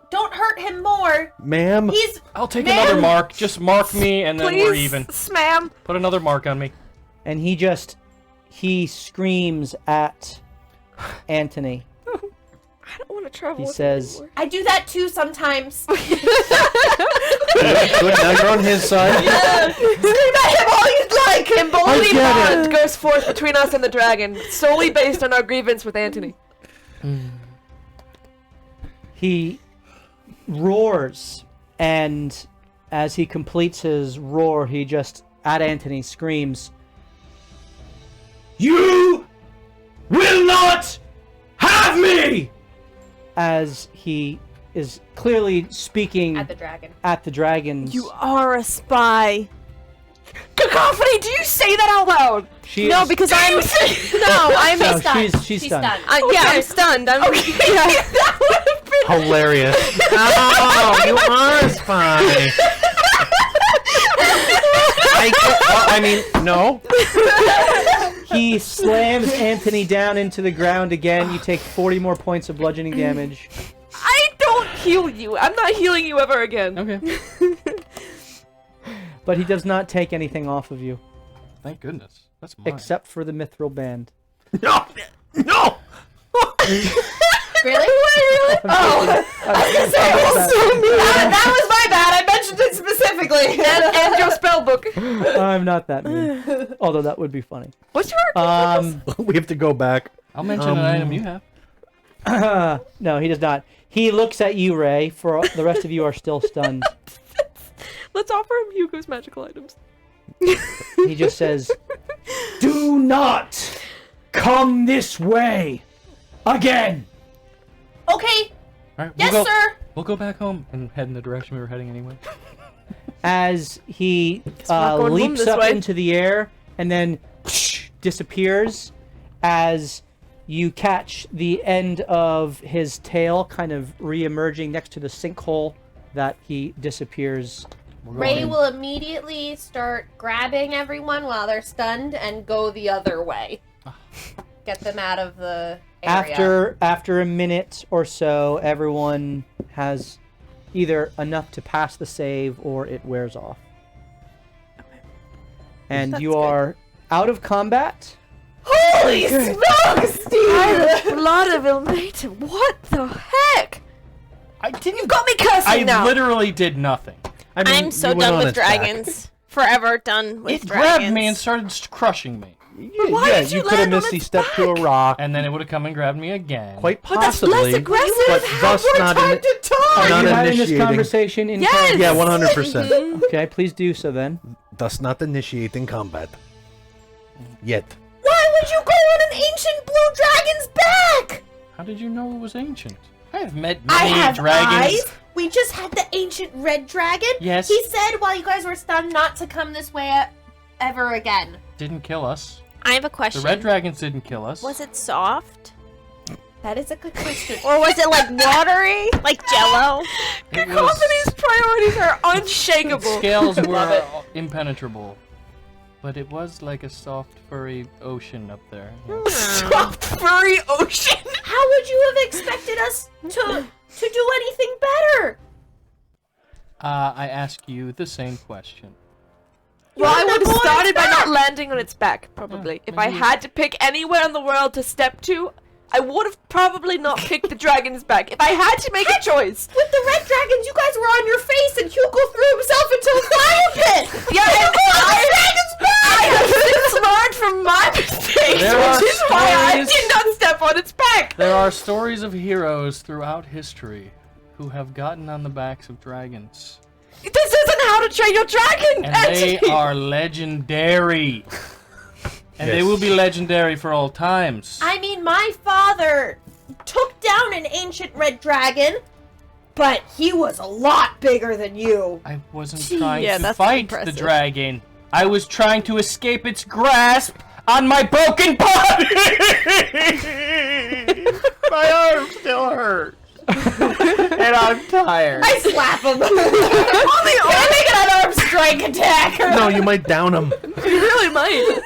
don't hurt him more. Ma'am. He's I'll take Man! another mark. Just mark me, and then we're even. Smam. Put another mark on me. And he screams at Anthony. I don't want to travel. He with says- you anymore. I do that too sometimes. Good. Now you're on his side. Scream at him all you'd like. Imbolity get it. bond goes forth between us and the dragon, solely based on our grievance with Anthony. He roars, and as he completes his roar, he just, at Anthony, screams, "You will not have me!" As he is clearly speaking At the dragon. at the dragons. You are a spy. Cacophony, do you say that out loud? She No, is- because I'm. No, I'm. No, stunned. she's She's stunned. stunned. Yeah, I'm stunned. I'm. Yeah. Hilarious. Oh, you are a spy. I mean, no. He slams Anthony down into the ground again. You take 40 more points of bludgeoning damage. I don't heal you. I'm not healing you ever again. Okay. But he does not take anything off of you, Thank goodness. That's mine. except for the mithril band. No. No. Really? Oh! That was my bad. I mentioned it specifically. And your spell book. I'm not that mean. Although that would be funny. What's your We have to go back. I'll mention an item you have. No, he does not. He looks at you, Ray. For the rest of you are still stunned. Let's offer him Hugo's magical items. He just says, "Do not come this way again." All Okay. right. Yes, we'll go, sir. We'll go back home and head in the direction we were heading anyway. As he not going home leaps this up way. into the air and then disappears, as you catch the end of his tail kind of re-emerging next to the sinkhole that he disappears. Ray will immediately start grabbing everyone while they're stunned and go the other way. Get them out of the area. After a minute or so, everyone has either enough to pass the save or it wears off. And That's you good. are out of combat Holy smokes, Steve! Blood of Ilmatum. What the heck? I didn't. You got me cursing I now. literally did nothing. I mean, I'm so you went done on with its back. dragons. Forever done with It dragons. grabbed me and started crushing me. why Yeah, did you you could have land on misty its stepped to a back? rock. And then it would have come and grabbed me again. Quite But that's less possibly. aggressive. But thus not Are not you having this initiating. conversation in Yes! character? Yeah, 100%. Okay, please do so then. Thus not initiating combat. Yet. Why would you go on an ancient blue dragon's back? How did you know it was ancient? I have met I many have dragons. eyes. We just had the ancient red dragon. Yes. He said while you guys were stunned not to come this way ever again. Didn't kill us. I have a The question. red dragons didn't kill us. Was it soft? That is a good question. Or was it like watery? Like jello? It was- Company's priorities are Its unshakable. scales were impenetrable. But it was like a soft, furry ocean up there. Yeah. Soft furry ocean. How would you have expected us to do anything better? I ask you the same question. Well, I on the would have board's started by not back. landing on its back, probably. Yeah, If I maybe. had to pick anywhere in the world to step to, I would have probably not picked the dragon's back. If I had to make a choice. With the red dragons, you guys were on your face, and Hugo threw himself into a fire pit. Yeah, and I have been smart from my mistakes, There are which is why I stories- did not step on its back. There are stories of heroes throughout history who have gotten on the backs of dragons. This isn't how to train your dragon, And actually. they are legendary. And they Yes. will be legendary for all times. I mean, my father took down an ancient red dragon, but he was a lot bigger than you. I wasn't Gee, trying yeah, to that's fight the impressive. dragon. I was trying to escape its grasp on my broken body. My arm still hurts. And I'm tired. I slap him. Only make an unarmed strike attack. No, you might down him. You really might.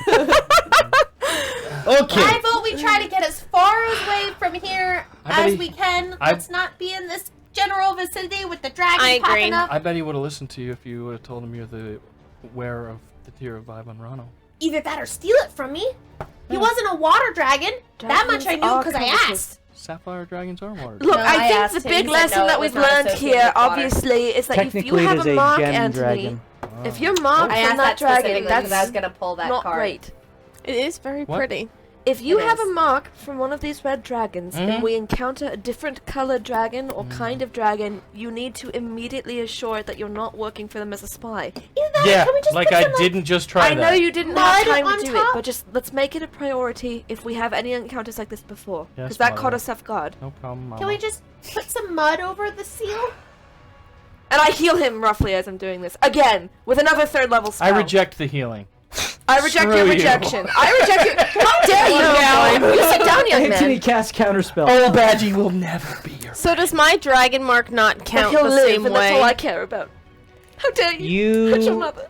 Okay. I vote we try to get as far away from here I bet as he- we can. I- Let's not be in this general vicinity with the dragon I agree. popping up. I bet he would have listened to you if you would have told him you're the wearer of the tear of Ivanrano. Either that or steal it from me. He wasn't a water dragon. That much I Dragons knew are because I competitive. asked. Sapphire dragons are water. Look, No, I I think asked the him. big He said lesson no, that it we've was not learned associated here, with water. obviously, is that if you Technically, it have is a a mark, gem Anthony, dragon. if you're marked I from asked that that dragon, specifically because I was that's gonna pull that not card. great. It is very What? pretty. If you It have is. a mark from one of these red dragons Mhm. and we encounter a different colored dragon or kind of dragon, you need to immediately assure that you're not working for them as a spy. Either that, Yeah, can we just like put I some, didn't just try I know that. you didn't mud have time on to do top? it, but just let's make it a priority if we have any encounters like this before. Yes, Because that Mother. caught us off guard. No problem, Mama. Can we just put some mud over the seal? And I heal him roughly as I'm doing this. Again, with another third level spell. I reject the healing. I reject Screw your you. rejection. I reject your. How dare you now? You sit down, young Anthony man. casts counterspell. Old Badgie will never be your. So does my dragon mark not count He'll the live, same and that's all I way? care about. How dare you? Hurt your You, mother.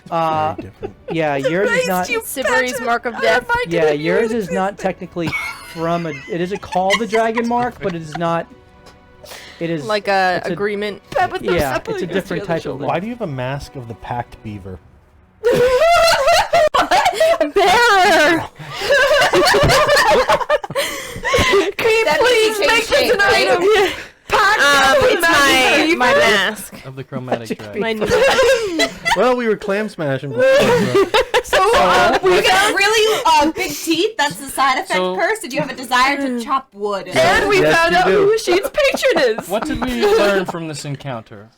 uh, Very different. yeah, yours is Christ, not. you Siberi's bastard. mark of I death. reminded Yeah, him you yours were is not technically from a. It is called the dragon mark, but it is not. It is Like a it's a- agreement. Pep with no Yeah, supple it's a against different the other type of. shoulder. Why do you have a mask of the packed beaver? Bearer! Can you please make this an item? It's my mask. Of the chromatic dragon. My new Well, we were clam smashing before. So, you got really big teeth? That's the side effect So- curse? Did you have a desire to chop wood? And we Yes, found you out do. who Sheet's patron is. What did we learn from this encounter?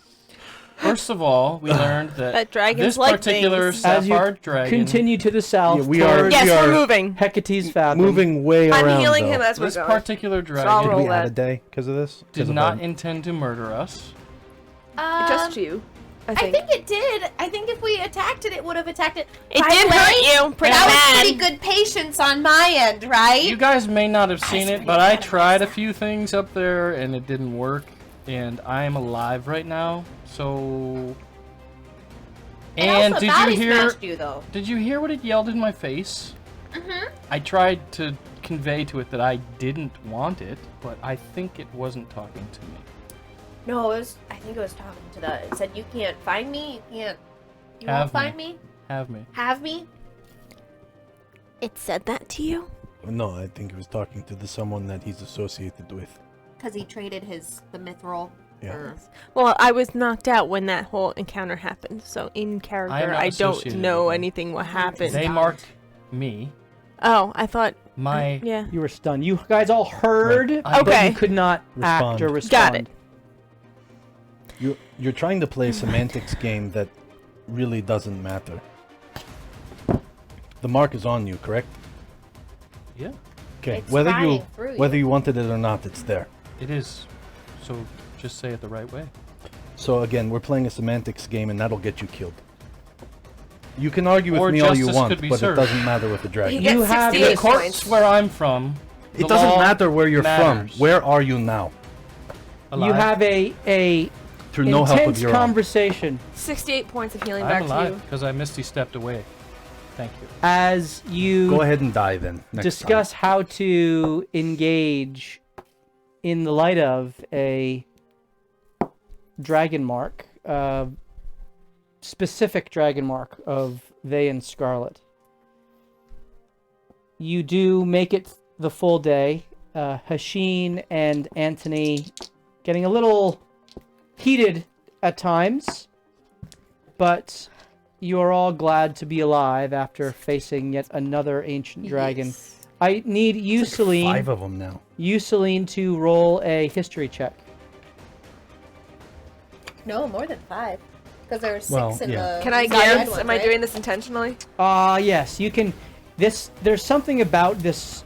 First of all, we learned that, That dragons this like particular things. As you sapphire dragon. continue to the south, Yeah, we are- towards Yes, We we're are moving. Hecate's Fathom. Moving way I'm around. healing though. him as we're This going. particular I'll dragon Did roll we that. add a day because of this? 'Cause did of not our- intend to murder us. Just you, I I think. think it did. I think if we attacked it, it would have attacked it. It By did the hurt way, you pretty That was bad. pretty good patience on my end, right? You guys may not have seen was it, but pretty I proud of tried a few things up there and it didn't work. And I am alive right now, so. And also did body you hear? smashed you though. Did you hear what it yelled in my face? Mhm. I tried to convey to it that I didn't want it, but I think it wasn't talking to me. No, I think it was talking to the. It said, "You can't find me. You Have won't me. find me. Have me. Have me." It said that to you? No, I think he was talking to someone that he's associated with. Because he traded the mithril. Yeah. Well, I was knocked out when that whole encounter happened, so in character, not I don't associated know with them. anything what happened. They marked me. Oh, I thought. My Yeah. You were stunned. You guys all heard, Right. but Okay. you could not act or Respond. respond. Got it. You're trying to play a semantics game that really doesn't matter. The mark is on you, correct? Yeah, Okay. It's Whether riding through whether you. you wanted it or not, it's there. it is. So just say it the right way. So again, we're playing a semantics game, and that'll get you killed. You can argue with Or me all you justice want, could be but served. it doesn't matter with the He dragon. gets You have 68 the In the courts points. where I'm from, It the doesn't law matter where you're matters. from. Where are you now? You Alive. have a Through no help of intense your own. conversation 68 points of healing I'm back to alive you. because I misty stepped away. Thank you. as you Go ahead and die then. Next discuss how to engage in the light of a dragon mark, specific dragon mark of they and Scarlet. You do make it the full day. Hasheen and Anthony getting a little heated at times, but you are all glad to be alive after facing yet another ancient dragon. Yes. I need you, Time. Celine. 5 of them now. You, Celine, to roll a history check. No, more than 5. Because there were 6 Well, in yeah. the. Can I side guess? one, Am I right? doing this intentionally? Yes, you can. There's something about this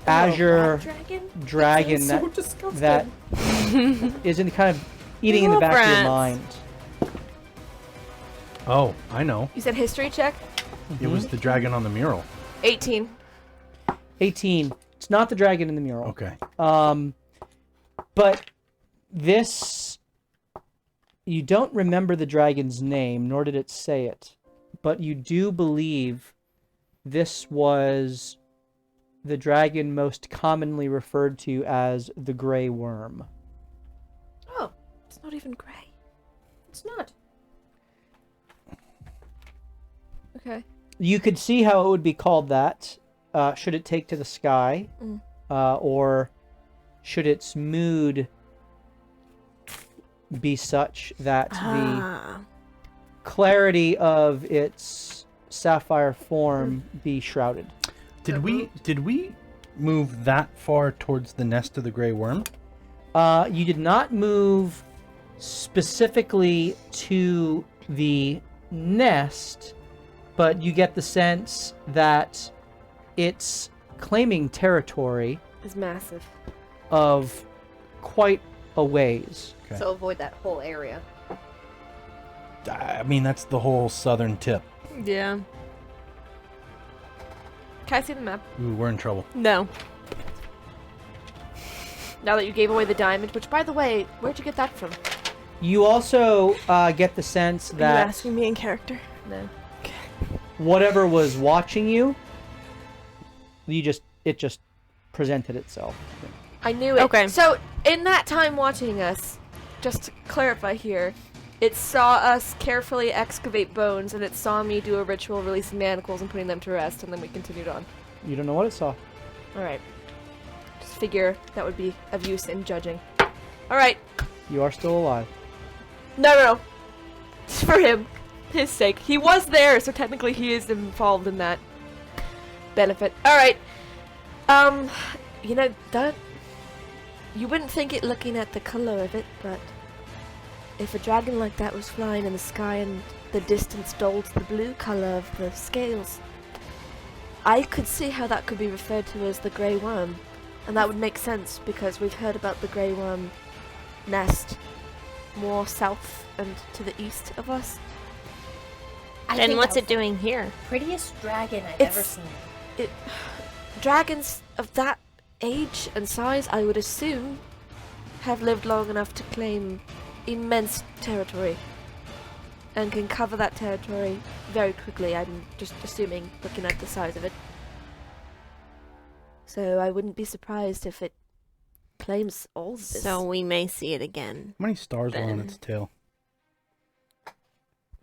azure dragon So that disgusting. that isn't kind of eating in the Love back of your rats. mind. Oh, I know. You said history check? It was the dragon on the mural. 18. 18. It's not the dragon in the mural. Okay. But this, you don't remember the dragon's name, nor did it say it. But you do believe this was the dragon most commonly referred to as the Grey Worm. Oh, It's not even grey. it's not. Okay. You could see how it would be called that, should it take to the sky, Mm. or should its mood be such that the Ah. clarity of its sapphire form be shrouded. Did we move that far towards the nest of the gray worm? You did not move specifically to the nest, but you get the sense that it's claiming territory It's massive. of quite a ways. Okay. So avoid that whole area. I mean, that's the whole southern tip. Yeah. Can I see the map? Ooh, we're in trouble. No. Now that you gave away the diamond, which, by the way, where'd you get that from? You also get the sense Are you that asking me in character? No. whatever was watching you, it just presented itself. I knew it. Okay. So, in that time watching us, just to clarify here, it saw us carefully excavate bones, and it saw me do a ritual releasing manacles and putting them to rest, and then we continued on. You don't know what it saw. Alright. Just figure that would be of use in judging. Alright. You are still alive. No. It's for him. His sake. He was there, so technically he is involved in that benefit. Alright. You know, that... You wouldn't think it looking at the color of it, but... If a dragon like that was flying in the sky and the distance dulled the blue color of the scales, I could see how that could be referred to as the grey worm. And that would make sense, because we've heard about the grey worm nest more south and to the east of us. I Then think what's that it doing here? was the prettiest dragon I've It's- ever seen. Dragons of that age and size, I would assume, have lived long enough to claim immense territory and can cover that territory very quickly. I'm just assuming, looking at the size of it. So I wouldn't be surprised if it claims all of this. So we may see it again. How many stars are on Then- its tail?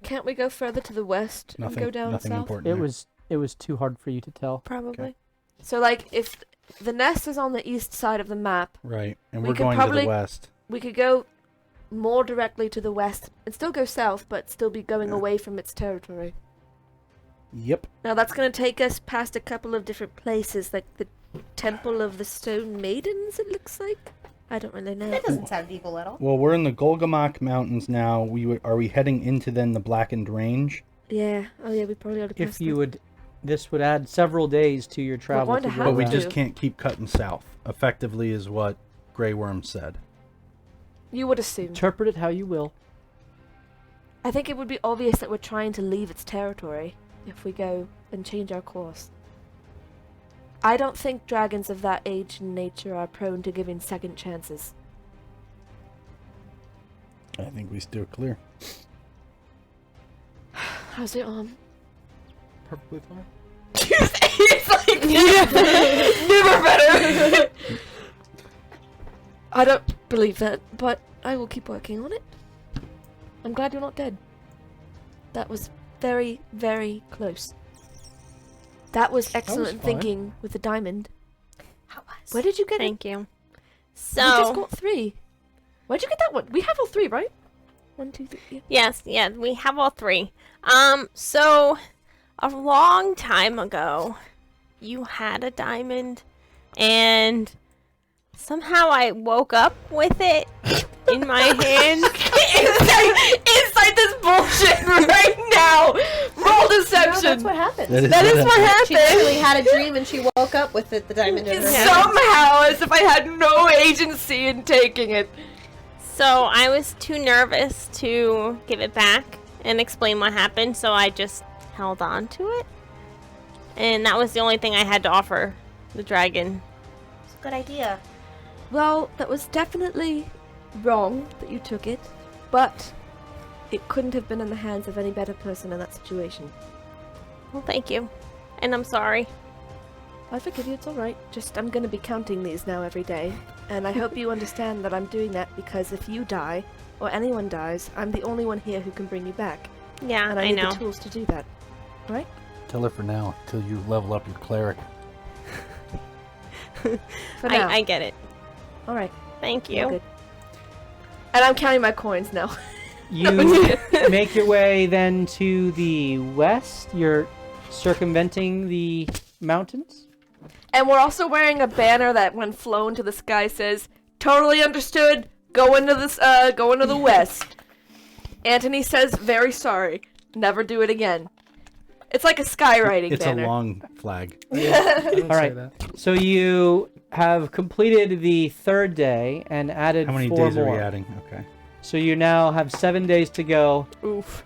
Can't we go further to the west and go down Nothing south? important. It there. was it was too hard for you to tell. Probably. Okay. So, like, if the nest is on the east side of the map, Right, and We we're could going to probably- the west. we could go more directly to the west and still go south, but still be going away from its territory. Yep. Now, that's going to take us past a couple of different places, like the Temple of the Stone Maidens, it looks like. I don't really know. That doesn't sound evil at all. Well, we're in the Golgamak Mountains now. Are we heading into then the Blackened Range? Yeah. Oh, yeah, we probably ought to If you would, this would add several days to your travel. going to go have But we around. to. just can't keep cutting south. Effectively, is what Grey Worm said. You would assume. Interpret it how you will. I think it would be obvious that we're trying to leave its territory if we go and change our course. I don't think dragons of that age and nature are prone to giving second chances. I think we steer clear. How's your arm? Perfectly fine. It's like, never better! I don't believe that, but I will keep working on it. I'm glad you're not dead. That was very, very close. That was excellent fine. thinking with the diamond. How was? Where did you get it? Thank you. We just So, got 3. Where'd you get that one? We have all 3, right? 1, 2, 3. Yeah. yes, yeah, we have all 3. So a long time ago, you had a diamond, and somehow I woke up with it in my hand. Inside this bullshit right now! Roll No, deception! that's what happened. That is what She happened! literally had a dream and she woke up with it, the diamond in her hand. Somehow, as if I had no agency in taking it. So I was too nervous to give it back and explain what happened, so I just held on to it. And that was the only thing I had to offer the dragon. It's a good idea. Well, that was definitely wrong that you took it, but it couldn't have been in the hands of any better person in that situation. Well, thank you. And I'm sorry. I forgive you, it's alright. Just, I'm gonna be counting these now every day, and I hope you understand that I'm doing that because if you die, or anyone dies, I'm the only one here who can bring you back, Yeah, and I I need know. the tools to do that. Right? Tell her for now, till you level up your cleric. For now. I get it. Alright, Thank you're you. good. And I'm counting my coins now. You make your way then to the west. You're circumventing the mountains. And we're also wearing a banner that, when flown to the sky, says, "Totally understood. Go into the west." Anthony says, "Very sorry. Never do it again." It's like a skywriting It's banner. a long flag. All right. So you have completed the third day and added How many 4 days more. are we adding? Okay. So you now have 7 days to go Oof.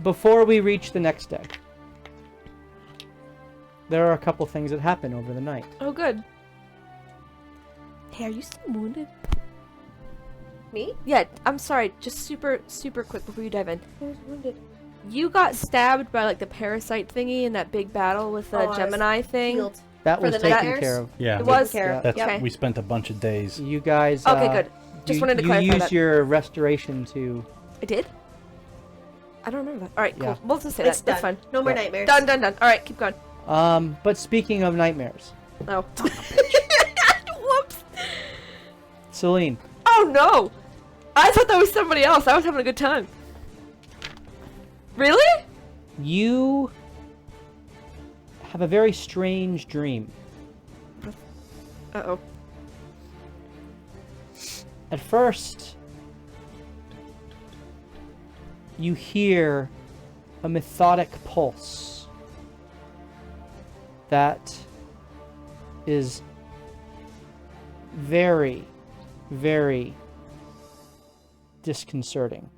before we reach the next day. There are a couple things that happen over the night. Oh, good. Hey, are you still wounded? Me? Yeah, I'm sorry. Just super quick before you dive in. I was wounded. You got stabbed by, like, the parasite thingy in that big battle with the Oh, I was Gemini thing. Healed. That For was the taken nightmares? care of. Yeah. It was? Care of. That's Okay. we spent a bunch of days. You guys. Okay, good. Just wanted to clarify You used that. your restoration to. I did? I don't remember that. Alright, cool. Yeah. We'll just say It's that. That's done. fine. No more Yeah. nightmares. Done. Alright, keep going. But speaking of nightmares, Oh. Whoops. Celine, Oh no! I thought that was somebody else. I was having a good time. Really? you have a very strange dream. Uh-oh. At first, you hear a methodic pulse that is very, very disconcerting.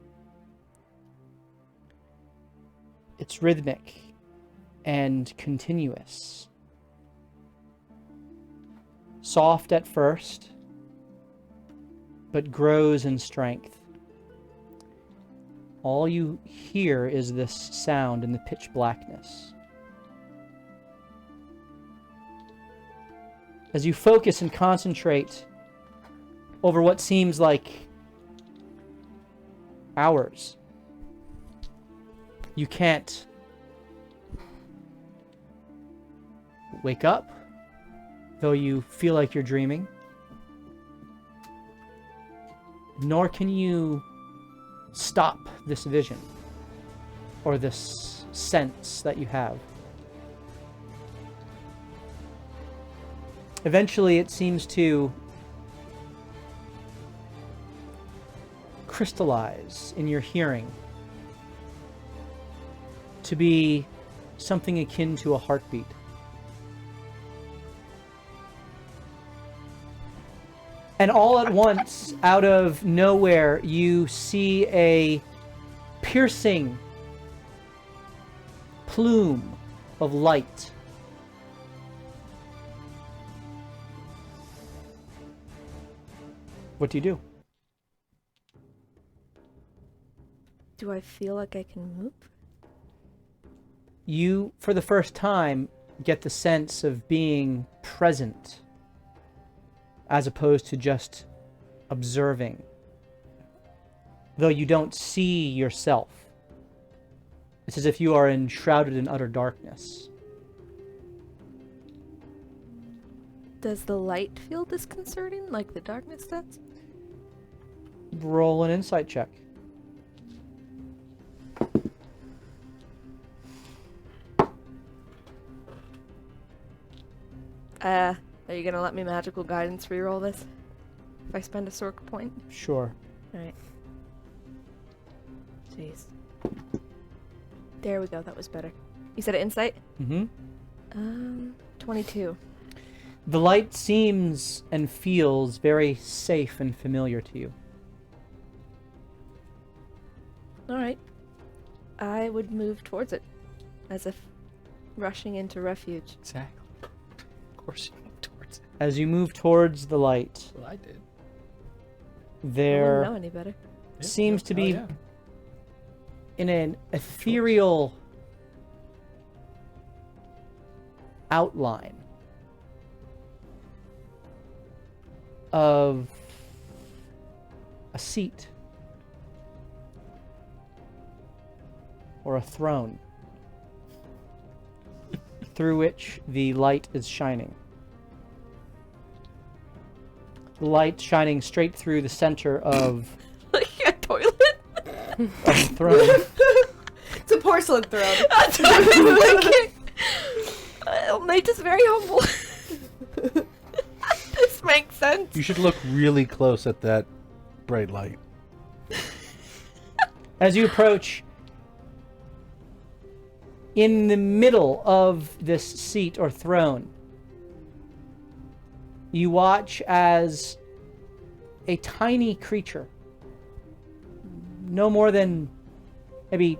It's rhythmic and continuous. Soft at first, but grows in strength. All you hear is this sound in the pitch blackness. As you focus and concentrate over what seems like hours, you can't wake up, though you feel like you're dreaming. Nor can you stop this vision or this sense that you have. Eventually, it seems to crystallize in your hearing to be something akin to a heartbeat. And all at once, out of nowhere, you see a piercing plume of light. What do you do? Do I feel like I can move? You, for the first time, get the sense of being present as opposed to just observing. Though you don't see yourself. It's as if you are enshrouded in utter darkness. Does the light feel disconcerting like the darkness does? Roll an insight check. Are you gonna let me magical guidance reroll this? If I spend a sork point? Sure. Alright. Jeez. There we go, that was better. You said insight? Mm-hmm. 22. The light seems and feels very safe and familiar to you. Alright. I would move towards it. As if rushing into refuge. Exactly. Of course you move towards it. As you move towards the light, Well, I did. I there wouldn't know any better. Yeah, seems to oh, be yeah. in an ethereal outline of a seat or a throne through which the light is shining. The light shining straight through the center of Like a toilet? the throne. It's a porcelain throne. That's what I was thinking. Nate is very humble. This makes sense. You should look really close at that bright light. As you approach, in the middle of this seat or throne, you watch as a tiny creature, no more than maybe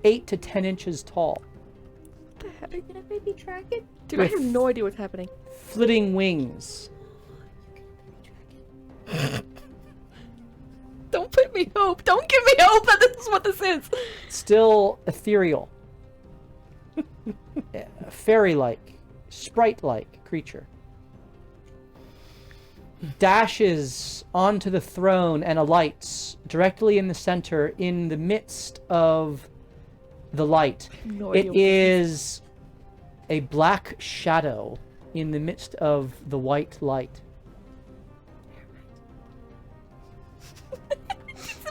8 to 10 inches tall, What the heck? Are you gonna baby dragon? Dude, I With- have no idea what's happening. flitting wings, Don't put me hope. Don't give me hope that this is what this is. still ethereal, fairy-like, sprite-like creature. Dashes onto the throne and alights directly in the center, in the midst of the light. No It idea what is a black shadow in the midst of the white light.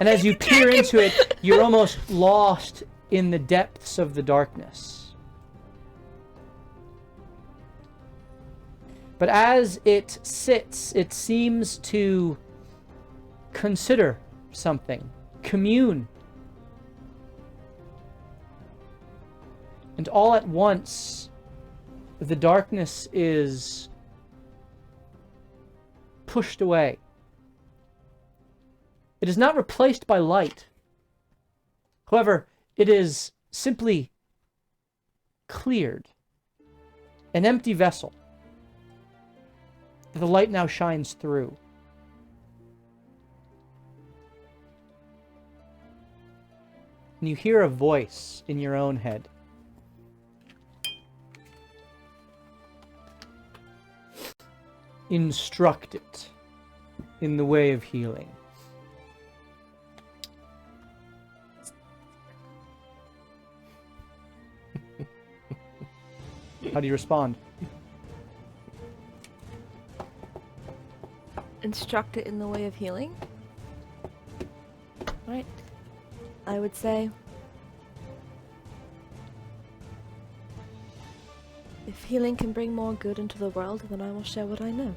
And as you peer into it, you're almost lost in the depths of the darkness. But as it sits, it seems to consider something, commune. And all at once, the darkness is pushed away. It is not replaced by light. However, it is simply cleared. An empty vessel that the light now shines through. And you hear a voice in your own head. Instruct it in the way of healing. How do you respond? instruct it in the way of healing, right? I would say if healing can bring more good into the world, then I will share what I know.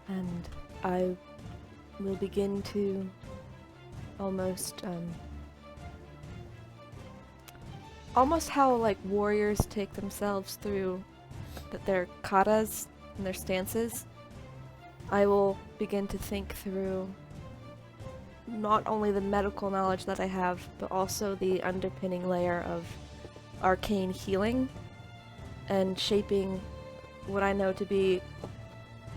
And I will begin to almost how like warriors take themselves through their katas and their stances. I will begin to think through not only the medical knowledge that I have, but also the underpinning layer of arcane healing and shaping what I know to be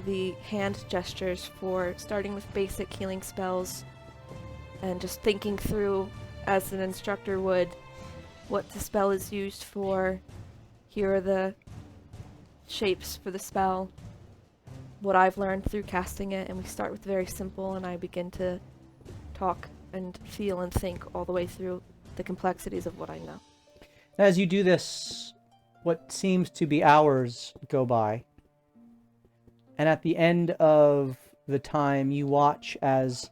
the hand gestures for starting with basic healing spells and just thinking through, as an instructor would, what the spell is used for. Here are the shapes for the spell, what I've learned through casting it, and we start with very simple and I begin to talk and feel and think all the way through the complexities of what I know. As you do this, what seems to be hours go by. And at the end of the time, you watch as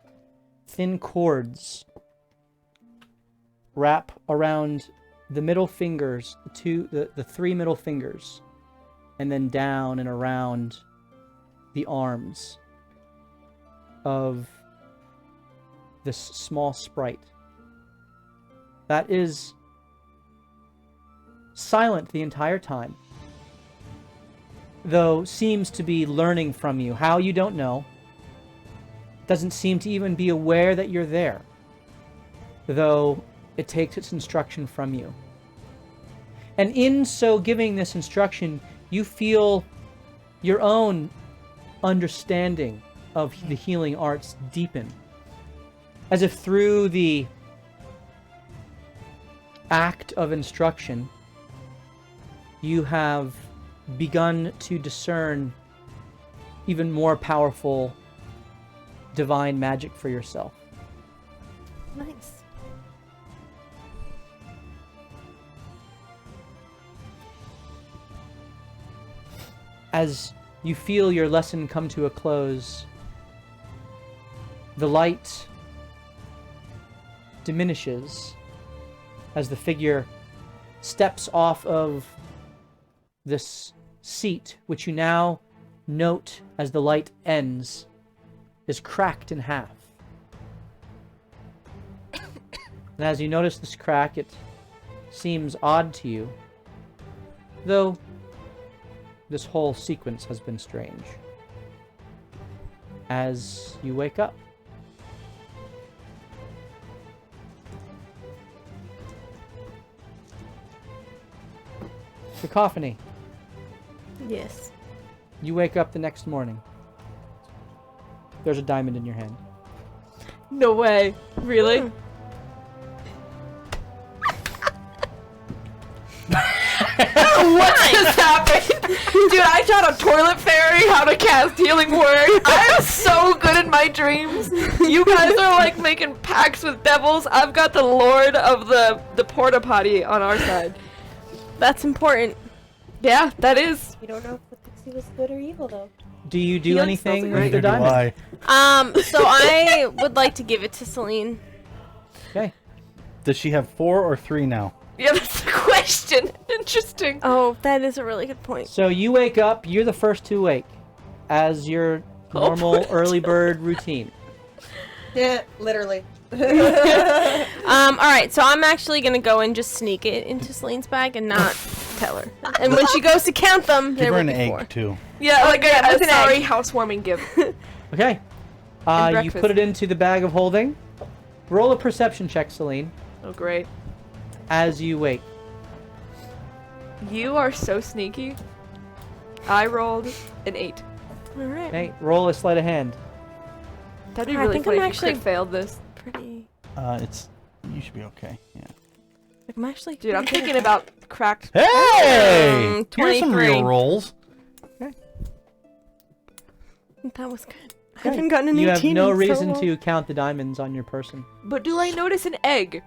thin cords wrap around the middle fingers, the three middle fingers, and then down and around the arms of this small sprite. That is silent the entire time, though seems to be learning from you. How, you don't know. Doesn't seem to even be aware that you're there, though it takes its instruction from you. And in so giving this instruction, you feel your own understanding of the healing arts deepen, as if through the act of instruction you have begun to discern even more powerful divine magic for yourself. Nice. As you feel your lesson come to a close, the light diminishes as the figure steps off of this seat, which you now note as the light ends is cracked in half. And as you notice this crack, it seems odd to you, though this whole sequence has been strange. As you wake up, Cacophony, Yes. you wake up the next morning. There's a diamond in your hand. No way. Really? What just happened? Dude, I taught a toilet fairy how to cast healing word. I am so good in my dreams. You guys are like making pacts with devils. I've got the lord of the porta potty on our side. That's important. Yeah, that is. We don't know if the pixie was good or evil, though. Do you do Healing anything spells are with great. the Neither do diamond? I. So I would like to give it to Celine. Okay. Does she have 4 or 3 now? Yeah, that's the question. Interesting. Oh, that is a really good point. So you wake up, you're the first to wake, as your normal early bird routine. Yeah, literally. Alright, so I'm actually gonna go and just sneak it into Celine's bag and not tell her. And when she goes to count them, Give there her will an be egg 4. too. Yeah, like yeah, a with an sorry egg. housewarming gift. Okay. You breakfast. put it into the bag of holding. Roll a perception check, Celine, Oh, great. as you wake. You are so sneaky. I rolled an 8. Alright. Okay, roll a sleight of hand. That'd be I really think funny I'm if you could actually- failed this. Pretty. You should be okay. Yeah. Like, I'm actually. Dude, I'm thinking about cracked. Hey! Here's some 23. real rolls. That was good. I haven't gotten an You 18 have no in so reason long. to count the diamonds on your person. But do I notice an egg?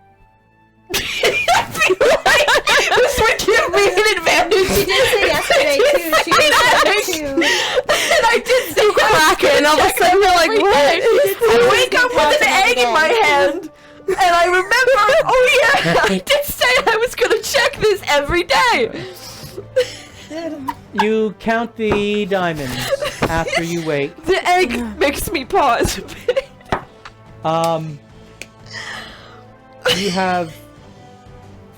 this would give me an advantage. She did say yesterday too. She did say too. And I did say Kraken, and all of a sudden you're like, what? I wake up with an egg in my hand, and I remember, oh yeah, I did say I was gonna check this every day. You count the diamonds after you wake. The egg makes me pause. You have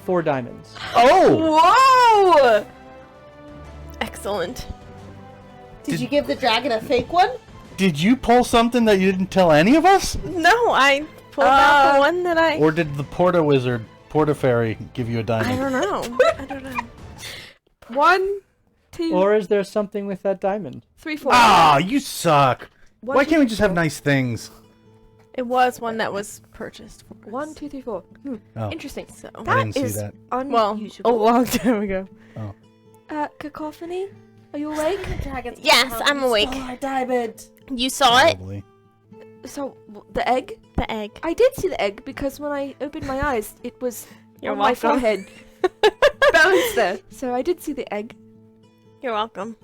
4 diamonds. Oh! Whoa! Excellent. Did you give the dragon a fake one? Did you pull something that you didn't tell any of us? No, I pulled out the one that I... Or did the Porta Wizard, Porta Fairy, give you a diamond? I don't know. I don't know. 1, 2, Or is there something with that diamond? 3, 4. Ah, you suck. One, Why two, can't we just have four. nice things? It was one that was purchased for us. 1, 2, 3, 4. Oh. Interesting. So, I That didn't see is that. well, unusual. a long time ago. Cacophony? Are you awake? The dragon's Yes, I'm awake. Our diamond. You saw it? Probably. So, the egg? The egg. I did see the egg because when I opened my eyes, it was You're on my welcome. forehead. Balanced there. So I did see the egg. You're welcome.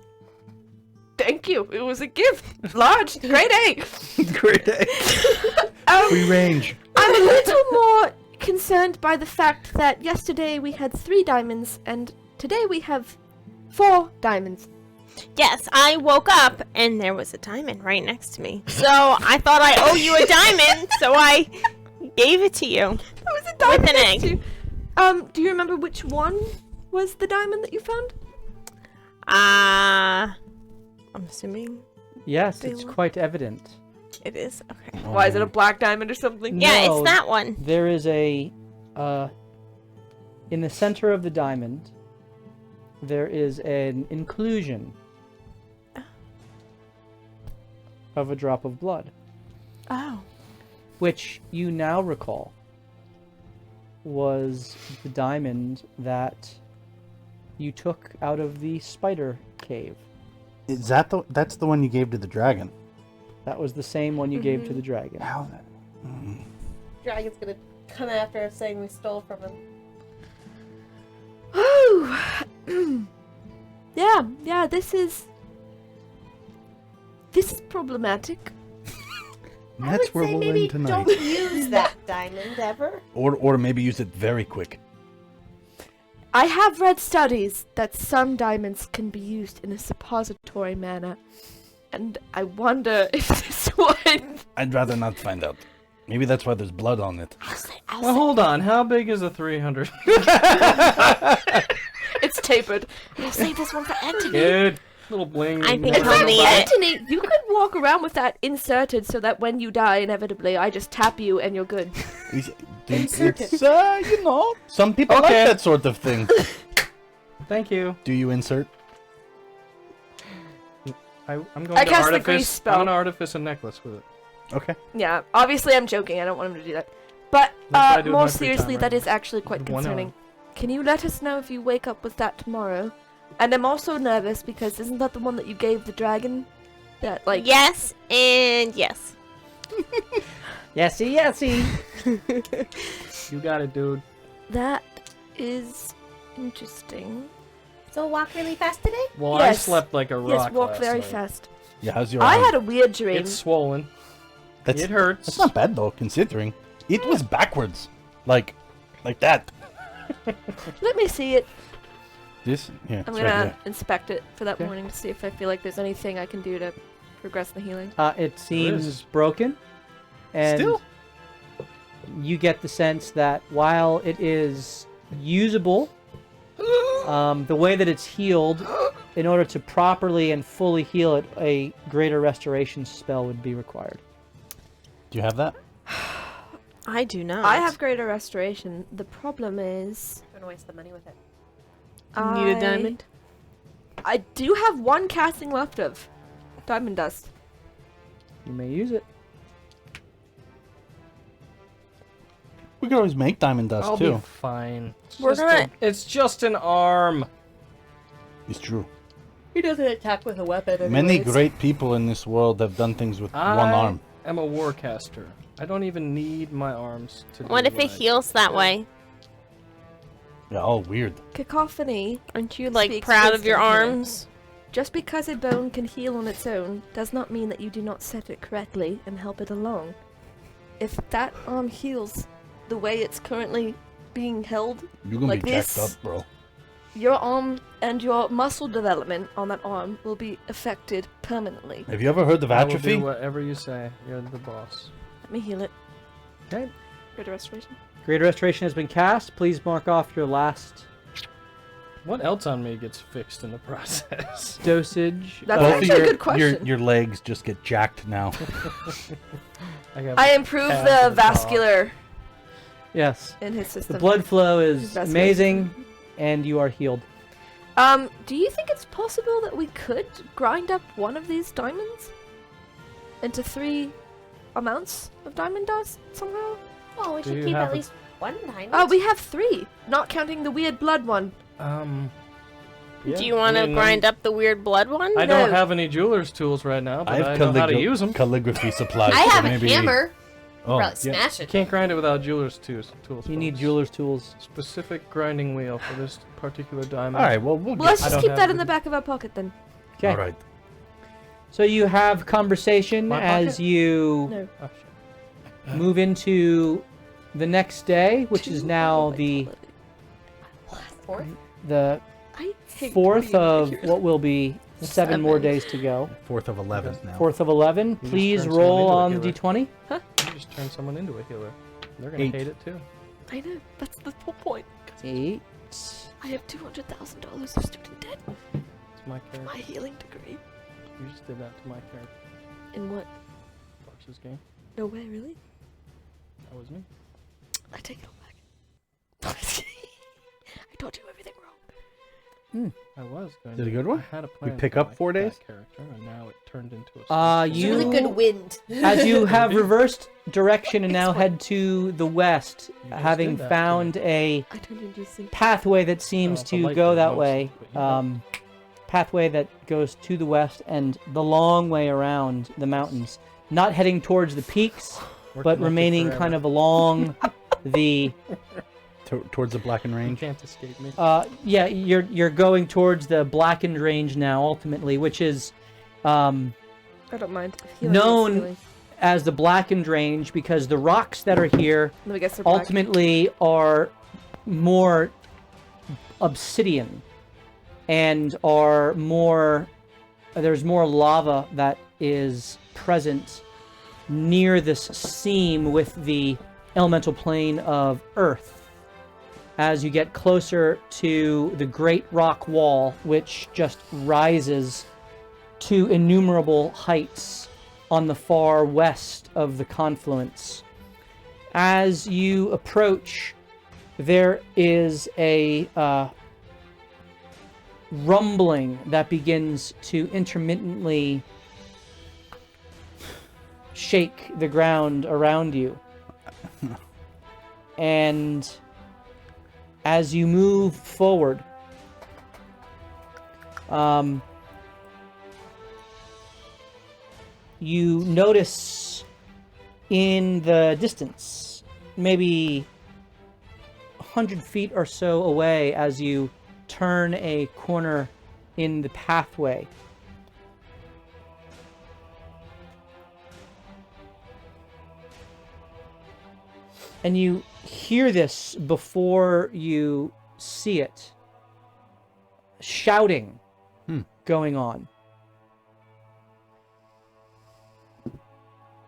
Thank you. It was a gift. Large. Great egg. Great day. Free range. I'm a little more concerned by the fact that yesterday we had 3 diamonds and today we have 4 diamonds. Yes, I woke up and there was a diamond right next to me. So I thought I owe you a diamond, so I gave it to you. There was a diamond With an next egg. to you. Do you remember which one was the diamond that you found? I'm assuming Yes, They it's were- quite evident. it is. Okay. Why is it a black diamond or something? Yeah, No. it's that one. There is a, in the center of the diamond, there is an inclusion of a drop of blood, Oh. which you now recall was the diamond that you took out of the spider cave. Is that's the one you gave to the dragon? That was the same one you gave to the dragon. How? Dragon's gonna come after us saying we stole from him. Oh, yeah. This is problematic. I That's would where say we'll maybe end tonight. don't use that diamond ever. Or maybe use it very quick. I have read studies that some diamonds can be used in a suppository manner, and I wonder if this one. I'd rather not find out. Maybe that's why there's blood on it. Well, hold on. How big is a 300? It's tapered. I'll save this one for Anthony. Good. Little bling. I think never I'll mind. need it. Anthony, you could walk around with that inserted so that when you die, inevitably, I just tap you and you're good. It's you know, some people like Okay. that sort of thing. Thank you. Do you insert? I'm going I to cast the artifice. grease spell. I'm going to artifice a necklace with it. Okay. Yeah, obviously I'm joking. I don't want him to do that. But That's what I do with more my free time seriously, right that now. is actually quite 1 hour. concerning. Can you let us know if you wake up with that tomorrow? And I'm also nervous because isn't that the one that you gave the dragon? That like Yes and yes. Yesy, yesy. You got it, dude. that is interesting. So walk really fast today? Well, Yes. I slept like a rock. Yes, walk last very night. fast. Yeah, how's your I arm? had a weird dream. It's swollen. That's, It hurts. That's not bad though, considering it was backwards, like that. Let me see it. This, yeah, I'm it's gonna right here. inspect it for that Okay. morning to see if I feel like there's anything I can do to progress the healing. It seems is. broken, and Still? you get the sense that while it is usable, the way that it's healed, in order to properly and fully heal it, a greater restoration spell would be required. Do you have that? I do not. I have greater restoration. The problem is I'm gonna waste the money with it. You need a diamond. I do have 1 casting left of diamond dust. You may use it. We could always make diamond dust I'll too. be fine. We're gonna. It's just an arm. It's true. He doesn't attack with a weapon. Many great people in this world have done things with one arm. I'm a warcaster. I don't even need my arms to do What if it I heals that do. way? Yeah, all weird. Cacophony. Aren't you like Speaks proud of your wisdom here. arms? Just because a bone can heal on its own does not mean that you do not set it correctly and help it along. If that arm heals the way it's currently being held, You're gonna like be this, jacked up, bro. your arm and your muscle development on that arm will be affected permanently. Have you ever heard of I will atrophy? do whatever you say. You're the boss. Let me heal it. Okay. Greater restoration. Greater Restoration has been cast. Please mark off your last What else on me gets fixed in the process? dosage. That's Both of actually a good question. Your legs just get jacked now. I improve Calf the and the jaw. vascular Yes. in his system. The blood flow is Vascular amazing, system. and you are healed. Do you think it's possible that we could grind up one of these diamonds into 3 amounts of diamond dust somehow? Oh, we Do should you keep have at a- least one diamond. Oh, we have 3, not counting the weird blood one. Yeah, Do you want to I mean, grind up the weird blood one? I don't No. have any jeweler's tools right now, but I, have know how to use them. calligraphy supplies. I so have maybe... a hammer. Oh, Probably yeah. smash You it. can't grind it without jeweler's tools. You need folks. jeweler's tools. Specific grinding wheel for this particular diamond. All right, well, we'll Well, let's I just don't keep have that in the- the back of our pocket then. Okay. All right. So you have conversation My as pocket? you No. Oh, shit. move into the next day, which is now the Fourth? I hate 4th being of here. what will be 7 more 7. days to go. 4th of 11 now. 4th of 11. just Please turned roll someone on into the a d20. You just turn someone into a healer. They're gonna 8. hate it too. I know, that's the whole point. 8. I have $200,000 of student debt. It's my character. My healing degree. You just did that to my character. In what? Fox's game. No way, really? That was me. I take it all back. I told you everything wrong. I was going Is it to. a good one? I had a plan pick for up my 4 days? that character, and now it turned into a. It's a You really good wind. as you have reversed direction and now It's head to the west, You just having did that to found a I turned into a pathway that seems Oh, the to light go did that most, way. but you know. Pathway that goes to the west and the long way around the mountains, not heading towards the peaks, Working but with it remaining forever. kind of along the. Towards the Blackened You Range. can't escape me. Yeah, you're going towards the Blackened Range now, ultimately, which is I don't mind. Healing is known healing. as the Blackened Range because the rocks that are here Let me guess they're black. ultimately are more obsidian and are more. There's more lava that is present near this seam with the elemental plane of Earth. As you get closer to the Great Rock Wall, which just rises to innumerable heights on the far west of the confluence. As you approach, there is a rumbling that begins to intermittently shake the ground around you. And as you move forward, you notice in the distance, maybe 100 feet or so away as you turn a corner in the pathway, and you hear this before you see it. Shouting going on.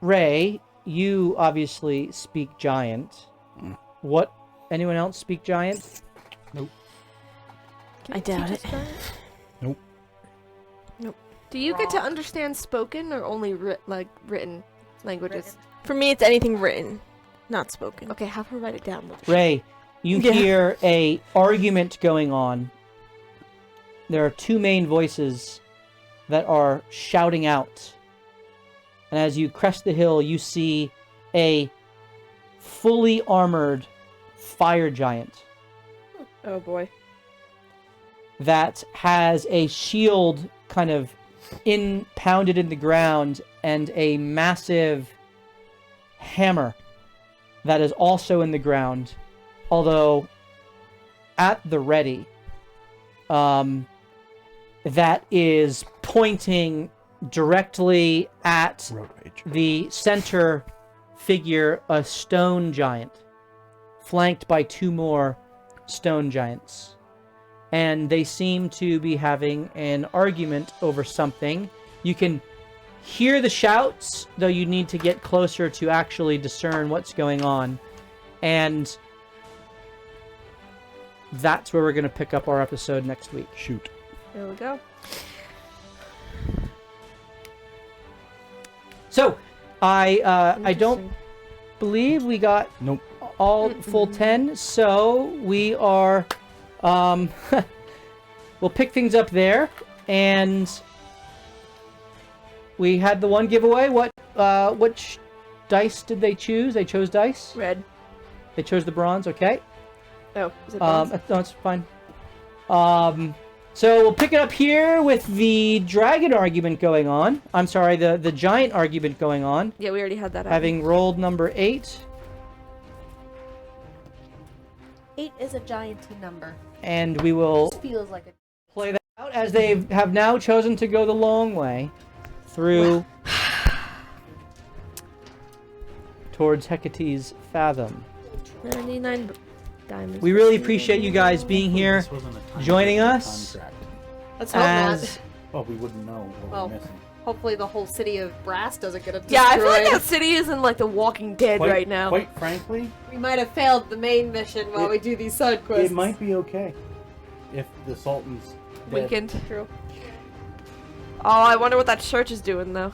Ray, you obviously speak giant. What? Anyone else speak giant? Can I you doubt teach us it. that? Nope. Do you get to understand spoken or only written languages? For me, it's anything written, not spoken. Okay, have her write it down. Ray, you Yeah. hear a argument going on. There are two main voices that are shouting out. And as you crest the hill, you see a fully armored fire giant Oh boy. that has a shield kind of pounded in the ground and a massive hammer that is also in the ground, although at the ready that is pointing directly at Road rage. the center figure, a stone giant, flanked by 2 more stone giants. And they seem to be having an argument over something. You can hear the shouts, though you need to get closer to actually discern what's going on. And that's where we're going to pick up our episode next week. Shoot. There we go. So, I don't Interesting. believe we got Nope. all full 10, so we are we'll pick things up there. And we had the one giveaway. Which dice did they choose? They chose dice. Red. They chose the bronze. Okay. Oh, is it bronze? No, it's fine. So we'll pick it up here with the dragon argument going on. I'm sorry, the giant argument going on. Yeah, we already had that. Having rolled number 8. 8 is a gianty number. And we will It feels like a... play that out as they have now chosen to go the long way through towards Hecate's Fathom. 99 diamonds. We really appreciate you guys being here, This wasn't a time joining crunch us. contract. Let's hope As not. Well, we wouldn't know what Well, we're missing. hopefully the whole city of Brass doesn't get destroyed. Yeah, I feel like that city is in like The Walking Dead right now. Quite frankly, We might have failed the main mission while we do these side quests. it might be okay if the Sultan's dead. Weekend. True. Oh, I wonder what that church is doing though.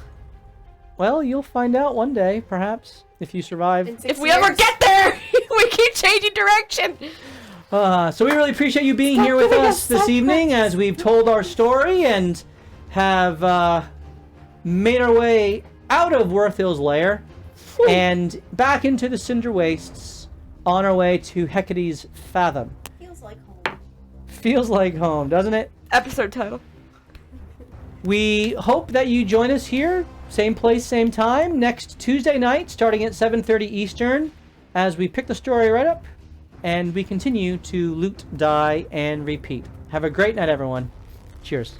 well, you'll find out one day, perhaps, if you survive. In 6 If we ever years. get there, we keep changing direction. So we really appreciate you being here with us this evening as we've told our story and have made our way out of Worthill's lair and back into the Cinder Wastes on our way to Hecate's Fathom. Feels like home. Feels like home, doesn't it? Episode title. We hope that you join us here, same place, same time, next Tuesday night, starting at 7:30 Eastern, as we pick the story right up and we continue to loot, die, and repeat. Have a great night, everyone. Cheers.